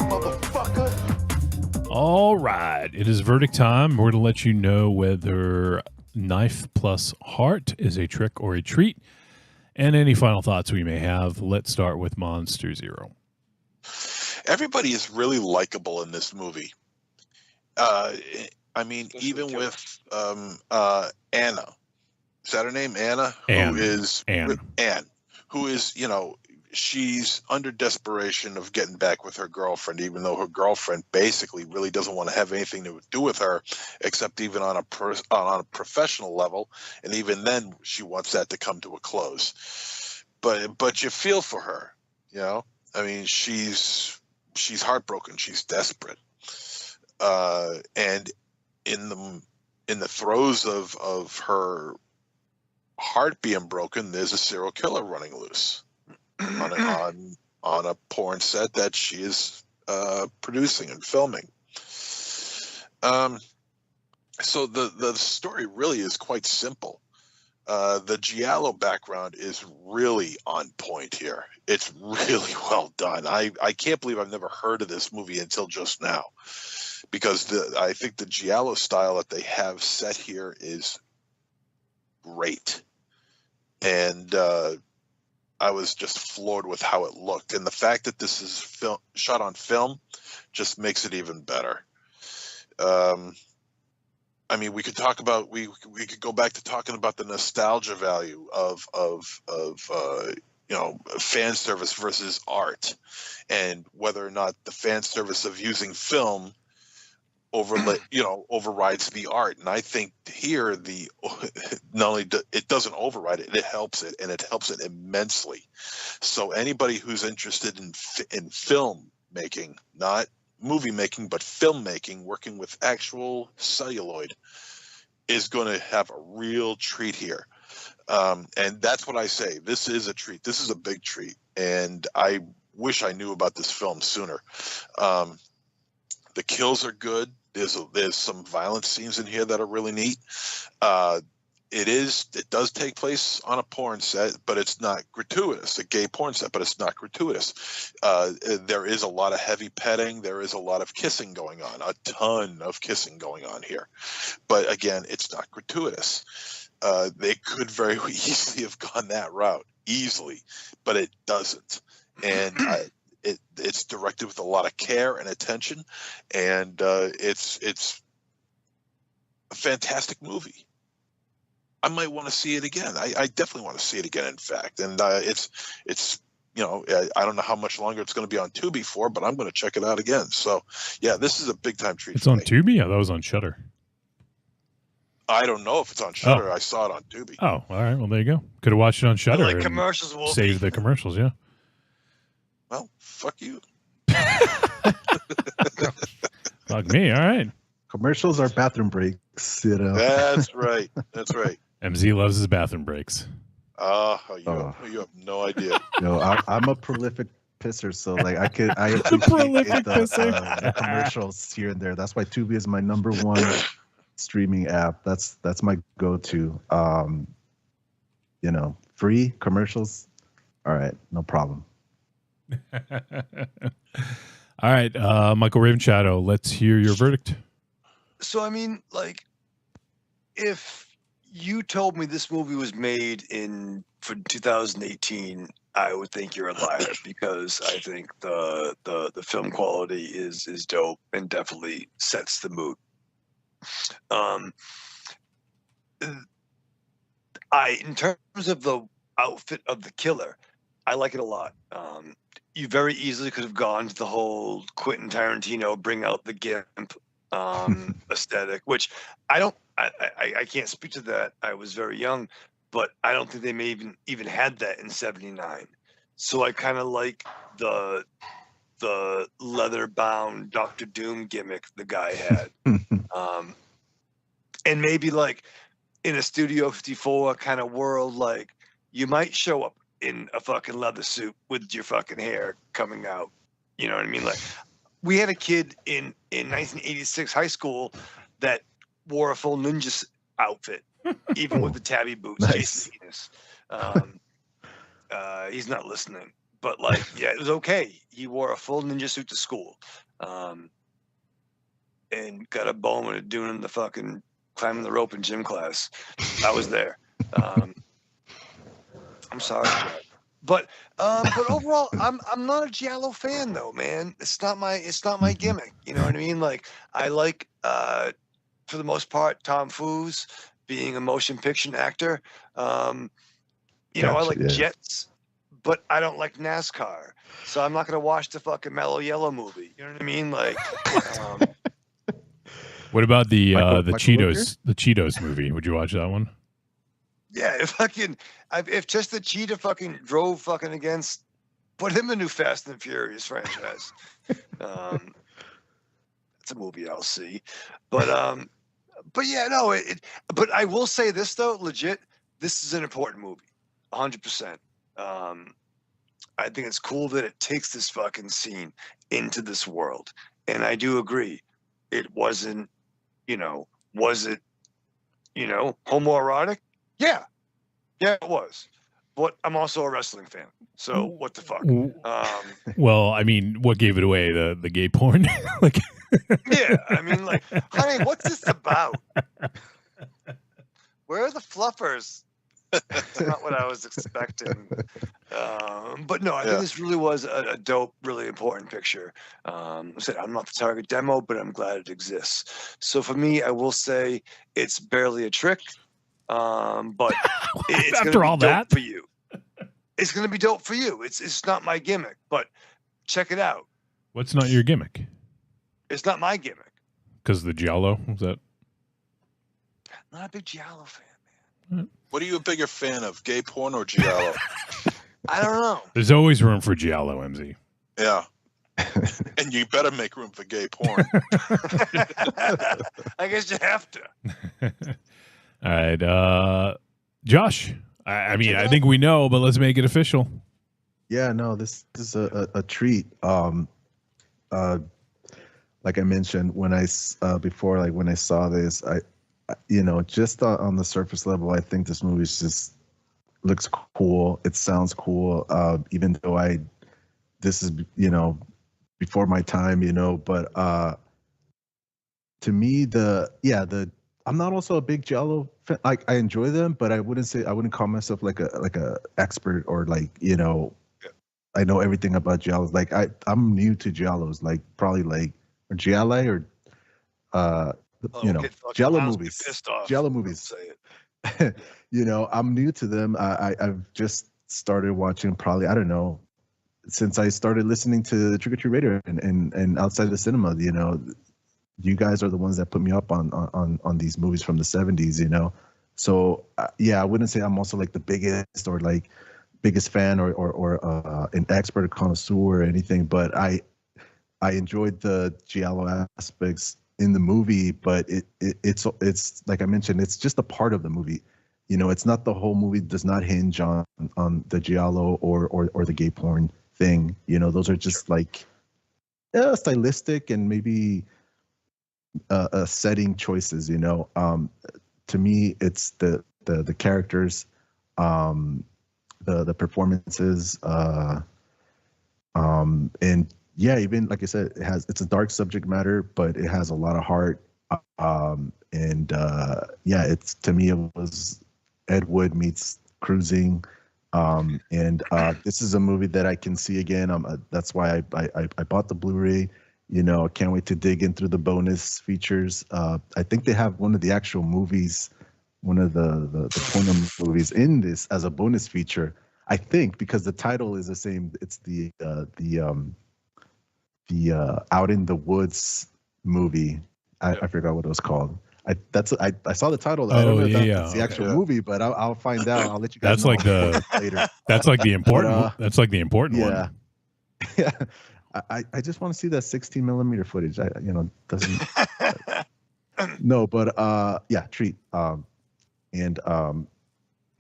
motherfucker. All right, it is verdict time. We're going to let you know whether Knife+Heart is a trick or a treat, and any final thoughts we may have. Let's start with Monster Zero. Everybody is really likable in this movie. I mean, even with Anna. Is that her name? Anna? Anne. Anne. Who is, you know, she's under desperation of getting back with her girlfriend, even though her girlfriend basically really doesn't want to have anything to do with her, except even on a professional level. And even then, she wants that to come to a close. But you feel for her, you know. I mean, she's heartbroken. She's desperate, and in the throes of her heart being broken, there's a serial killer running loose on a porn set that she is producing and filming. So the story really is quite simple. The giallo background is really on point here. It's really well done. I can't believe I've never heard of this movie until just now, because I think the giallo style that they have set here is great. And I was just floored with how it looked. And the fact that this is shot on film just makes it even better. I mean, we could talk about we could go back to talking about the nostalgia value of you know, fan service versus art, and whether or not the fan service of using film overrides the art. And I think here not only it doesn't override it, it helps it, and it helps it immensely. So anybody who's interested in film making, not movie making, but film making, working with actual celluloid, is going to have a real treat here. And that's what I say. This is a treat. This is a big treat. And I wish I knew about this film sooner. The kills are good. There's some violent scenes in here that are really neat. It does take place on a porn set, but it's not gratuitous. A gay porn set, but it's not gratuitous. There is a lot of heavy petting. There is a lot of kissing going on, a ton of kissing going on here. But again, it's not gratuitous. They could very easily have gone that route, easily, but it doesn't. And it's directed with a lot of care and attention, and it's a fantastic movie. I might want to see it again. I definitely want to see it again, in fact. And it's you know, I don't know how much longer it's going to be on Tubi for, but I'm going to check it out again. So yeah, this is a big time treat. It's on Tubi? Yeah, that was on Shudder. I don't know if it's on Shudder. I saw it on Tubi. Oh, all right. Well, there you go. Could have watched it on Shudder. Like commercials, will save the commercials. Yeah. Well, fuck you. Fuck me. All right. Commercials are bathroom breaks, you know. That's right. That's right. MZ loves his bathroom breaks. You have no idea. No, I'm a prolific pisser, so like I appreciate the commercials here and there. That's why Tubi is my number one streaming app. That's my go-to. You know, free commercials. All right, no problem. All right, Michael Raven Shadow, let's hear your verdict. So I mean, like, if you told me this movie was made for 2018, I would think you're a liar, because I think the film quality is dope and definitely sets the mood. In terms of the outfit of the killer, I like it a lot. You very easily could have gone to the whole Quentin Tarantino bring out the gimp aesthetic, which I can't speak to that. I was very young, but I don't think they may even had that in '79. So I kind of like the leather bound Dr. Doom gimmick the guy had. And maybe like in a Studio 54 kind of world, like you might show up in a fucking leather suit with your fucking hair coming out. You know what I mean? Like, we had a kid in 1986 high school that wore a full ninja outfit, even with the tabby boots. Nice. Jason Enos. He's not listening, but like, yeah, it was okay. He wore a full ninja suit to school, and got a bowman doing the fucking climbing the rope in gym class. I was there. I'm sorry, Jack. But overall, I'm not a Giallo fan though, man. It's not my gimmick. You know what I mean? Like, I like for the most part Tom Cruise being a motion picture actor. You know, I like jets, but I don't like NASCAR. So I'm not gonna watch the fucking Mellow Yellow movie. You know what I mean? Like, What about the Michael Cheetos the Cheetos movie? Would you watch that one? yeah, if just the cheetah fucking drove fucking against, put him in the new Fast and Furious franchise. It's a movie I'll see, but yeah, no, but I will say this though, legit, this is an important movie, 100%. I think it's cool that it takes this fucking scene into this world, and I do agree, it wasn't, was it, homoerotic? Yeah, it was. But I'm also a wrestling fan, so what the fuck? Well, I mean, what gave it away? The gay porn? Like, yeah, I mean, like, honey, what's this about? Where are the fluffers? That's not what I was expecting. But no, I think this really was a dope, really important picture. I said I'm not the target demo, but I'm glad it exists. So for me, I will say it's barely a trick, but it's after all that for you. It's going to be dope for you. It's not my gimmick, but check it out. What's not your gimmick? It's not my gimmick. Because the Giallo, was that? Not a big Giallo fan, man. What are you a bigger fan of, gay porn or Giallo? I don't know. There's always room for Giallo, MZ. Yeah. And you better make room for gay porn. I guess you have to. All right. Josh, I mean, I think we know, but let's make it official. Yeah, no, this is a treat. Like I mentioned when I saw this, I just on the surface level, I think this movie just looks cool. It sounds cool. Even though this is before my time, but to me I'm not also a big Giallo fan. Like, I enjoy them, but I wouldn't call myself like a expert or like, I know everything about Giallos. Like, I'm new to Giallos, like probably like Giallo or Giallo movies. Giallo movies. Say it. I'm new to them. I've just started watching probably, I don't know, since I started listening to Trick or Treat Radio and outside the cinema. You guys are the ones that put me up on these movies from the 70s. So I wouldn't say I'm also like the biggest or like biggest fan or an expert or connoisseur or anything, but I enjoyed the Giallo aspects in the movie, but it's like I mentioned, it's just a part of the movie. It's not the whole movie. Does not hinge on the Giallo or the gay porn thing. Those are just like stylistic and maybe setting choices. To me, it's the characters, the performances, and even like I said, it's a dark subject matter, but it has a lot of heart. It's, to me, it was Ed Wood meets cruising. This is a movie that I can see again. That's why I bought the Blu-ray. I can't wait to dig in through the bonus features. I think they have one of the actual movies, one of the porno movies in this as a bonus feature. I think because the title is the same. It's the Out in the Woods movie. I forgot what it was called. I saw the title. I don't know if that's the actual movie, but I'll find out. I'll let you guys know. Later. That's like the important. That's like the important one. Yeah. I just want to see that 16 millimeter footage. Doesn't. No, but treat.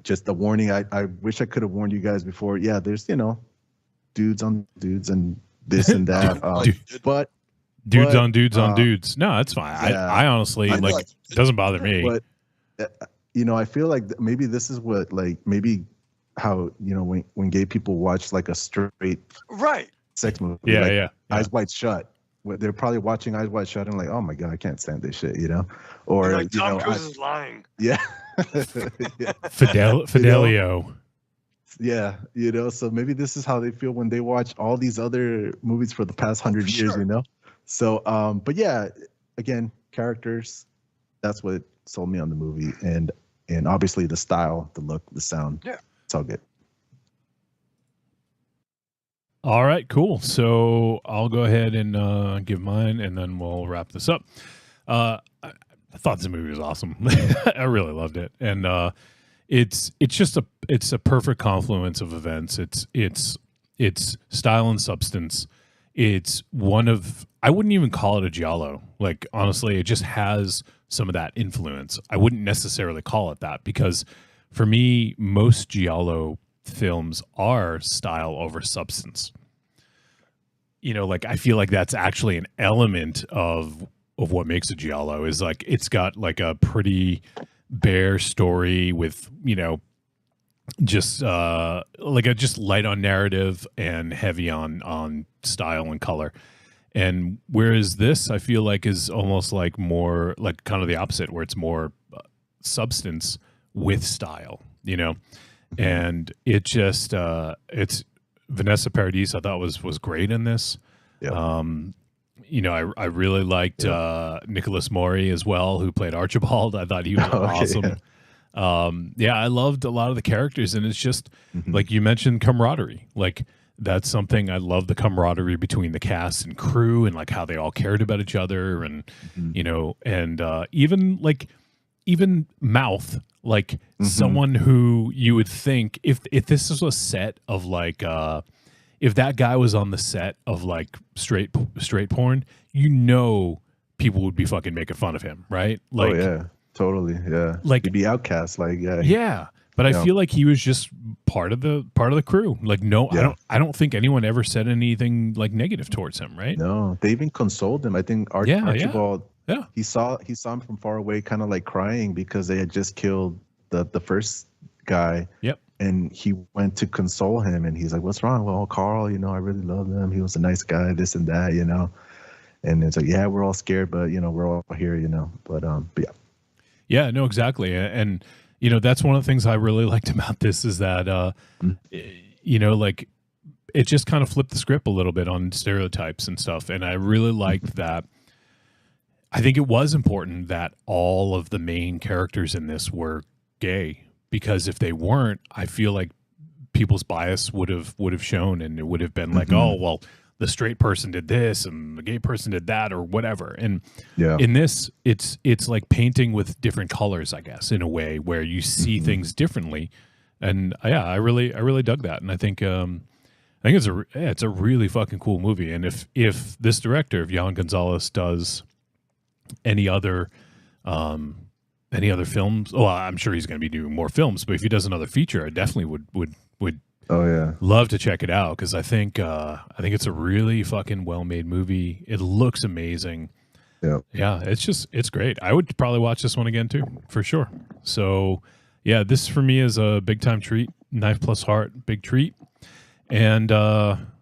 just a warning. I wish I could have warned you guys before. Yeah, there's dudes on dudes and this and that. But dudes on dudes. No, that's fine. Yeah, I honestly like it doesn't bother me. But I feel like maybe this is what maybe how when gay people watch like a straight sex movie, yeah, Eyes Wide Shut. They're probably watching Eyes Wide Shut and like, oh my god, I can't stand this shit, or like Tom Cruise is lying. Yeah. Fidelio. Yeah, so maybe this is how they feel when they watch all these other movies for the past 100 years, So, but yeah, again, characters, that's what sold me on the movie, and obviously the style, the look, the sound. Yeah, it's all good. All right, cool. So I'll go ahead and give mine, and then we'll wrap this up. I thought this movie was awesome. I really loved it, and it's a perfect confluence of events. It's style and substance. It's I wouldn't even call it a giallo. Like, honestly, it just has some of that influence. I wouldn't necessarily call it that, because for me, most giallo films are style over substance. Like, I feel like that's actually an element of what makes a giallo, is like it's got like a pretty bare story with just like a just light on narrative and heavy on style and color. And whereas this, I feel like, is almost like more like kind of the opposite, where it's more substance with style, and it just it's Vanessa Paradis, I thought was great in this. Yep. I really liked Nicholas Mori as well, who played Archibald. I thought he was awesome. Yeah. I loved a lot of the characters, and it's just like you mentioned, camaraderie. Like, that's something I love, the camaraderie between the cast and crew, and like how they all cared about each other, and even Mouth, like someone who you would think if this was a set of like if that guy was on the set of like straight porn, people would be fucking making fun of him, right? Like, oh yeah, totally, yeah. Like, he'd be outcast, like yeah. But I feel like he was just part of the crew. Like, I don't think anyone ever said anything like negative towards him, right? No, they even consoled him. I think Archibald. Yeah. He saw him from far away, kind of like crying because they had just killed the first guy. Yep. And he went to console him, and he's like, "What's wrong?" Well, Carl, I really love him. He was a nice guy, this and that, And it's like, yeah, we're all scared, but we're all here, But yeah. Yeah, no, exactly. And that's one of the things I really liked about this, is that like, it just kind of flipped the script a little bit on stereotypes and stuff. And I really liked that. I think it was important that all of the main characters in this were gay, because if they weren't, I feel like people's bias would have shown, and it would have been like, oh, well, the straight person did this and the gay person did that, or whatever. And in this, it's like painting with different colors, I guess, in a way where you see things differently. And I really dug that. And I think it's a really fucking cool movie. And if this director, if Jan Gonzalez, does any other films, I'm sure he's going to be doing more films, but if he does another feature, I definitely would oh yeah, love to check it out, because I think it's a really fucking well-made movie. It looks amazing. Yeah, it's great. I would probably watch this one again too, for sure. So yeah, this for me is a big time treat. Knife+Heart, big treat. And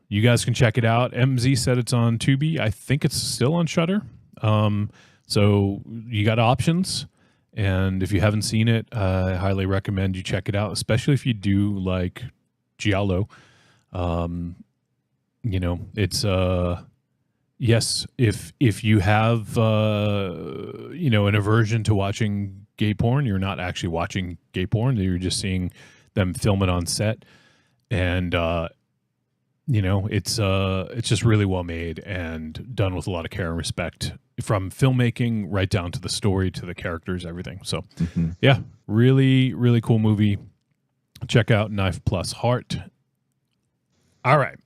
you guys can check it out. MZ said it's on Tubi. I think it's still on Shudder. So you got options. And if you haven't seen it, I highly recommend you check it out, especially if you do like giallo. It's yes, if you have an aversion to watching gay porn, you're not actually watching gay porn, you're just seeing them film it on set. And it's just really well made and done with a lot of care and respect, from filmmaking right down to the story, to the characters, everything. So yeah, really, really cool movie. Check out Knife+Heart. All right.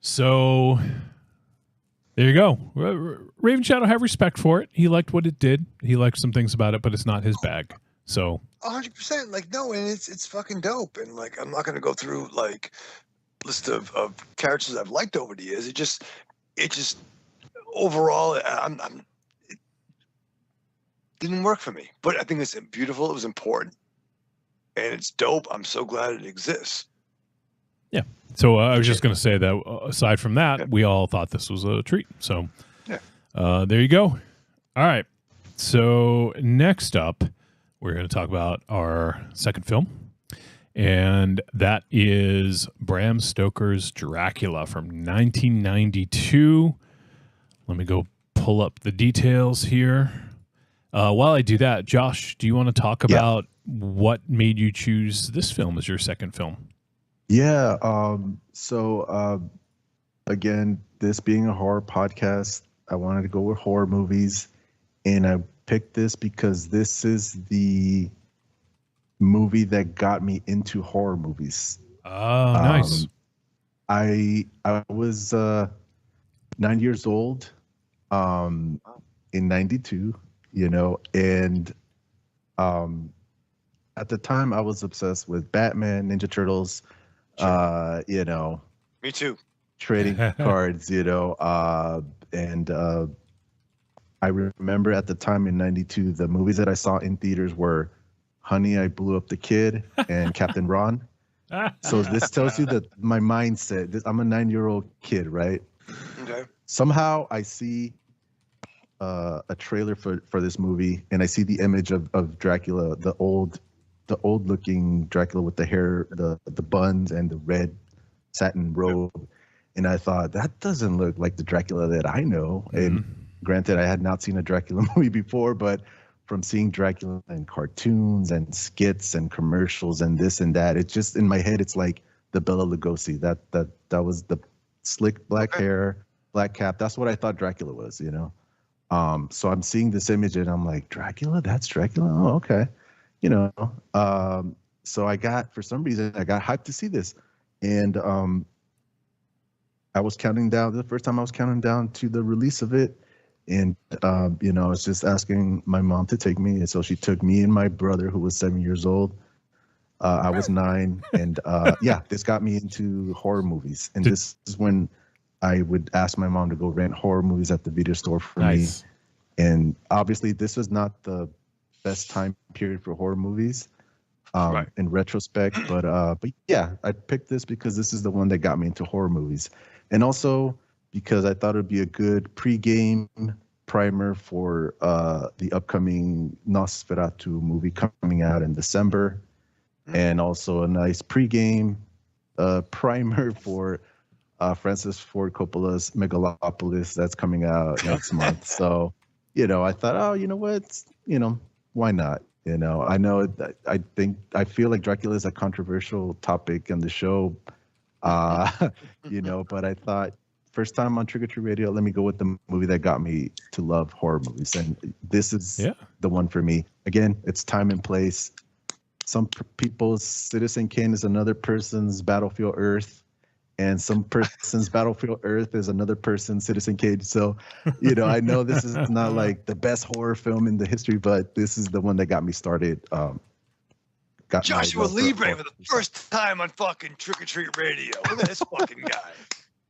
So there you go. Raven Shadow, have respect for it. He liked what it did. He liked some things about it, but it's not his bag. So 100%. Like, no, and it's fucking dope. And like, I'm not gonna go through like list of characters I've liked over the years. It just overall, it didn't work for me. But I think it's beautiful. It was important, and it's dope. I'm so glad it exists. yeah. So I was just going to say that aside from that, we all thought this was a treat. So there you go. All right. So next up, we're going to talk about our second film. And that is Bram Stoker's Dracula from 1992. Let me go pull up the details here. While I do that, Josh, do you want to talk about what made you choose this film as your second film? Yeah. Again, this being a horror podcast, I wanted to go with horror movies. And I picked this because this is the movie that got me into horror movies. Oh, nice. I was 9 years old in 92, and at the time I was obsessed with Batman, Ninja Turtles, Me too. trading cards, and I remember at the time in 92, the movies that I saw in theaters were Honey, I Blew Up the Kid and Captain Ron. So this tells you that my mindset, I'm a 9-year-old kid, right? Okay. Somehow I see a trailer for this movie, and I see the image of Dracula, the old looking Dracula with the hair, the buns and the red satin robe. And I thought, that doesn't look like the Dracula that I know. And granted, I had not seen a Dracula movie before, but from seeing Dracula in cartoons and skits and commercials and this and that, it just, in my head, it's like the Bela Lugosi. That was the slick black hair, black cap. That's what I thought Dracula was, So I'm seeing this image and I'm like, Dracula? That's Dracula? Oh, okay. So for some reason, I got hyped to see this. And I was counting down, the first time I was counting down to the release of it. And, I was just asking my mom to take me. And so she took me and my brother, who was 7 years old. I was 9. And this got me into horror movies. And this is when I would ask my mom to go rent horror movies at the video store for me. And obviously, this was not the best time period for horror movies in retrospect. But yeah, I picked this because this is the one that got me into horror movies. And also because I thought it would be a good pre-game primer for the upcoming Nosferatu movie coming out in December. And also a nice pre-game primer for Francis Ford Coppola's Megalopolis that's coming out next month. So, I thought, oh, you know what? Why not? I know I feel like Dracula is a controversial topic on the show, but I thought, first time on Trick or Treat Radio, let me go with the movie that got me to love horror movies. And this is the one for me. Again, it's time and place. Some people's Citizen Kane is another person's Battlefield Earth, and some person's Battlefield Earth is another person's Citizen Kane. So, I know this is not like the best horror film in the history, but this is the one that got me started. Joshua Libre for the first time on fucking Trick or Treat Radio. Look at this fucking guy.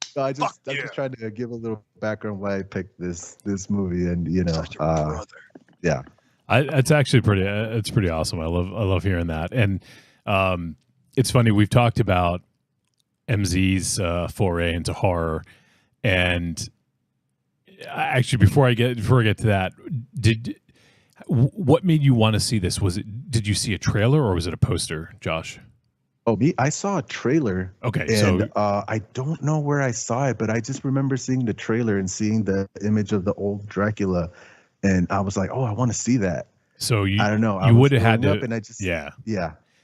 So I'm just trying to give a little background why I picked this movie, and yeah. It's actually pretty awesome. I love hearing that. And it's funny, we've talked about MZ's foray into horror, and actually before I get to that, what made you want to see this? Did you see a trailer or was it a poster, Josh? Oh, I saw a trailer. Okay, and I don't know where I saw it, but I just remember seeing the trailer and seeing the image of the old Dracula, and I was like, "Oh, I want to see that." So I don't know. You would have had to, and I just yeah.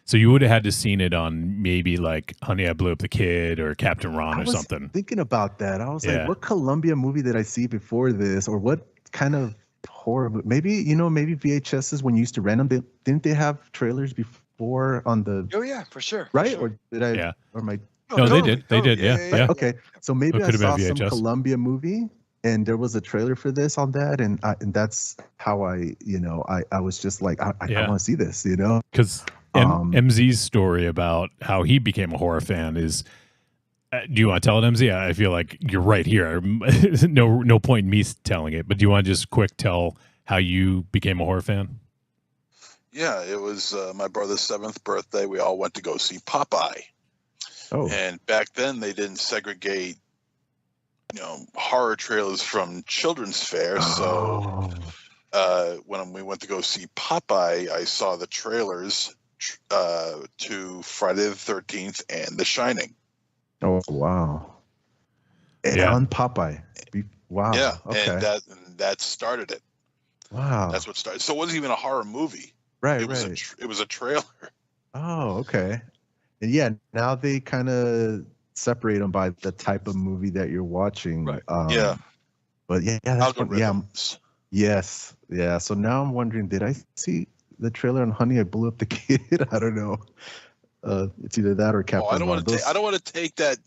So you would have had to seen it on maybe like Honey, I Blew Up the Kid or Captain Ron or something. Thinking about that, I was like, what Columbia movie did I see before this, or what kind of horror? Maybe maybe VHSs when you used to rent them. Didn't they have trailers before on the? Oh yeah, for sure. Right? For sure. Or did I? Yeah. Or my? No, they did. They did. Yeah. Okay, so maybe I saw some Columbia movie, and there was a trailer for this on that, and that's how I was just like, I want to see this, because MZ's story about how he became a horror fan is. Do you want to tell it, MZ? I feel like you're right here. No point in me telling it, but do you want to just quick tell how you became a horror fan? Yeah, it was my brother's 7th birthday. We all went to go see Popeye. Oh. And back then they didn't segregate, horror trailers from children's fare. So when we went to go see Popeye, I saw the trailers to Friday the 13th and The Shining. Oh, wow. And on Popeye. Wow. Yeah, okay. and that started it. Wow. That's what started. So it wasn't even a horror movie. Right, it was a trailer. Oh, okay. And yeah, now they kind of separate them by the type of movie that you're watching. Right. But that's fun. Yes. Yeah. So now I'm wondering, did I see the trailer on Honey, I Blew Up the Kid? I don't know. It's either that or Captain. I don't want to take that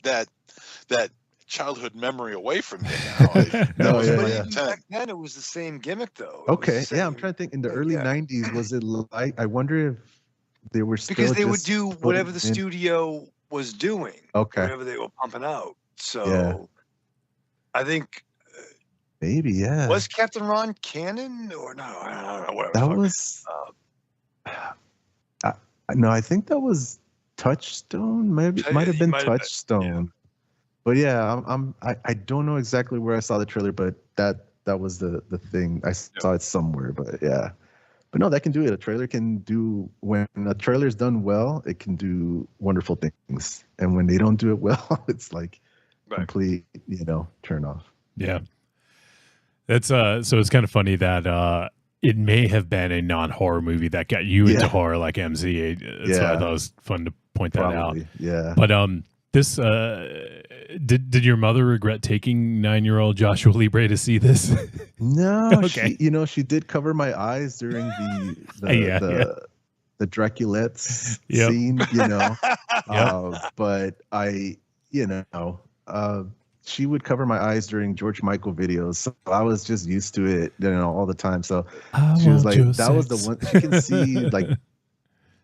childhood memory away from you now. Back then it was the same gimmick though. Okay. Yeah, I'm trying to think. In the early 90s, was it like? I wonder if they were still because they would do whatever the studio was doing. Okay. Whatever they were pumping out. So I think maybe was Captain Ron canon or no? I don't know. Whatever. That was. No, I think that was Touchstone. Maybe it might have been Touchstone. But yeah, I don't know exactly where I saw the trailer, but that was the thing. I saw it somewhere, but yeah. But no, that can do it. A trailer can do, when a trailer's done well, it can do wonderful things. And when they don't do it well, it's like complete, turn off. Yeah. That's so it's kind of funny that it may have been a non-horror movie that got you into horror like MZ. So I thought it was fun to point that out. Yeah. But this did your mother regret taking 9-year-old Joshua Libre to see this? No, okay. She did cover my eyes during the Draculettes scene, but she would cover my eyes during George Michael videos, so I was just used to it, all the time. So she was like, that was the one she can see, like,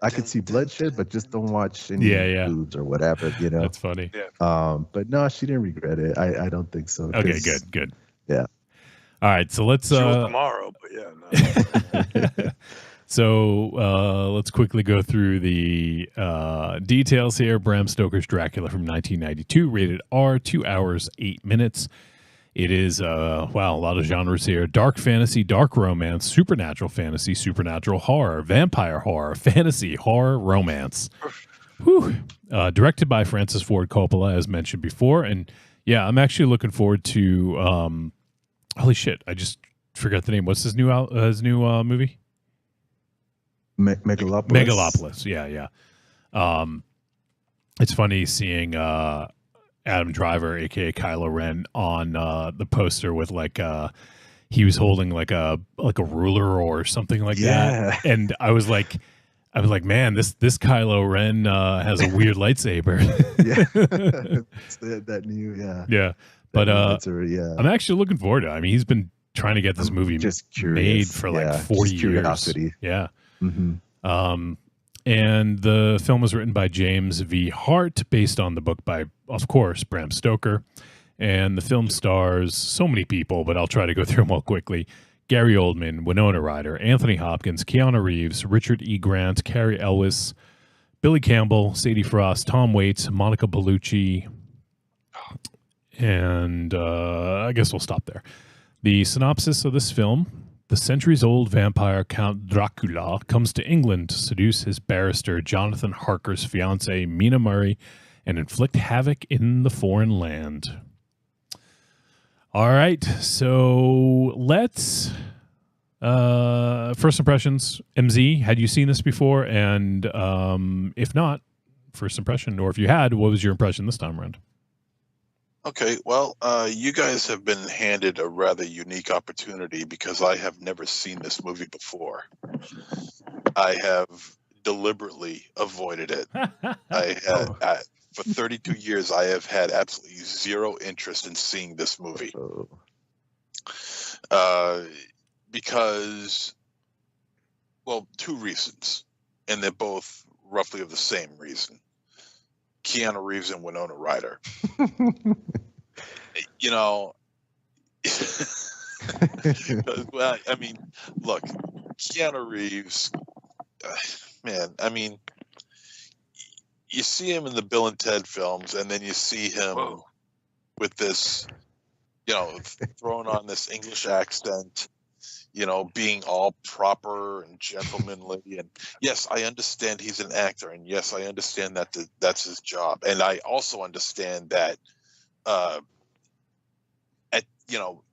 I could see bloodshed, but just don't watch any boobs or whatever, That's funny. But no, she didn't regret it. I don't think so. Okay, good. Yeah. All right, so let's tomorrow, but no. So let's quickly go through the details here. Bram Stoker's Dracula from 1992, rated R, 2 hours, 8 minutes. It is, a lot of genres here. Dark fantasy, dark romance, supernatural fantasy, supernatural horror, vampire horror, fantasy, horror, romance. Whew. Directed by Francis Ford Coppola, as mentioned before. And yeah, I'm actually looking forward to, holy shit, I just forgot the name. What's his new movie? Megalopolis. Megalopolis, yeah. It's funny seeing Adam Driver, aka Kylo Ren, on the poster with he was holding like a ruler or something like that, and I was like, man, this Kylo Ren has a weird lightsaber. It's that new, yeah. But I'm actually looking forward to it. I mean, he's been trying to get this movie made for like 40 years. Curiosity. Yeah. Mm-hmm. And the film was written by James V. Hart, based on the book by, of course, Bram Stoker. And the film stars so many people, but I'll try to go through them all quickly. Gary Oldman, Winona Ryder, Anthony Hopkins, Keanu Reeves, Richard E. Grant, Cary Elwes, Billy Campbell, Sadie Frost, Tom Waits, Monica Bellucci, and I guess we'll stop there. The synopsis of this film: the centuries-old vampire Count Dracula comes to England to seduce his barrister Jonathan Harker's fiancée Mina Murray and inflict havoc in the foreign land. All right, so let's first impressions. MZ, had you seen this before? And if not, first impression, or if you had, what was your impression this time around? Okay, well, you guys have been handed a rather unique opportunity because I have never seen this movie before. I have deliberately avoided it. For 32 years, I have had absolutely zero interest in seeing this movie. Because, well, two reasons, and they're both roughly of the same reason. Keanu Reeves and Winona Ryder. You know, well, I mean, look, Keanu Reeves, man, I mean, you see him in the Bill and Ted films, and then you see him with this, you know, throwing on this English accent, you know, being all proper and gentlemanly. And yes, I understand he's an actor, and yes, I understand that that's his job. And I also understand that, you know,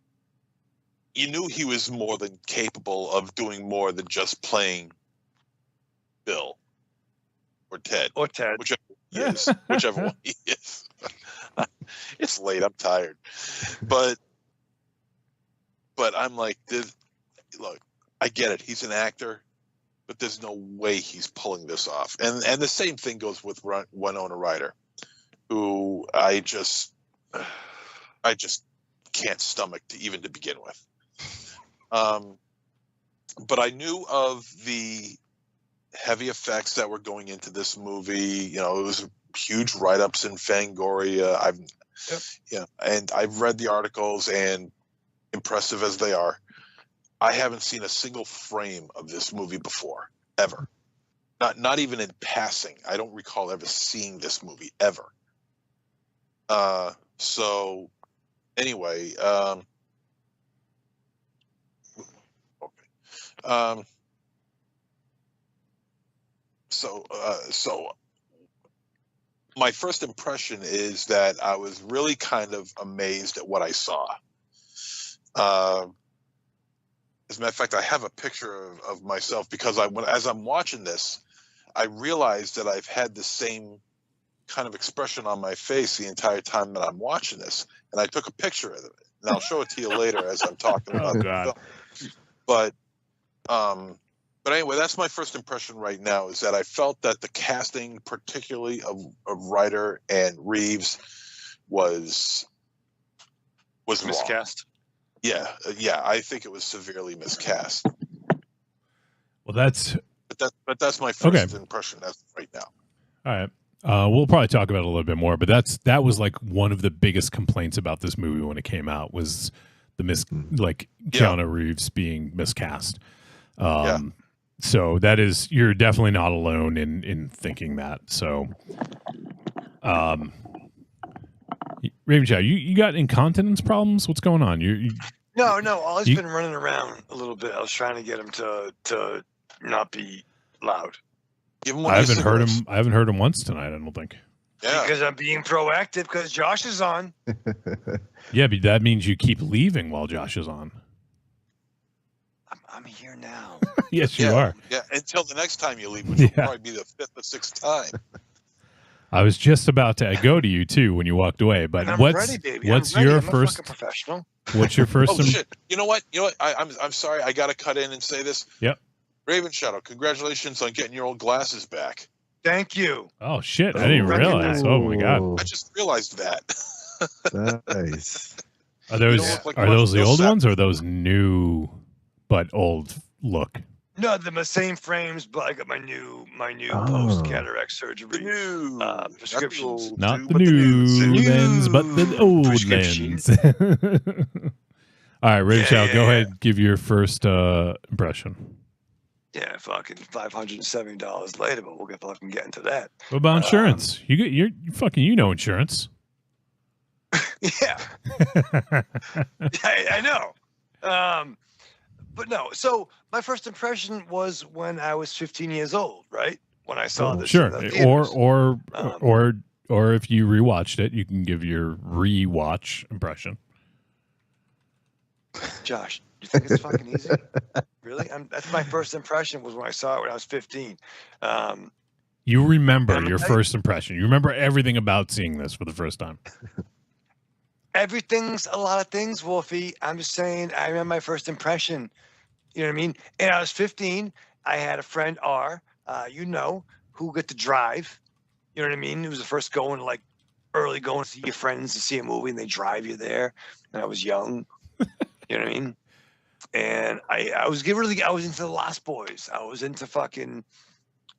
you knew he was more than capable of doing more than just playing Bill or Ted. Whichever one he is. It's late. I'm tired. But I'm like, look, I get it. He's an actor, but there's no way he's pulling this off. And the same thing goes with Winona Ryder, who I just can't stomach to begin with. But I knew of the heavy effects that were going into this movie. You know, it was huge write-ups in Fangoria. And I've read the articles, and impressive as they are, I haven't seen a single frame of this movie before, ever. Not even in passing. I don't recall ever seeing this movie ever. So anyway, so my first impression is that I was really kind of amazed at what I saw. As a matter of fact, I have a picture of myself, because as I'm watching this, I realized that I've had the same kind of expression on my face the entire time that I'm watching this, and I took a picture of it, and I'll show it to you later as I'm talking about the film. But anyway, that's my first impression right now, is that I felt that the casting, particularly of Ryder and Reeves, was miscast. Wrong. Yeah, I think it was severely miscast. Well, that's that's my first impression as of right now. All right. We'll probably talk about it a little bit more, but that was like one of the biggest complaints about this movie when it came out, was the Keanu Reeves being miscast. So that is, you're definitely not alone in thinking that. So, Raven Chow, you got incontinence problems? What's going on? No. Ollie's been running around a little bit. I was trying to get him to not be loud. I haven't heard him once tonight, I don't think. Yeah. Because I'm being proactive, because Josh is on. Yeah, but that means you keep leaving while Josh is on. I'm here now. Yes, you are. Yeah, until the next time you leave, which will probably be the 5th or 6th time. I was just about to go to you too when you walked away, but what's your first? I'm a professional. What's your first? Oh shit! You know what? I'm sorry. I got to cut in and say this. Yep. Raven Shadow, congratulations on getting your old glasses back. Thank you. Oh shit! I didn't realize. Oh my god! I just realized that. Nice. Are those the old ones, or are those new but old look? No, the same frames, but I got my new post cataract surgery prescriptions. Not the new lens, but the old lens. All right, Rachel, go ahead. Give your first impression. Yeah, fucking $570 later, but we'll fucking get into that. What about insurance? You know insurance. Yeah, I know. But no, so my first impression was when I was 15 years old, right? When I saw this. Sure. Or if you rewatched it, you can give your rewatch impression. Josh, you think it's fucking easy? Really? That's my first impression, was when I saw it when I was 15. You remember your first impression. You remember everything about seeing this for the first time. Everything's a lot of things, Wolfie. I'm just saying, I remember my first impression. You know what I mean? And I was 15. I had a friend, R, who got to drive. You know what I mean? It was the first early going to see your friends to see a movie, and they drive you there. And I was young. You know what I mean? And I was into the Lost Boys. I was into fucking,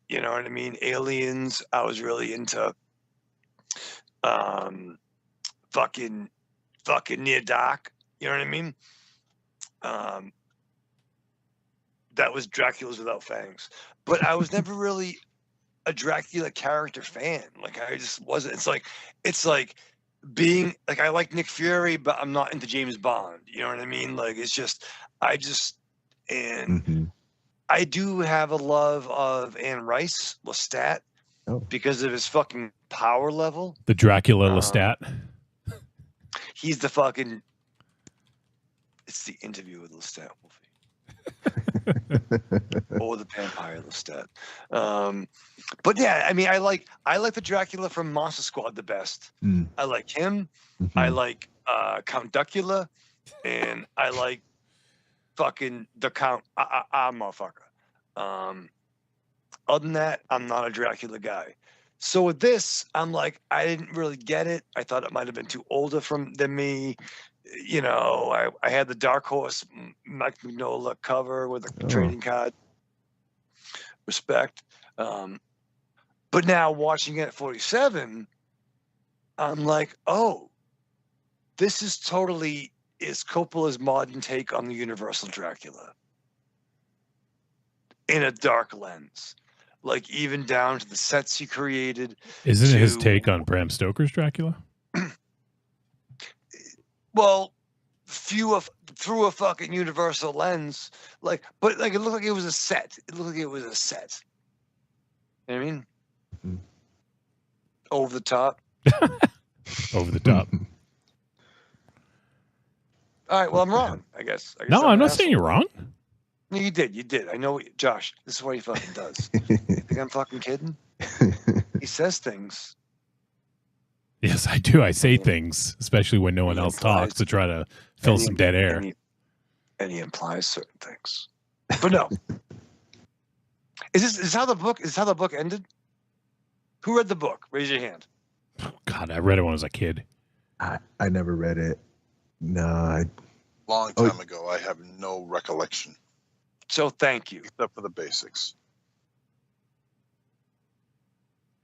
you know what I mean, Aliens. I was really into fucking Near Dark. You know what I mean? That was Dracula's Without Fangs. But I was never really a Dracula character fan. Like I just wasn't. It's like being like, I like Nick Fury, but I'm not into James Bond. You know what I mean? Like it's just I do have a love of Anne Rice Lestat because of his fucking power level. The Dracula Lestat. He's the fucking. It's the Interview with Lestat, Wolfie. Or the Vampire Lestat. But yeah, I mean, I like the Dracula from Monster Squad the best. I like him. I like Count Duckula, and I like fucking the Count motherfucker. Other than that, I'm not a Dracula guy. So with this, I'm like, I didn't really get it. I thought it might have been too older than me. You know, I had the Dark Horse Mike Mignola cover with a trading card. Respect. But now watching it at 47, I'm like, oh, this is Coppola's modern take on the Universal Dracula. In a dark lens. Like even down to the sets he created. Isn't it his take on Bram Stoker's Dracula? Well, through a fucking Universal lens, but it looked like it was a set. You know what I mean? Over the top. Over the top. All right. Well, I'm wrong. I guess No, I'm not saying you're wrong. No, you did. I know, Josh. This is what he fucking does. You think I'm fucking kidding? He says things. Yes, I do. I say things, especially when no one else talks, to try to fill some dead air. And he implies certain things. But no. Is this how the book ended? Who read the book? Raise your hand. God, I read it when I was a kid. I never read it. No. Long time ago. I have no recollection. So thank you. Except for the basics.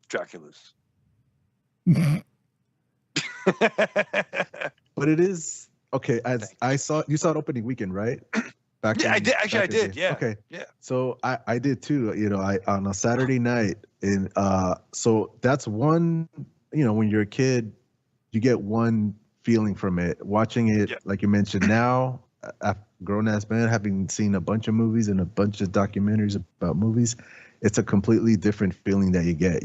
Dracula's. But it is okay. You saw it opening weekend, right? I did. Actually, I did. Yeah. Okay. Yeah. So I did too. You know, on a Saturday night, and so that's one. You know, when you're a kid, you get one feeling from it. Watching it, like you mentioned, now, grown ass man, having seen a bunch of movies and a bunch of documentaries about movies, it's a completely different feeling that you get.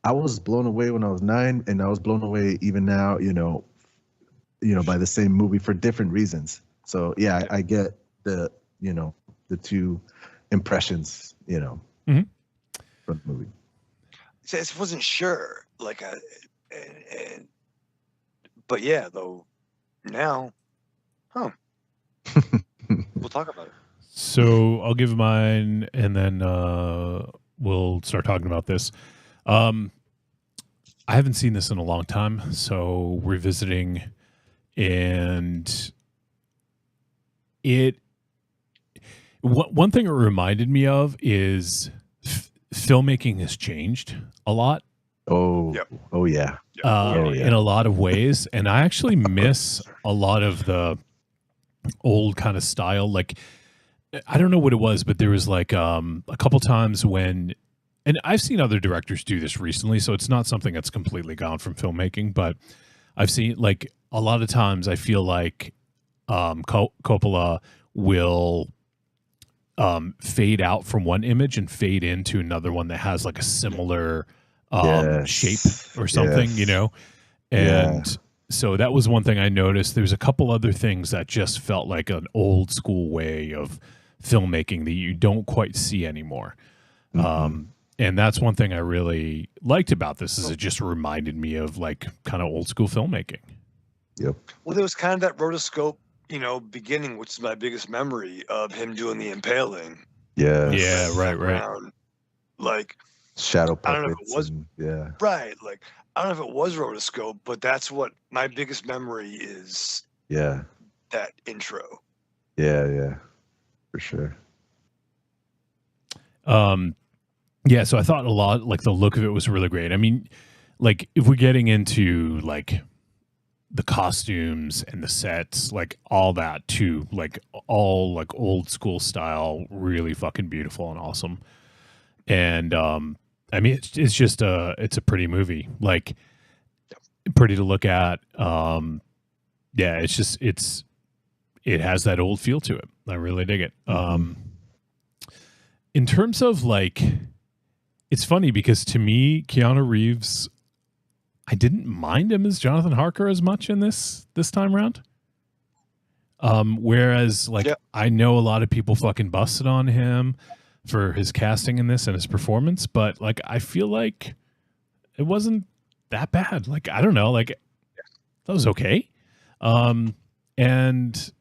I was blown away when I was 9, and I was blown away even now, you know, by the same movie for different reasons. So yeah, I get the two impressions, from the movie. So I wasn't sure, but yeah, though now, we'll talk about it. So I'll give mine, and then we'll start talking about this. I haven't seen this in a long time, so revisiting, and one thing it reminded me of is filmmaking has changed a lot. Oh yeah. In a lot of ways, and I actually miss a lot of the old kind of style. Like, I don't know what it was, but there was a couple times when. And I've seen other directors do this recently, so it's not something that's completely gone from filmmaking, but I've seen, a lot of times I feel like Coppola will fade out from one image and fade into another one that has a similar shape or something, And so that was one thing I noticed. There's a couple other things that just felt like an old school way of filmmaking that you don't quite see anymore. Mm-hmm. And that's one thing I really liked about this, is it just reminded me of kind of old school filmmaking. Yep. Well, there was kind of that rotoscope, beginning, which is my biggest memory of him doing the impaling. Yeah. Yeah. Right. Shadow puppets. I don't know if it was. Right. I don't know if it was rotoscope, but that's what my biggest memory is Yeah. that intro. Yeah, for sure. Yeah, so I thought a lot, like the look of it was really great. I mean, like if we're getting into like the costumes and the sets, like all that too, like all like old school style, really fucking beautiful and awesome. And I mean, it's just it's a pretty movie, like pretty to look at. Yeah, it's just it has that old feel to it. I really dig it. In terms of like, it's funny because to me, Keanu Reeves, I didn't mind him as Jonathan Harker as much in this time around. Whereas like I know a lot of people fucking busted on him for his casting in this and his performance, but like I feel like it wasn't that bad. Like I don't know, like that was okay. And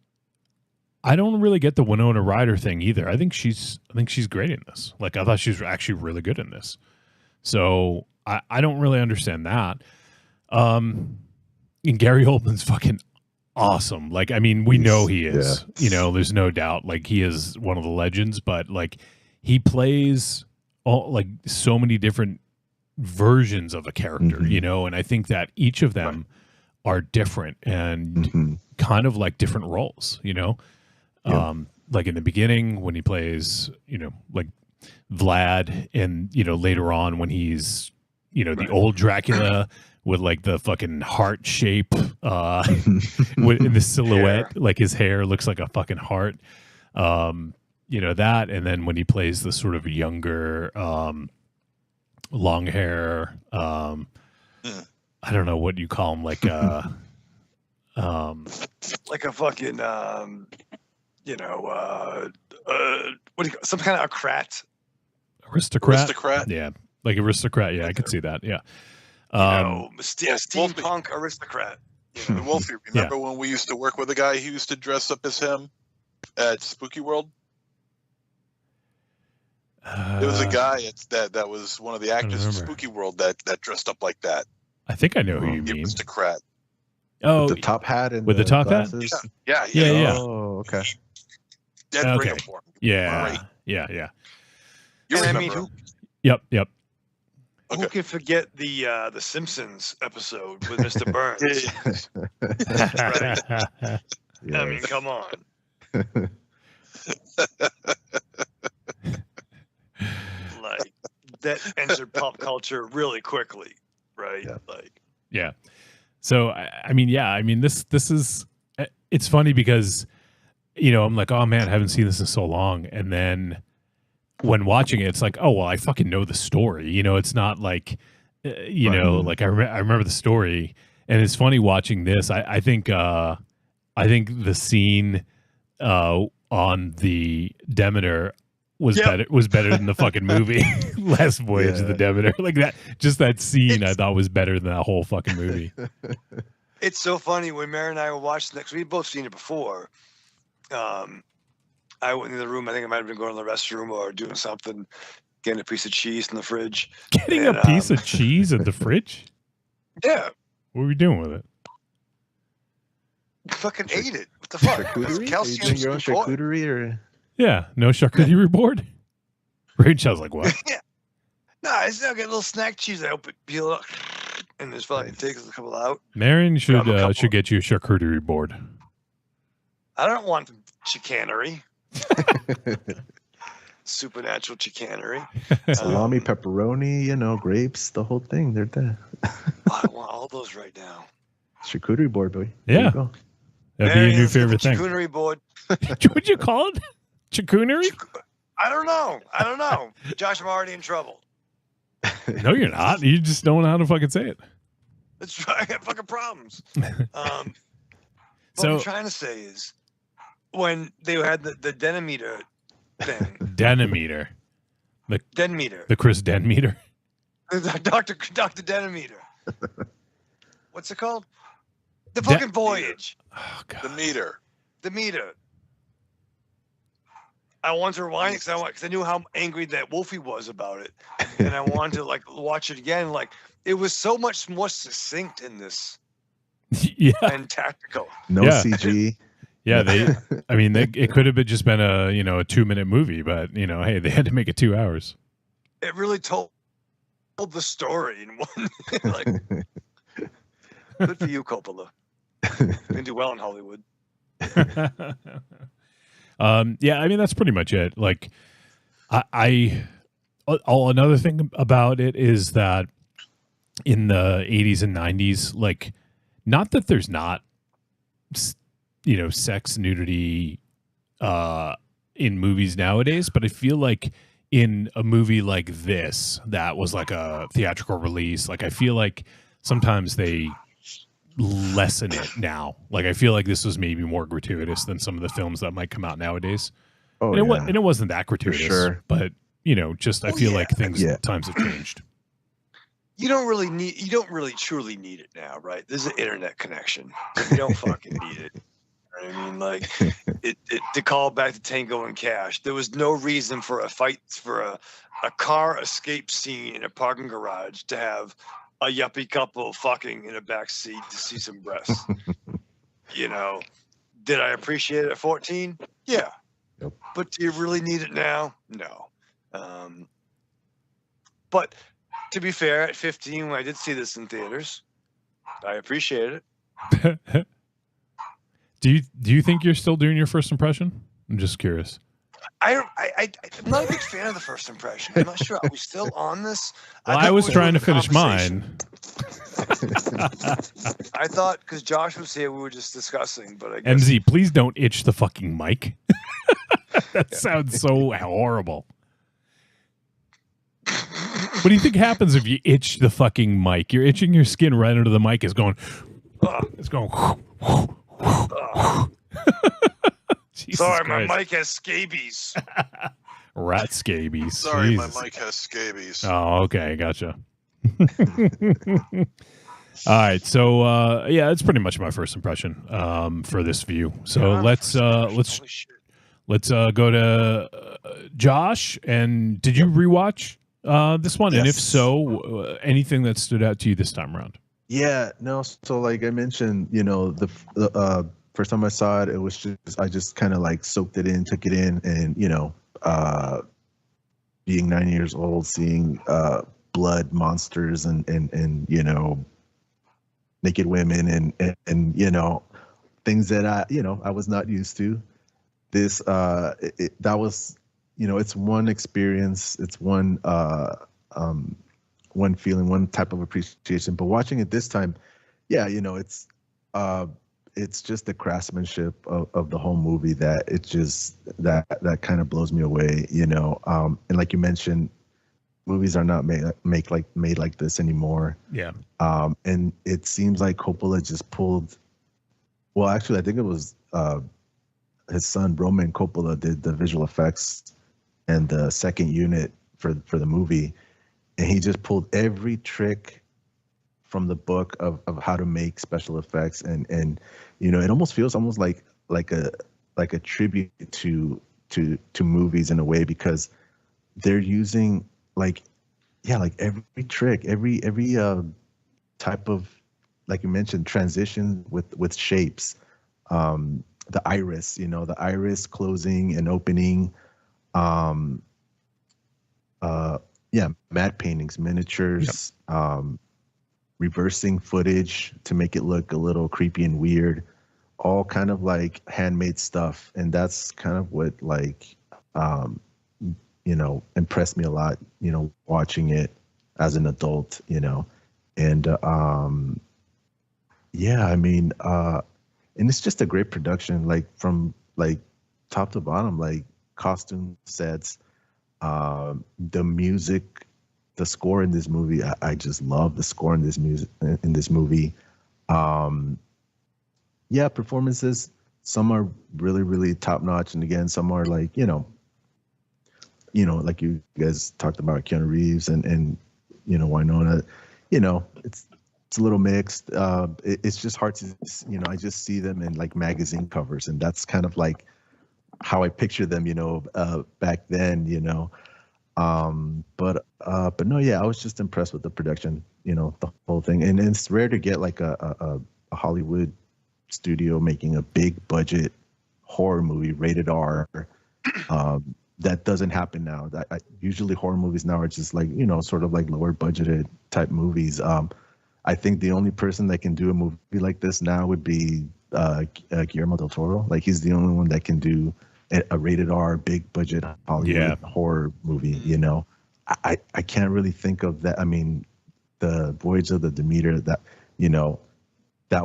I don't really get the Winona Ryder thing either. I think she's great in this. Like I thought she was actually really good in this. So I don't really understand that. And Gary Oldman's fucking awesome. Like, I mean, we know he is, you know, there's no doubt. Like he is one of the legends, but like he plays all like so many different versions of a character, you know, and I think that each of them are different and kind of like different roles, you know. Like in the beginning when he plays, you know, like Vlad, and you know later on when he's, you know, the old Dracula with like the fucking heart shape in the silhouette, like his hair looks like a fucking heart, you know, that. And then when he plays the sort of younger long hair, I don't know what you call him, like like a fucking you know, what do you call, some kind of aristocrat. Yeah, like aristocrat. Yeah, I could see that. Yeah. Steampunk aristocrat. You know, Wolfie, remember when we used to work with a guy who used to dress up as him at Spooky World? There was a guy that was one of the actors in Spooky World that dressed up like that. I think I know who you mean. Aristocrat. Oh, with the top hat and with the top glasses? hat. Yeah. Oh, okay. Dead bring him for him. Yeah. You and remember I mean, him. Yep. Who can forget the Simpsons episode with Mr. Burns? Right? I mean, come on. Like that entered pop culture really quickly, right? Like, yeah. So I mean, this is, it's funny because, you know, I'm like, oh man, I haven't seen this in so long, and then when watching it, it's like, oh well, I fucking know the story. You know, it's not like, you know, like I remember the story, and it's funny watching this. I think the scene on the Demeter was better than the fucking movie Last Voyage of the Demeter. Like that scene I thought was better than that whole fucking movie. It's so funny when Mary and I were watching it, because we'd both seen it before. I went in the room. I think I might have been going to the restroom or doing something, getting a piece of cheese in the fridge. Getting a piece of cheese in the fridge? Yeah. What were we doing with it? Fucking ate it. What the fuck? Calcium. Your own charcuterie or? Yeah, no charcuterie board. Rachel's like, what? Yeah. No, it's not get a little snack cheese. I open, peel it up, and just fucking takes a couple out. Marion should get you a charcuterie board. I don't want chicanery. Supernatural chicanery. Salami, pepperoni, you know, grapes, the whole thing. They're there. I want all those right now. Charcuterie board, boy. Yeah. That'd be your new favorite thing. Charcuterie board. What'd you call it? Charcuterie? I don't know. Josh, I'm already in trouble. No, you're not. You just don't know how to fucking say it. That's right. I got fucking problems. What I'm trying to say is, when they had the denometer thing. Denometer. Denometer. The Chris Denometer. Dr. Denometer. What's it called? The fucking voyage. Oh, God. The meter. I wanted to rewind it because I knew how angry that Wolfie was about it, and I wanted to like watch it again. Like it was so much more succinct in this Yeah. and tactical. No Yeah. CG. Yeah, it could have been just been a 2-minute movie, but hey, they had to make it 2 hours. It really told the story in one. Like, good for you, Coppola. You can do well in Hollywood. Yeah, I mean that's pretty much it. Like, another thing about it is that in the 80s and 90s, like, not that there's not sex, nudity in movies nowadays, but I feel like in a movie like this that was like a theatrical release, like I feel like sometimes they lessen it now. Like I feel like this was maybe more gratuitous than some of the films that might come out nowadays. Oh, and it wasn't that gratuitous, sure. but I feel like times have changed. You don't really truly need it now, right? There's an internet connection. You don't fucking need it. You know what I mean, like, to call back to Tango and Cash, there was no reason for a fight, for a car escape scene in a parking garage to have a yuppie couple fucking in a back seat to see some breasts. Did I appreciate it at 14? Yeah. Yep. But do you really need it now? No. But to be fair, at 15, when I did see this in theaters, I appreciated it. Do you think you're still doing your first impression? I'm just curious. I'm not a big fan of the first impression. I'm not sure. Are we still on this? Well, I was trying to finish mine. I thought because Josh was here, we were just discussing. But I guess MZ, please don't itch the fucking mic. That sounds so horrible. What do you think happens if you itch the fucking mic? You're itching your skin right under the mic. It's going. Sorry, Christ. my mic has scabies. Rat scabies. Sorry, Jesus. my mic has scabies. Oh, okay, gotcha. All right, so yeah, that's pretty much my first impression for this view. So let's go to Josh. And did you rewatch this one? Yes. And if so, anything that stood out to you this time around? Yeah, no. So like I mentioned, the first time I saw it, it was I just kind of like soaked it in, took it in, and being 9 years old, seeing blood monsters and naked women and things that I was not used to. This that was it's one experience, it's one feeling, one type of appreciation. But watching it this time, yeah, it's just the craftsmanship of the whole movie that it just that kind of blows me away, and like you mentioned, movies are not made like this anymore. Yeah. And it seems like Coppola just pulled. Well, actually, I think it was his son Roman Coppola did the visual effects and the second unit for the movie, and he just pulled every trick from the book of how to make special effects, and it almost feels like a tribute to movies in a way, because they're using like every trick, every type of, like you mentioned, transition with shapes, the iris, the iris closing and opening, matte paintings, miniatures, reversing footage to make it look a little creepy and weird, all kind of like handmade stuff. And that's kind of what impressed me a lot, watching it as an adult, and and it's just a great production, like from like top to bottom, like costume sets, the music, the score in this movie. I just love the score in this movie. Performances, some are really, really top notch, and again, some are like, like you guys talked about, Keanu Reeves and Winona. It's a little mixed. It's just hard to, I just see them in like magazine covers, and that's kind of like how I picture them, back then, But no, yeah, I was just impressed with the production, the whole thing. And it's rare to get like a a Hollywood studio making a big budget horror movie, rated R. That doesn't happen now. Usually horror movies now are just like, sort of like lower budgeted type movies. I think the only person that can do a movie like this now would be Guillermo del Toro. Like, he's the only one that can do a rated R, big budget Hollywood horror movie. I can't really think of that. I mean, the Voyage of the Demeter, that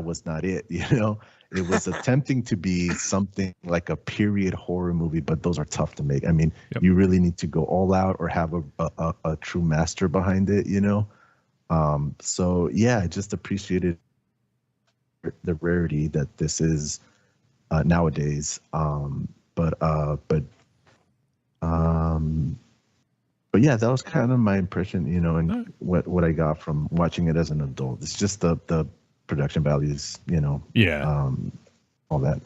was not it. It was attempting to be something like a period horror movie, but those are tough to make. I mean, you really need to go all out or have a true master behind it. So yeah, I just appreciated the rarity that this is nowadays. But yeah, that was kind of my impression, and what I got from watching it as an adult. It's just the production values, all that.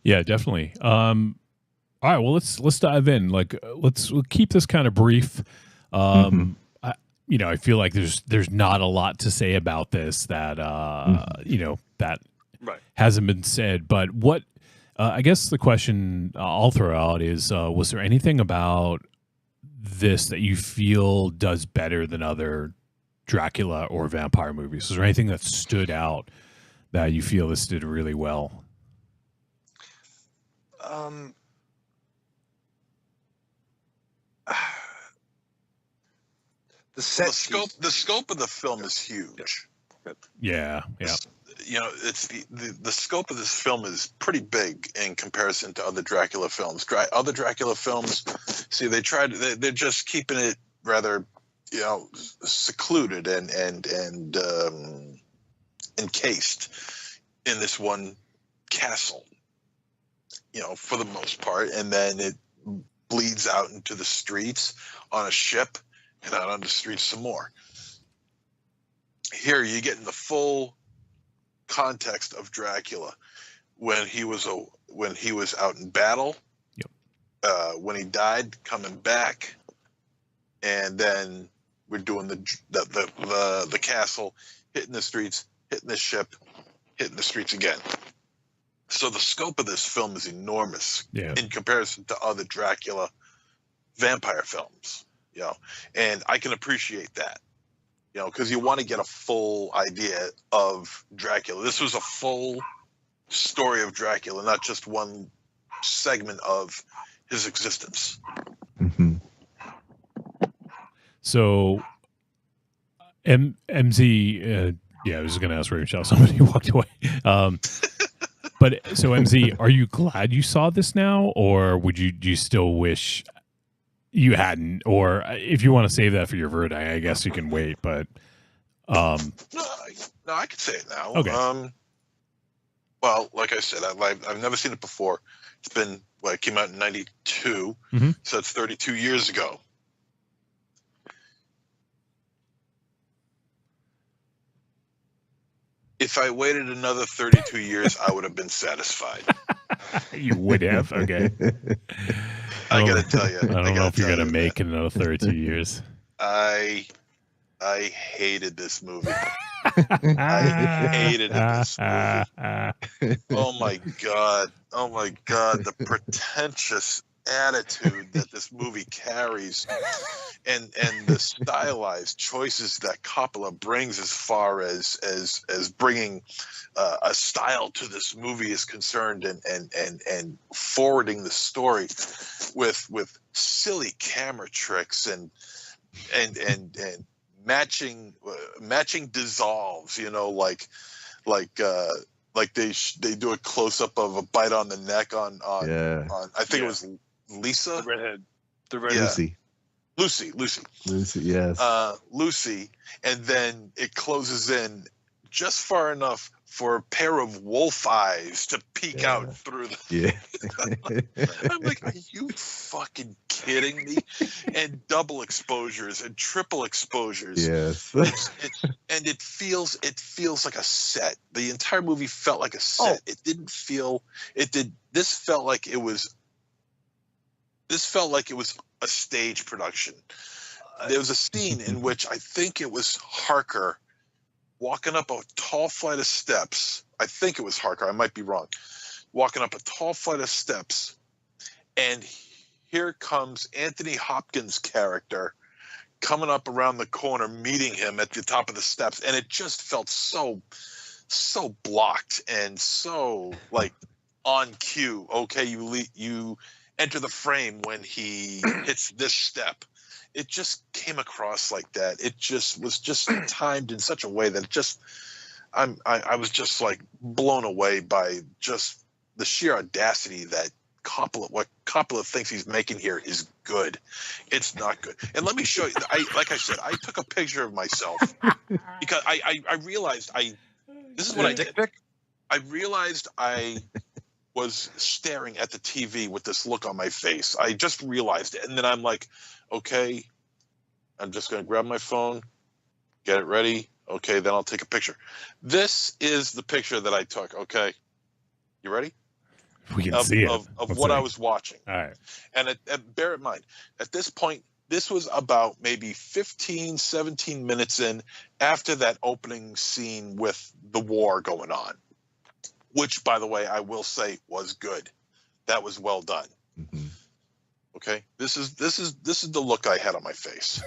Yeah, definitely. All right, well, let's dive in. Like, we'll keep this kind of brief. I feel like there's not a lot to say about this that that hasn't been said. But what I guess the question I'll throw out is, was there anything about this that you feel does better than other Dracula or vampire movies? Is there anything that stood out that you feel this did really well? The scope of the film is huge. Yeah. It's the scope of this film is pretty big in comparison to other Dracula films. Other Dracula films, see, they're just keeping it rather, secluded and encased in this one castle, for the most part, and then it bleeds out into the streets on a ship and out on the streets some more. Here you're getting the full context of Dracula when he was out in battle, when he died, coming back, and then we're doing the castle, hitting the streets, hitting the ship, hitting the streets again. So the scope of this film is enormous in comparison to other Dracula vampire films, and I can appreciate that, because you want to get a full idea of Dracula. This was a full story of Dracula, not just one segment of his existence. Mm-hmm. So, MZ, I was going to ask Rachel. Somebody walked away. But so, MZ, are you glad you saw this now, or do you still wish you hadn't? Or if you want to save that for your verdict, I guess you can wait. But no, I can say it now. Okay. Well, like I said, I've never seen it before. It's been it came out in '92, so it's 32 years ago. If I waited another 32 years, I would have been satisfied. You would have? Okay. I got to tell you. I don't know if you're going to make it another 32 years. I hated this movie. I hated this movie. Oh my God. The pretentious attitude that this movie carries, and the stylized choices that Coppola brings as far as bringing a style to this movie is concerned, and forwarding the story with silly camera tricks and matching dissolves, like they do a close up of a bite on the neck on I think it was Lisa, the redhead. Lucy, yes. Lucy, and then it closes in just far enough for a pair of wolf eyes to peek out through the I'm like, are you fucking kidding me? And double exposures and triple exposures. Yes. And it feels like a set. The entire movie felt like a set. This felt like it was a stage production. There was a scene in which I think it was Harker walking up a tall flight of steps. I think it was Harker. I might be wrong. Walking up a tall flight of steps, and here comes Anthony Hopkins' character coming up around the corner, meeting him at the top of the steps, and it just felt so blocked and so like on cue. Okay, you enter the frame when he hits this step. It just came across like that. It just was just timed in such a way that it just, I was just like blown away by just the sheer audacity that what Coppola thinks he's making here is good. It's not good. And let me show you. Like I said, I took a picture of myself because I realized this is what I did. I realized I was staring at the TV with this look on my face. I just realized it. And then I'm like, okay, I'm just going to grab my phone, get it ready. Okay, then I'll take a picture. This is the picture that I took. Okay, you ready? We can see it. Of what I was watching. All right. And bear in mind, at this point, this was about maybe 15, 17 minutes in after that opening scene with the war going on, which, by the way, I will say was good. That was well done. Mm-hmm. Okay, this is the look I had on my face.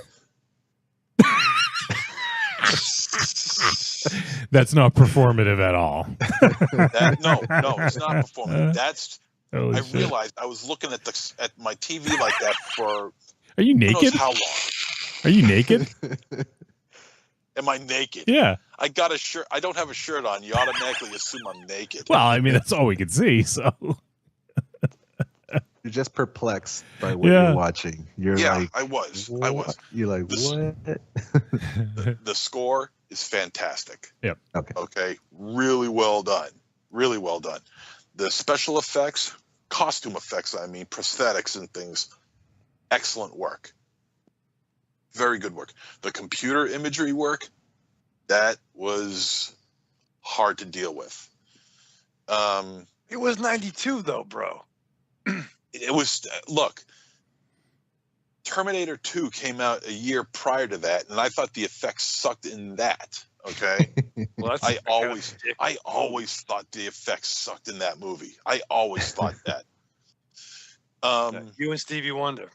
That's not performative at all. No, it's not performative. That's Holy I shit. realized I was looking at my TV like that for Are you who knows naked? how long. Are you naked? Am I naked? Yeah. I got a shirt. I don't have a shirt on. You automatically assume I'm naked. Well, I mean, that's all we could see. So You're just perplexed by what Yeah. you're watching. You're like, I was. You're like, what? The score is fantastic. Yep. Okay. Really well done. Really well done. The special effects, costume effects, I mean, prosthetics and things, excellent work. Very good work. The computer imagery work, that was hard to deal with. It was 92 though, bro. It was, look, Terminator 2 came out a year prior to that, and I thought the effects sucked in that. Okay. Well, I always thought the effects sucked in that movie. I always thought that. You and Stevie Wonder.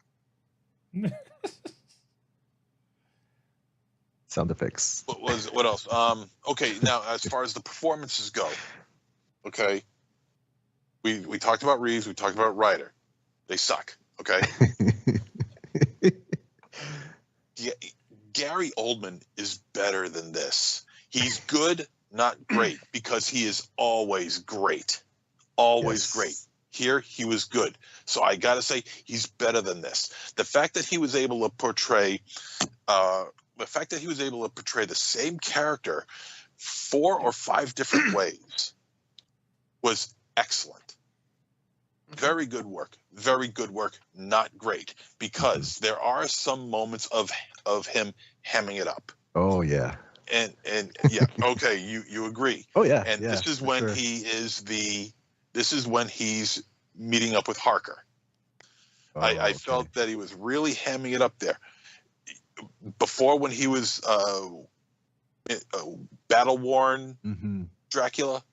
Sound effects. What else? Okay, now as far as the performances go, okay, we talked about Reeves, we talked about Ryder. They suck. Okay. Gary Oldman is better than this. He's good, not great, because he is always great. Always great. Here, he was good. So I got to say, he's better than this. The fact that he was able to portray the same character 4 or 5 different ways was excellent. Very good work. Very good work. Not great, because there are some moments of him hemming it up. Oh yeah. And yeah, okay, you agree. Oh yeah. And yeah, this is for when sure. this is when he's meeting up with Harker. I felt that he was really hamming it up there. Before, when he was battle-worn Dracula,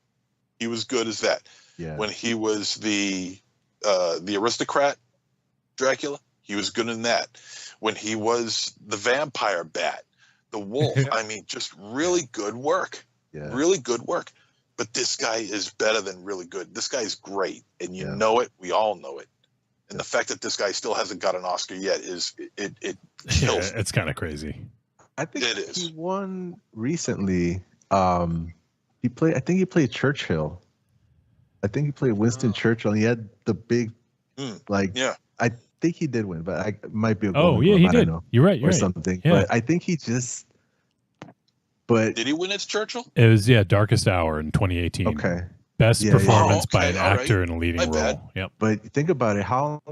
he was good as that. Yeah. When he was the aristocrat Dracula, he was good in that. When he was the vampire bat, the wolf, I mean, just really good work. Yeah. Really good work. But this guy is better than really good. This guy is great, and you know it. We all know it. And the fact that this guy still hasn't got an Oscar yet it kills me. it's kind of crazy. I think It is. he won recently. I think he played Churchill. I think he played Winston Churchill, and he had the big, yeah. I think he did win, but I might be. Oh yeah, he did. You're right. You're or right. something. Yeah. But I think he just. But did he win as Churchill? It was Darkest Hour in 2018. Okay. Best Yeah, performance yeah. by an Okay, all actor right. in a leading My role. bad. Yep. But think about it. How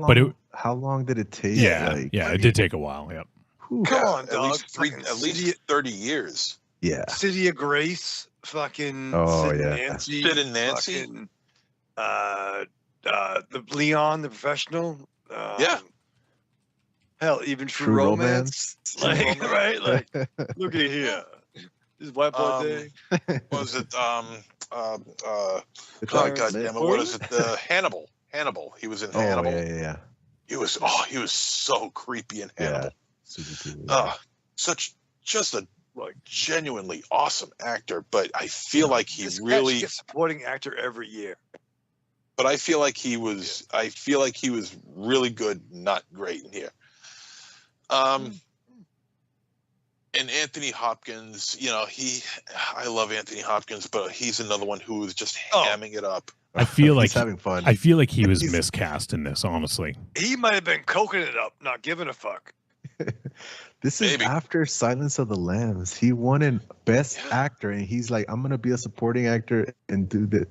long did it take? It did take a while. Yep. Come on, At dog. least 30 years. Yeah. City of Grace, fucking Oh, Sid yeah. and Nancy. Sid and Nancy? Fucking, the Leon, the Professional. Yeah. Hell, even True, True Romance. Romance. Like, right? Like, look at here. This white boy thing. Was it God damn it? What What is it? Hannibal. Hannibal. He was in Hannibal. Yeah. He was so creepy in Hannibal. Yeah. Just a genuinely awesome actor, but I feel like he This really catch gets supporting actor every year. But I feel like he was really good, not great in here. And Anthony Hopkins, I love Anthony Hopkins, but he's another one who was just hamming it up. I feel like He's having fun. I feel like he was miscast in this, honestly. He might have been coking it up, not giving a fuck. This is after Silence of the Lambs. He won an Best Actor, and he's like, I'm gonna be a supporting actor and do the,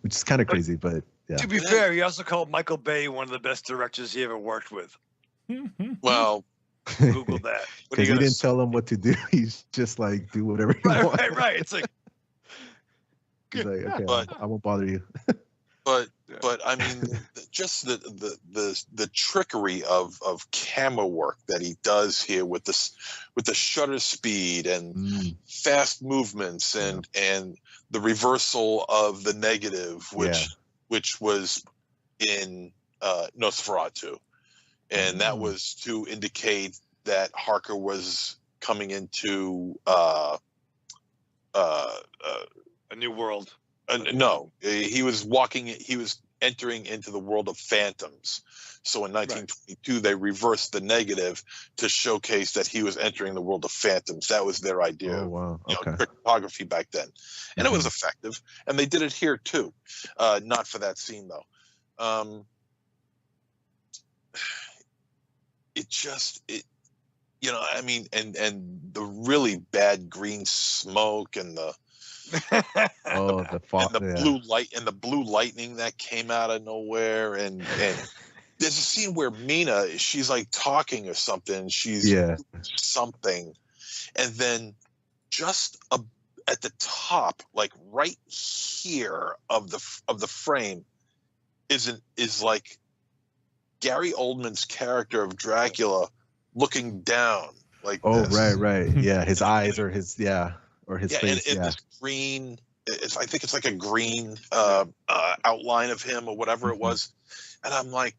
which is kind of crazy, but yeah. To be fair, he also called Michael Bay one of the best directors he ever worked with. Well, Google that. Because he didn't tell him what to do. He's just like, do whatever you want. Right. It's like, he's like, okay, but, I won't bother you. but I mean, just the trickery of camera work that he does here with the shutter speed and fast movements and the reversal of the negative, which was in Nosferatu. And that was to indicate that Harker was coming into a new world. No, he was entering into the world of phantoms. So in 1922, they reversed the negative to showcase that he was entering the world of phantoms. That was their idea of photography back then. And it was effective. And they did it here too. Not for that scene though. And the really bad green smoke and the the blue lightning that came out of nowhere, and there's a scene where Mina, she's like talking or something, she's something, and then just at the top, like right here of the frame, is like Gary Oldman's character of Dracula looking down like this. Right. Yeah, his eyes or his face. And this green, I think it's like a green outline of him or whatever it was. And I'm like,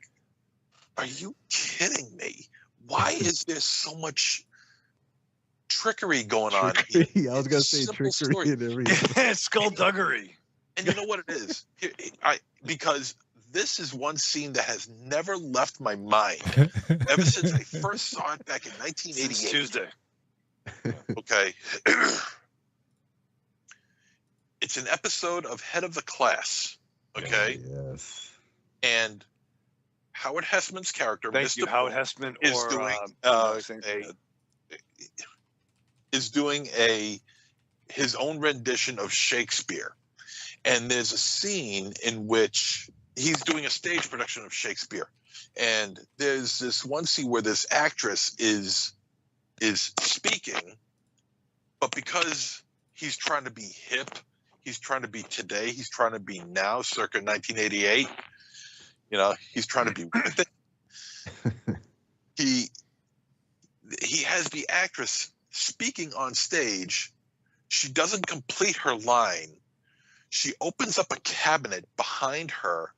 are you kidding me? Why is there so much trickery going on here? I was going to say trickery and everything. Skullduggery. And you know what it is? Because this is one scene that has never left my mind ever since I first saw it back in 1988. Since Tuesday. Okay. It's an episode of Head of the Class. Okay. Yes. And Howard Hessman's character, Mr. Howard Hessman, is doing his own rendition of Shakespeare. And there's a scene in which he's doing a stage production of Shakespeare. And there's this one scene where this actress is speaking, but because he's trying to be hip, he's trying to be today, he's trying to be now, circa 1988, he's trying to be with it. He has the actress speaking on stage. She doesn't complete her line. She opens up a cabinet behind her,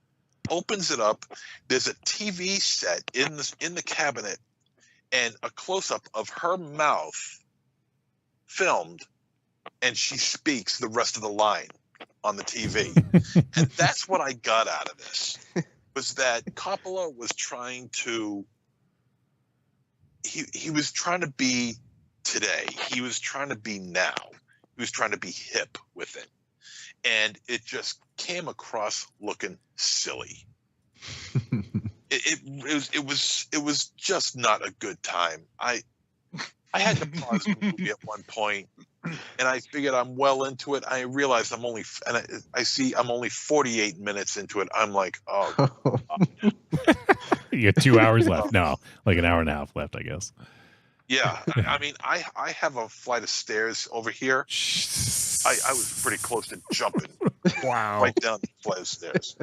opens it up. There's a TV set in the cabinet, and a close-up of her mouth filmed, and she speaks the rest of the line on the TV. And that's what I got out of this, was that Coppola was trying to he was trying to be today. He was trying to be now. He was trying to be hip with it. And it just came across looking silly. It was just not a good time. I had to pause the movie at one point, and I figured I'm well into it. I realized I'm only 48 minutes into it. I'm like, oh. You got 2 hours left. No, like an hour and a half left, I guess. Yeah, I mean, I have a flight of stairs over here. I was pretty close to jumping. Wow! Right down the flight of stairs.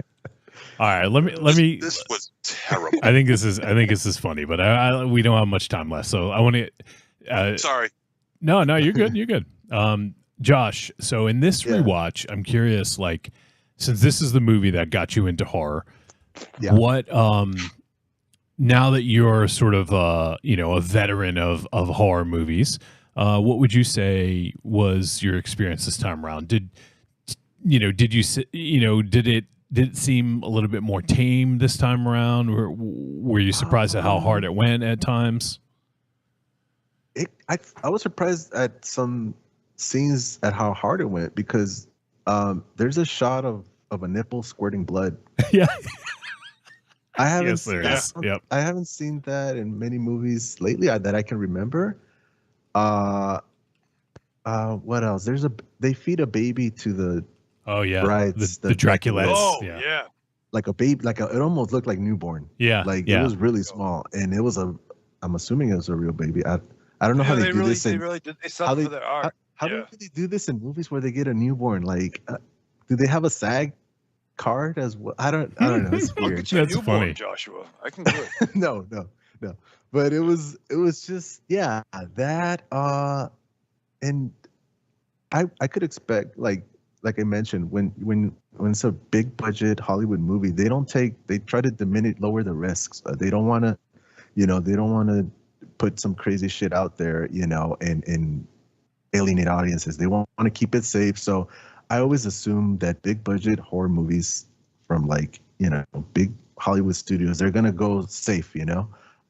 All right, let me. This was terrible. I think this is funny, but we don't have much time left, so I want to. Sorry. No, you're good. You're good. Josh, so in this rewatch, I'm curious, like, since this is the movie that got you into horror, what now that you're sort of a veteran of horror movies, what would you say was your experience this time around? Did it seem a little bit more tame this time around? Were you surprised at how hard it went at times? I was surprised at some scenes at how hard it went, because there's a shot of a nipple squirting blood. Yeah. I haven't Yes, there is. Yep. I haven't seen that in many movies lately that I can remember. What else? They feed a baby to the brides, the Dracula. Oh yeah. Like a baby, it almost looked like newborn. Yeah. It was really small, and it was I'm assuming it was a real baby. I don't know how they do this. They suffer for their art. How do they do this in movies where they get a newborn? Like, do they have a SAG card as well? I don't know. It's weird. That's newborn, funny, Joshua. I can do it. No. But it was just that and I could expect, like I mentioned, when it's a big budget Hollywood movie, they try to lower the risks. They don't want to put some crazy shit out there, and alienate audiences. They want to keep it safe. So I always assume that big budget horror movies from big Hollywood studios, they're gonna go safe, and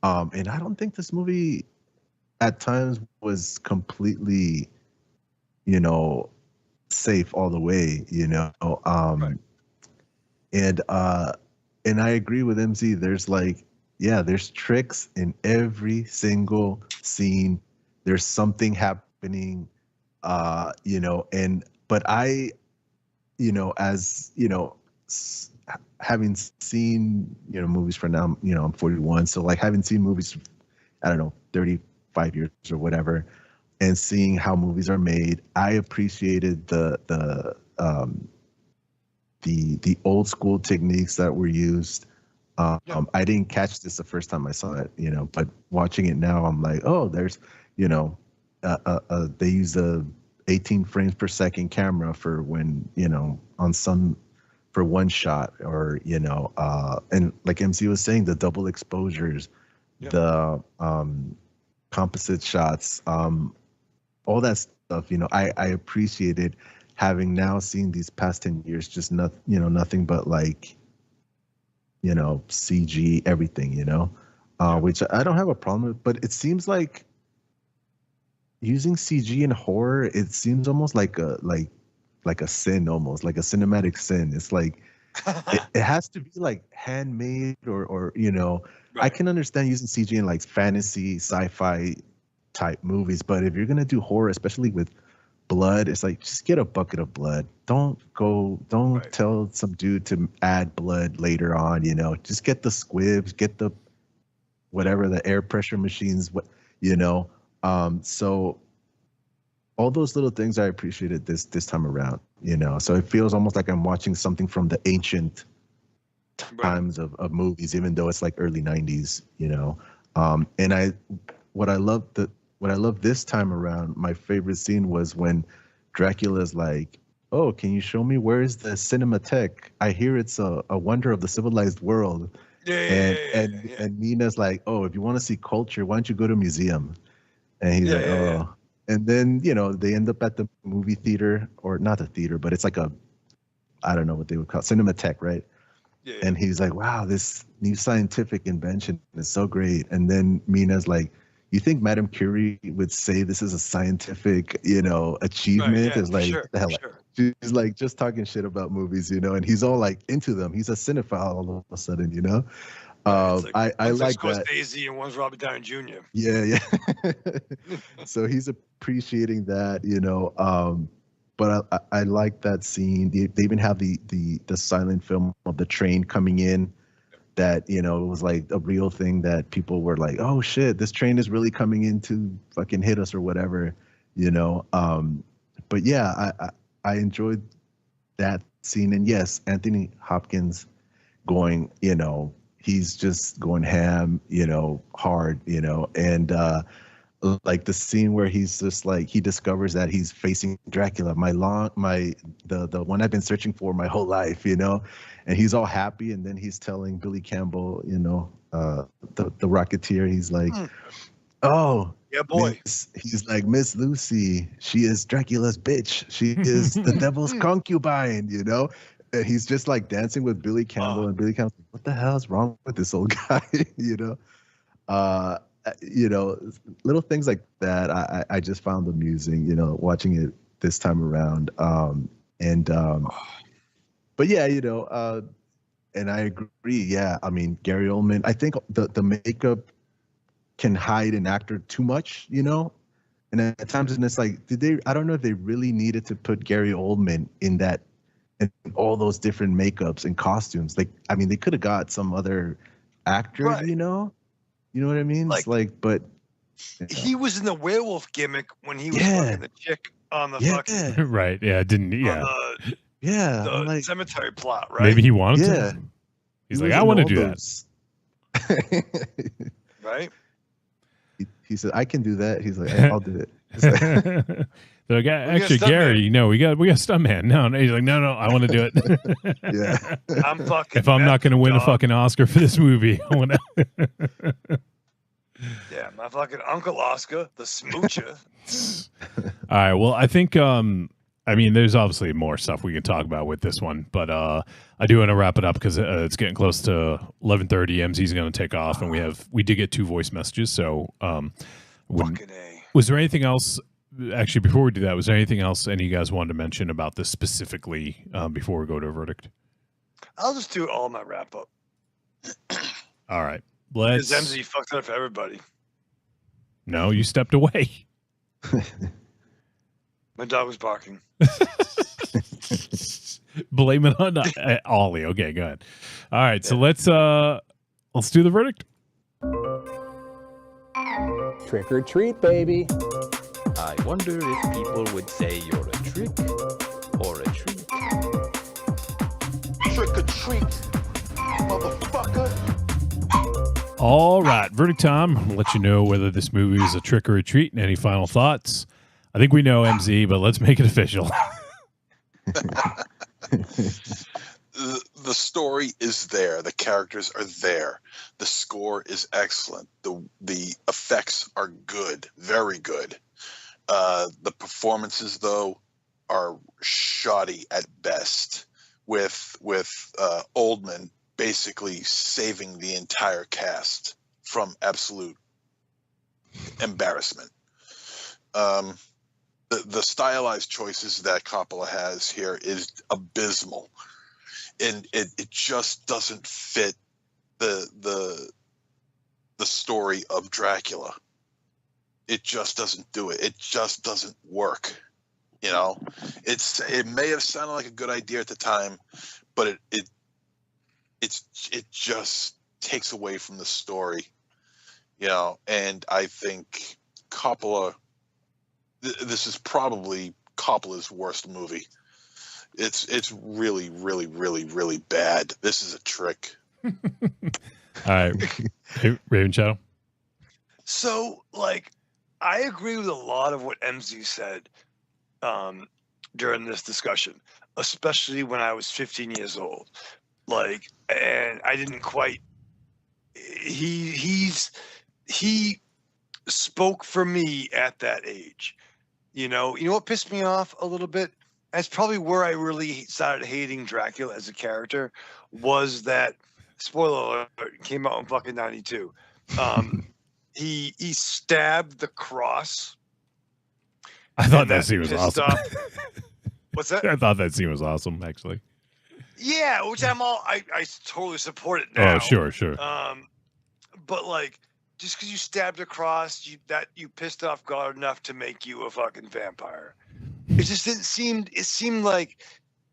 I don't think this movie at times was completely, safe all the way, Right. And I agree with MZ. There's tricks in every single scene. There's something happening, but I, having seen, movies for now, I'm 41. So having seen movies, I don't know, 35 years or whatever, and seeing how movies are made, I appreciated the old school techniques that were used. I didn't catch this the first time I saw it, but watching it now, I'm like, oh, there's, they use a 18 frames per second camera for when, for one shot, or, and like MC was saying, the double exposures, the composite shots, all that stuff, I appreciated, having now seen these past 10 years, just nothing but CG, everything, which I don't have a problem with, but it seems like using CG in horror, it seems almost like a sin, almost like a cinematic sin. It's like it has to be handmade, or I can understand using CG in fantasy, sci-fi type movies, but if you're gonna do horror, especially with blood, it's just get a bucket of blood. Don't tell some dude to add blood later on, just get the squibs, get the whatever, the air pressure machines, so all those little things I appreciated this time around, so it feels almost like I'm watching something from the ancient times of movies, even though it's early 90s, and what I love this time around, my favorite scene was when Dracula's like, oh, can you show me where's the Cinematheque? I hear it's a wonder of the civilized world. And Nina's like, oh, if you want to see culture, why don't you go to a museum? And he's oh. And then, they end up at the movie theater, or not the theater, but it's I don't know what they would call it, Cinematheque, right? Yeah. And he's like, wow, this new scientific invention is so great. And then Mina's like, you think Madame Curie would say this is a scientific, achievement? It's like, sure, the hell? Sure. She's just talking shit about movies, and he's all into them. He's a cinephile all of a sudden, I like that. Daisy and one's Robert Downey Jr. Yeah. So he's appreciating that, but I like that scene. They even have the silent film of the train coming in. That it was a real thing that people were like, oh shit, this train is really coming in to fucking hit us or whatever, but yeah, I enjoyed that scene. And yes, Anthony Hopkins going, he's just going ham, hard, and like the scene where he's just like he discovers that he's facing Dracula, the one I've been searching for my whole life, you know, and he's all happy, and then he's telling Billy Campbell, you know, the Rocketeer, he's like, oh yeah, boy, he's like, Miss Lucy, she is Dracula's bitch, she is the devil's concubine, you know. And he's just like dancing with Billy Campbell, and Billy Campbell's like, what the hell is wrong with this old guy, you know. You know, little things like that I just found amusing, you know, watching it this time around. But yeah, you know, and I agree. Yeah, I mean, Gary Oldman, I think the makeup can hide an actor too much, you know, and at times it's like, I don't know if they really needed to put Gary Oldman in that, in all those different makeups and costumes. Like, I mean, they could have got some other actor, right. You know what I mean? Like, it's like, but he was in the werewolf gimmick when he was fucking the chick on the fucking right. Yeah, didn't the like, cemetery plot, right? Maybe he wanted to. He's like, I want to do that. Right? He said, I can do that. He's like, I'll do it. They're like, actually, Gary, no, we got stuntman. No, he's like, no, I want to do it. Yeah, I'm fucking. If I'm not going to win a fucking Oscar for this movie, I want to. Yeah, my fucking Uncle Oscar, the smoocher. All right, well, I think, I mean, there's obviously more stuff we can talk about with this one, but I do want to wrap it up because it's getting close to 11:30. MZ's going to take off, and we did get 2 voice messages. So, was there anything else? Actually, before we do that, was there anything else any of you guys wanted to mention about this specifically before we go to a verdict? I'll just do all my wrap up. All right. Because MZ fucked it up for everybody. No, you stepped away. My dog was barking. Blame it on Ollie. Okay, go ahead. All right, so let's do the verdict. Trick or treat, baby. I wonder if people would say you're a trick or a treat. Trick or treat, motherfucker. All right, verdict time. I'll let you know whether this movie is a trick or a treat and any final thoughts. I think we know MZ, but let's make it official. The story is there. The characters are there. The score is excellent. The effects are good, very good. The performances, though, are shoddy at best, with Oldman basically saving the entire cast from absolute embarrassment. The stylized choices that Coppola has here is abysmal, and it just doesn't fit the story of Dracula. It just doesn't do it. It just doesn't work. You know, it may have sounded like a good idea at the time, but it just takes away from the story. You know, and I think Coppola. This is probably Coppola's worst movie. It's really, really, really, really bad. This is a trick. All right, hey, Raven Shadow. So, like, I agree with a lot of what MZ said during this discussion, especially when I was 15 years old. Like, and I didn't quite. He spoke for me at that age. You know what pissed me off a little bit? That's probably where I really started hating Dracula as a character. Was that, spoiler alert, came out in fucking 92. He stabbed the cross. I thought that scene was awesome. What's that? I thought that scene was awesome, actually. Yeah, which I totally support it now. Oh, sure. But like, just because you stabbed a cross, you pissed off God enough to make you a fucking vampire. It just didn't seem. It seemed like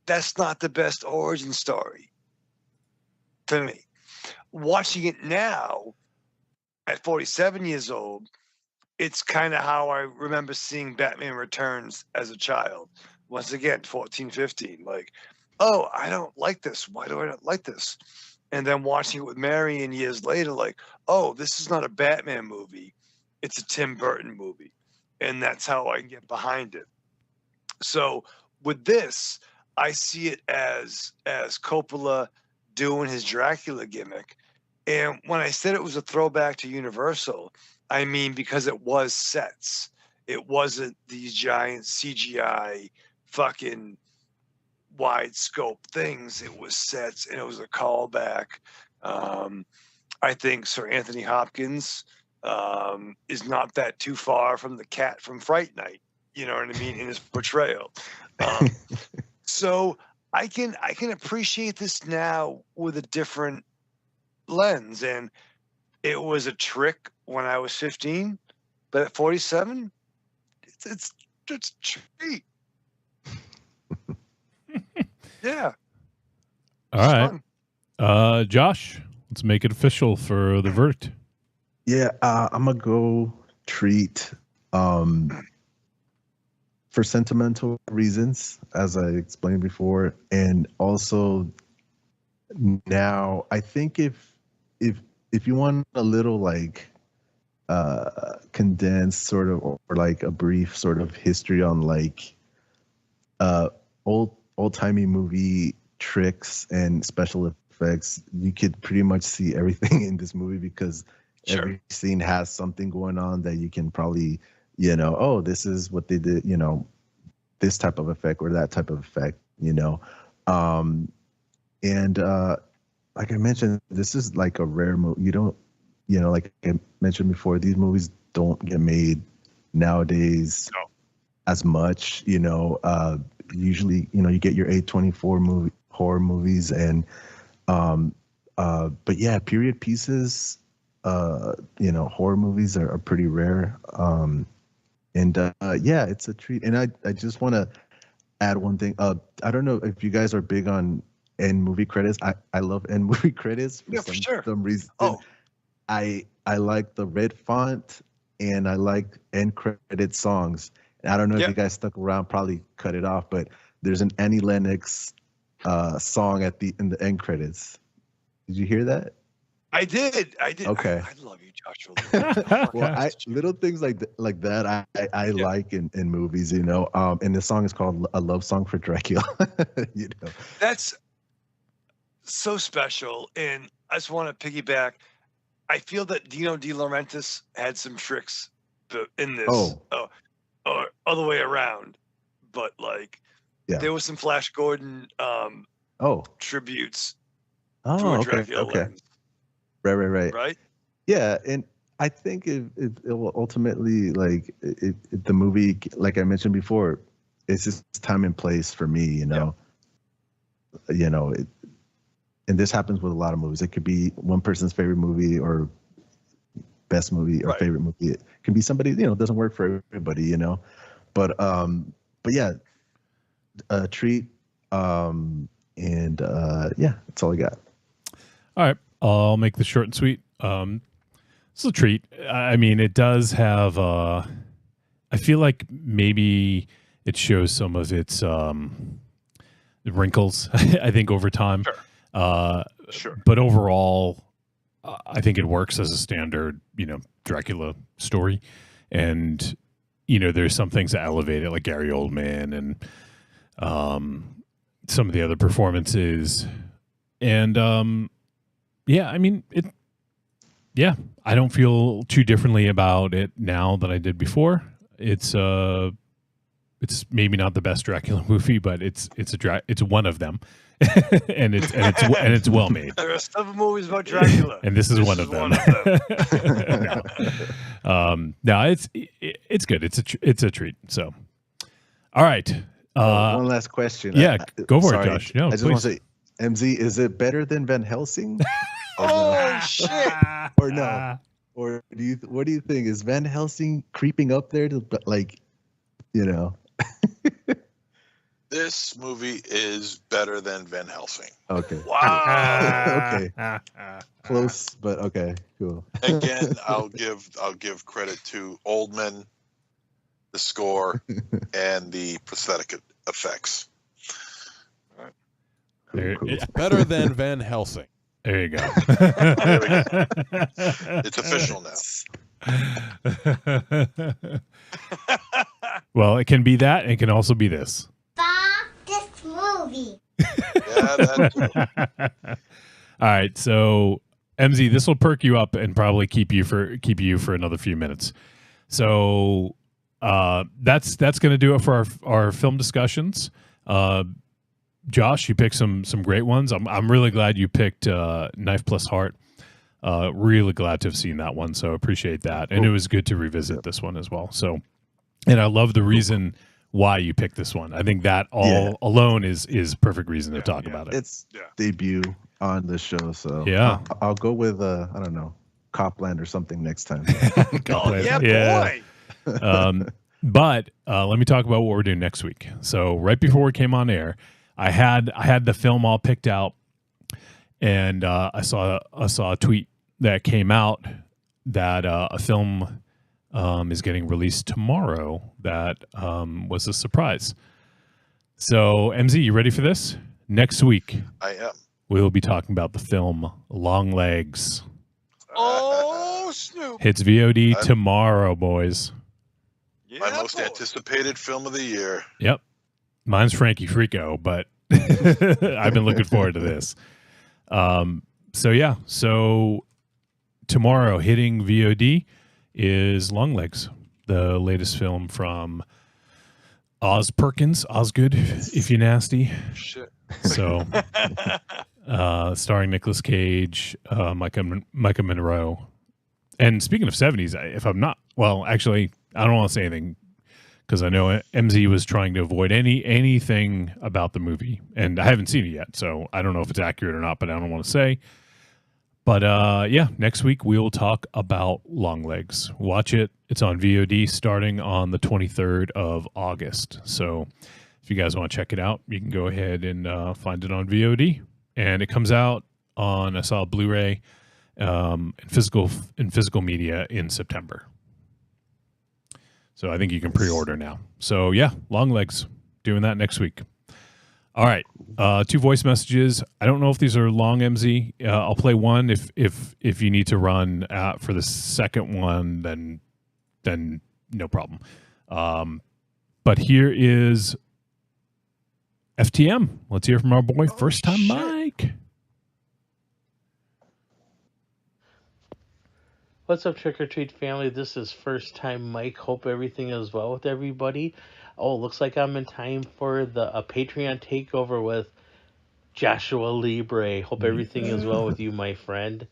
that's not the best origin story to me. Watching it now, at 47 years old, it's kind of how I remember seeing Batman Returns as a child. Once again, 14, 15. Like, oh, I don't like this. Why do I not like this? And then watching it with Marion years later, like, oh, this is not a Batman movie. it's a Tim Burton movie, and that's how I can get behind it. So with this, I see it as Coppola doing his Dracula gimmick. And when I said it was a throwback to Universal, I mean because it was sets. It wasn't these giant CGI fucking wide scope things. It was sets, and it was a callback. I think Sir Anthony Hopkins is not that too far from the cat from Fright Night. You know what I mean, in his portrayal. So I can appreciate this now with a different lens. And it was a trick when I was 15, but at 47, it's a treat. Yeah. All right. Josh, let's make it official for the verdict. Yeah, I'm gonna go treat for sentimental reasons, as I explained before, and also now I think if you want a little like condensed sort of, or like a brief sort of history on like old-timey movie tricks and special effects, you could pretty much see everything in this movie, because every scene has something going on that you can probably, oh, this is what they did, this type of effect or that type of effect, and like I mentioned, this is like a rare movie. You don't, like I mentioned before, these movies don't get made nowadays as much, usually, you get your A24 horror movies, and but yeah, period pieces, horror movies are pretty rare. And yeah, it's a treat. And I just want to add one thing. I don't know if you guys are big on end movie credits. I love end movie credits for some reason. I like the red font, and I like end credit songs. And I don't know if you guys stuck around, probably cut it off, but there's an Annie Lennox song in the end credits. Did you hear that? I did. Okay. I love you, Joshua. Well, little things like that I like in movies, and the song is called "A Love Song for Dracula." That's so special, and I just want to piggyback. I feel that Dino De Laurentiis had some tricks in this, or other way around, but like there was some Flash Gordon tributes to a Dracula lens. Right. Yeah, and I think it will ultimately, like, the movie, like I mentioned before, it's just time and place for me, and this happens with a lot of movies. It could be one person's favorite movie or best movie or favorite movie. It can be somebody, it doesn't work for everybody, but yeah, a treat, and yeah, that's all I got. All right. I'll make this short and sweet. It's a treat. I mean, it does have, I feel like maybe it shows some of its wrinkles, I think, over time. Sure. But overall, I think it works as a standard, Dracula story. And, there's some things that elevate it, like Gary Oldman and some of the other performances. And, yeah, I mean, I don't feel too differently about it now than I did before. It's maybe not the best Dracula movie, but it's one of them, and it's well made. There are some movies about Dracula, and this is one of them. No, it's good. It's a treat. So, all right. One last question. Yeah, go for it, Josh. No, I just want to say, MZ, is it better than Van Helsing? Shit! Or no? Or what do you think? Is Van Helsing creeping up there to, like, This movie is better than Van Helsing. Okay. Wow. Okay. Close, but okay, cool. Again, I'll give credit to Oldman, the score, and the prosthetic effects. It's better than Van Helsing. There you go. There we go. It's official now. Well, it can be that, and it can also be this. Stop this movie. Yeah, that's All right, so MZ, this will perk you up and probably keep you for another few minutes. So that's going to do it for our film discussions. Josh, you picked some great ones. I'm really glad you picked Knife+Heart. Really glad to have seen that one, so appreciate that. And it was good to revisit this one as well. So, and I love the reason why you picked this one. I think that alone is perfect reason to talk about it. It's debut on the show, so Yeah. I'll go with I don't know, Copland or something next time. Boy. But let me talk about what we're doing next week. So right before we came on air, I had the film all picked out, and I saw a tweet that came out that a film is getting released tomorrow that was a surprise. So MZ, you ready for this? Next week, I am. we will be talking about the film Long Legs. Oh, Snoop. Hits VOD tomorrow, boys. My most anticipated film of the year. Yep. Mine's Frankie Frico, but I've been looking forward to this. So tomorrow hitting VOD is Long Legs, the latest film from Osgood, if you're nasty. Shit. So, starring Nicolas Cage, Micah Monroe. And speaking of 70s, if I'm not, well, actually, I don't want to say anything because I know MZ was trying to avoid anything about the movie, and I haven't seen it yet, so I don't know if it's accurate or not, but I don't want to say. But yeah, next week we will talk about Long Legs. Watch it. It's on VOD starting on the 23rd of August. So if you guys want to check it out, you can go ahead and find it on VOD. And it comes out on, I saw Blu-ray in physical media in September. So I think you can pre-order now. So yeah, Long Legs, doing that next week. All right, 2 voice messages. I don't know if these are long, MZ. I'll play one. If you need to run for the second one, then no problem. But here is FTM. Let's hear from our boy, First Time Mike. What's up, Trick or Treat family? This is First Time Mike. Hope everything is well with everybody. Oh, looks like I'm in time for a Patreon takeover with Joshua Libre. Hope everything is well with you, my friend.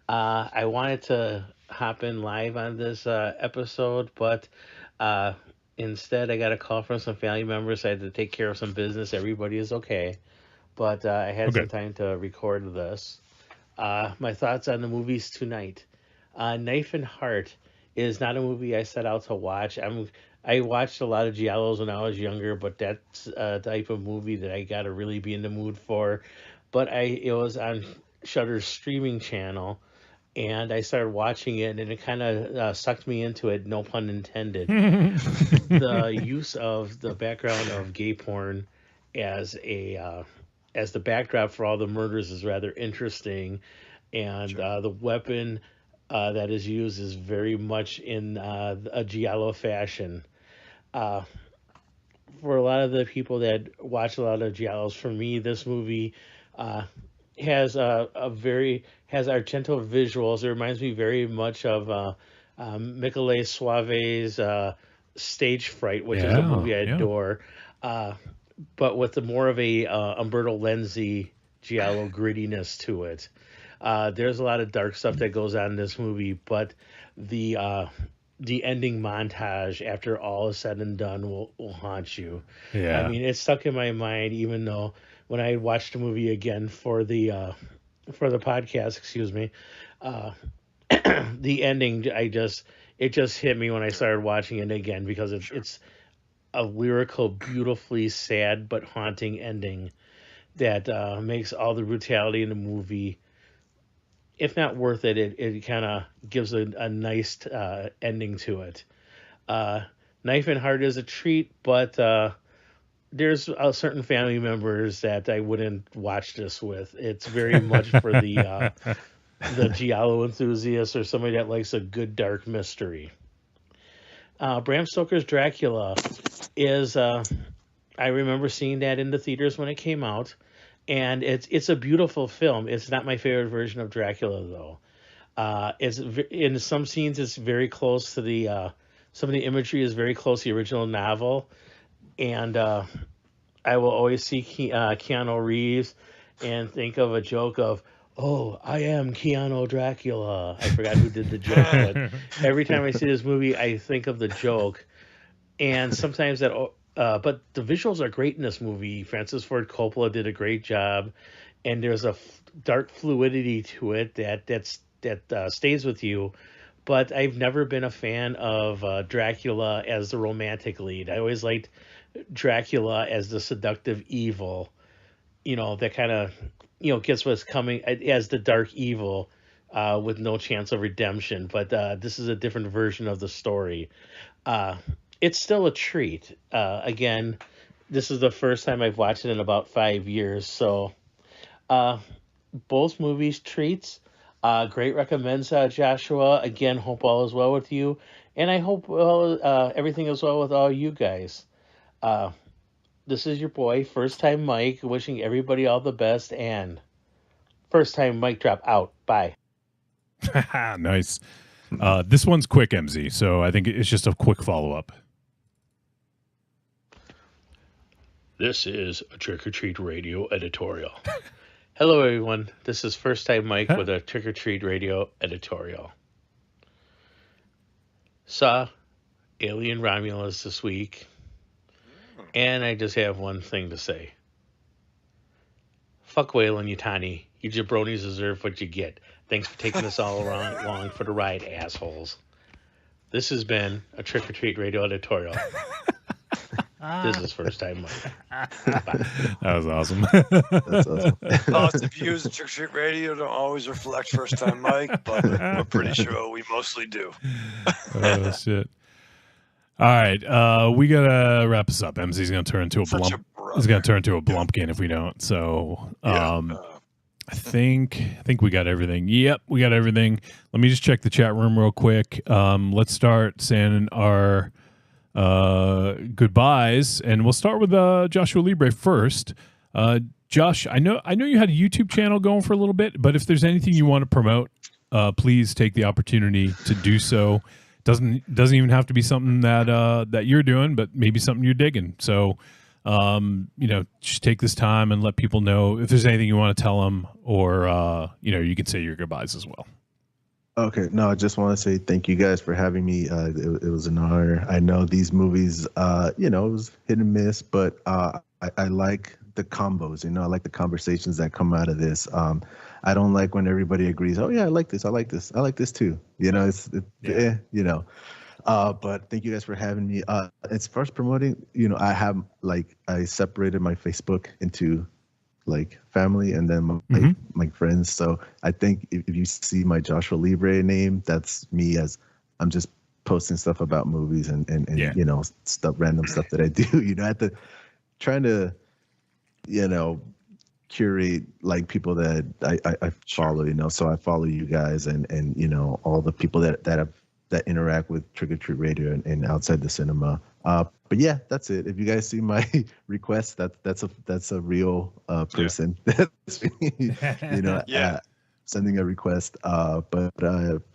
I wanted to hop in live on this episode, but instead I got a call from some family members. I had to take care of some business. Everybody is okay. But I had some time to record this. My thoughts on the movies tonight. Knife+Heart is not a movie I set out to watch. I watched a lot of giallos when I was younger, but that's a type of movie that I got to really be in the mood for. But it was on Shudder's streaming channel, and I started watching it, and it kind of sucked me into it, no pun intended. The use of the background of gay porn as the backdrop for all the murders is rather interesting, and the weapon that is used is very much in a giallo fashion. For a lot of the people that watch a lot of giallos, for me, this movie has Argento visuals. It reminds me very much of Michele Soave's Stage Fright, which is a movie I adore, but with more of a Umberto Lenzi giallo grittiness to it. There's a lot of dark stuff that goes on in this movie, but the ending montage after all is said and done will haunt you. Yeah. I mean, it's stuck in my mind, even though when I watched the movie again for the podcast, the ending, it just hit me when I started watching it again, because it's a lyrical, beautifully sad but haunting ending that makes all the brutality in the movie, if not worth it, it kind of gives a nice ending to it. Knife+Heart is a treat, but there's certain family members that I wouldn't watch this with. It's very much for the the giallo enthusiast or somebody that likes a good dark mystery. Bram Stoker's Dracula is I remember seeing that in the theaters when it came out, and it's a beautiful film. It's not my favorite version of Dracula though. It's in some scenes it's very close to the some of the imagery is very close to the original novel, and I will always see Keanu Reeves and think of a joke of, "Oh, I am Keanu Dracula." I forgot who did the joke, but every time I see this movie, I think of the joke. And sometimes that, but the visuals are great in this movie. Francis Ford Coppola did a great job, and there's a dark fluidity to it that stays with you. But I've never been a fan of Dracula as the romantic lead. I always liked Dracula as the seductive evil, that kind of, gets what's coming as the dark evil with no chance of redemption. But this is a different version of the story. It's still a treat. Again, this is the first time I've watched it in about 5 years. So both movies treats. Great recommends, Joshua. Again, hope all is well with you. And I hope everything is well with all you guys. This is your boy, First Time Mike, wishing everybody all the best. And First Time Mike drop out. Bye. Nice. This one's quick, MZ. So I think it's just a quick follow-up. This is a Trick or Treat Radio editorial. Hello, everyone. This is First Time Mike with a Trick or Treat Radio editorial. Saw Alien Romulus this week, and I just have one thing to say. Fuck Wayland Yutani. You jabronis deserve what you get. Thanks for taking us all along for the ride, assholes. This has been a Trick or Treat Radio editorial. This is First Time Mike. Bye. That was awesome. That's awesome. The views of Trick or Treat Radio don't always reflect First Time Mike, but we're pretty sure we mostly do. Oh, shit. All right, we gotta wrap this up. MZ's gonna turn into a blump. He's gonna turn into a blumpkin if we don't. So, I think we got everything. Yep, we got everything. Let me just check the chat room real quick. Let's start saying our goodbyes, and we'll start with Joshua Libre first. Josh, I know you had a YouTube channel going for a little bit, but if there's anything you want to promote, please take the opportunity to do so. Doesn't even have to be something that you're doing, but maybe something you're digging. So, just take this time and let people know if there's anything you want to tell them, or you can say your goodbyes as well. Okay, no, I just want to say thank you guys for having me. It was an honor. I know these movies, it was hit and miss, but I like the combos. I like the conversations that come out of this. I don't like when everybody agrees. Oh yeah, I like this. I like this. I like this too. But thank you guys for having me. As far as promoting, I separated my Facebook into family and then my friends. So I think if you see my Joshua Libre name, that's me, as I'm just posting stuff about movies and random stuff that I do. I have to trying to curate people that I follow. So I follow you guys and all the people that interact with Trick or Treat Radio and outside the cinema. But yeah, that's it. If you guys see my request, that's a real person. That's me, sending a request. But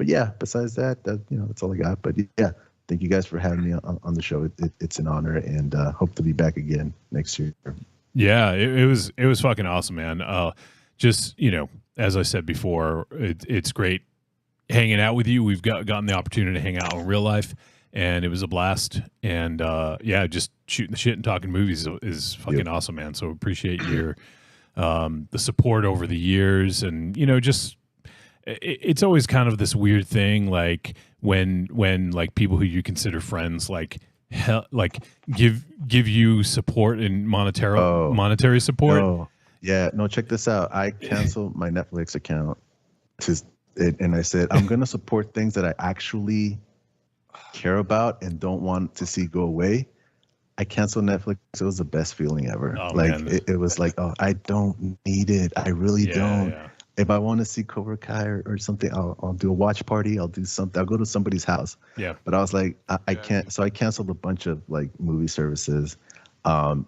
yeah, besides that, that's all I got. But yeah, thank you guys for having me on the show. It's an honor, and hope to be back again next year. Yeah, it was fucking awesome, man. As I said before, it's great hanging out with you. We've gotten the opportunity to hang out in real life, and it was a blast. And just shooting the shit and talking movies is fucking awesome, man. So appreciate your the support over the years, and it's always kind of this weird thing, when people who you consider friends give you support and monetary support. No. Yeah, no, check this out. I canceled my Netflix account and I said, I'm going to support things that I actually care about and don't want to see go away. I canceled Netflix. It was the best feeling ever. Oh, man. It was I don't need it. I really don't. Yeah. if I want to see Cobra Kai or something, I'll do a watch party. I'll do something. I'll go to somebody's house. Yeah. But I was like, I can't. So I canceled a bunch of like movie services. And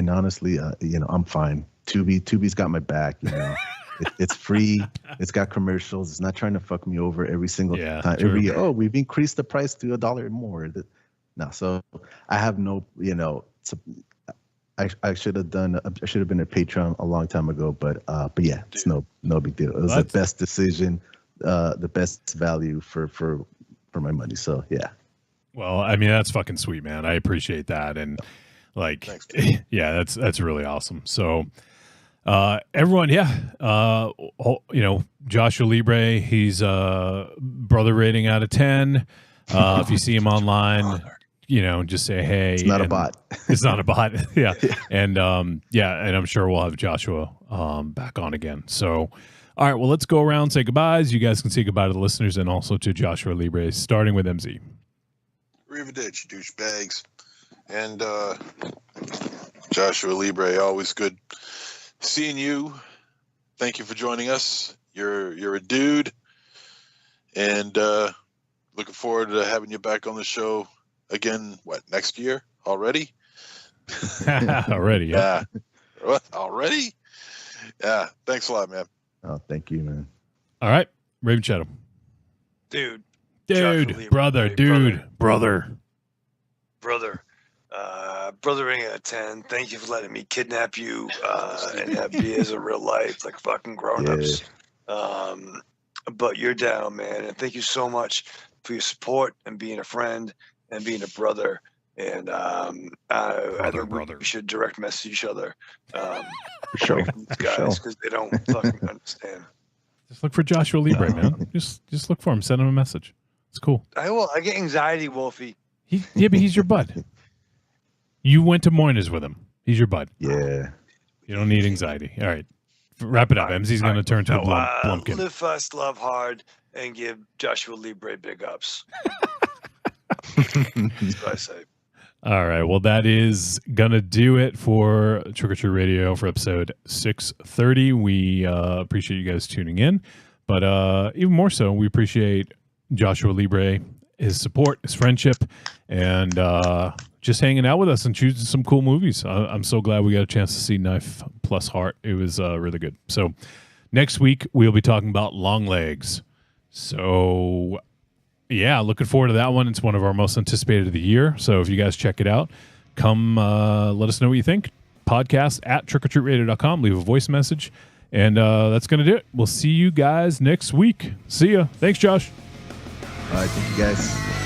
honestly, I'm fine. Tubi's got my back. It's free. It's got commercials. It's not trying to fuck me over every single time. True. Every year, oh, we've increased the price to $1 more. No, so I have no, I should have been a Patreon a long time ago, but yeah, it's no big deal. It was the best decision, the best value for my money. So yeah. Well, I mean, that's fucking sweet, man. I appreciate that. And like, Thanks, yeah, that's really awesome. So, everyone, Joshua Libre, he's brother rating out of 10. If you see him online, just say, hey. It's not a bot. It's not a bot. Yeah. And and I'm sure we'll have Joshua back on again. So, all right, well, let's go around, say goodbyes. You guys can say goodbye to the listeners and also to Joshua Libre, starting with MZ. Arrivederci, douchebags. And Joshua Libre, always good seeing you. Thank you for joining us. You're a dude. And looking forward to having you back on the show again, next year already? Already, yeah. Already? Yeah, thanks a lot, man. Oh, thank you, man. All right, Raven Shadow. Dude. Brother. Brothering at 10. Thank you for letting me kidnap you and have beers in real life, like fucking grown-ups. But you're down, man. And thank you so much for your support and being a friend and being a brother. And I think we should direct message each other. For sure. Guys, because they don't fucking understand. Just look for Joshua Libre, man. Just look for him. Send him a message. It's cool. I will. I get anxiety, Wolfie. But he's your bud. You went to Moyniers with him. He's your bud. Yeah. You don't need anxiety. All right. Wrap it up. MZ's going to turn to a Blumpkin. Live fast, love hard, and give Joshua Libre big ups. That's what I say. All right. Well, that is going to do it for Trick or Treat Radio for episode 630. We appreciate you guys tuning in. But even more so, we appreciate Joshua Libre, his support, his friendship, and just hanging out with us and choosing some cool movies. I'm so glad we got a chance to see Knife+Heart. It was really good. So next week, we'll be talking about Long Legs. So yeah, looking forward to that one. It's one of our most anticipated of the year. So if you guys check it out, come let us know what you think. Podcast at trickortreatradio.com. Leave a voice message. And that's going to do it. We'll see you guys next week. See ya. Thanks, Josh. All right. Thank you, guys.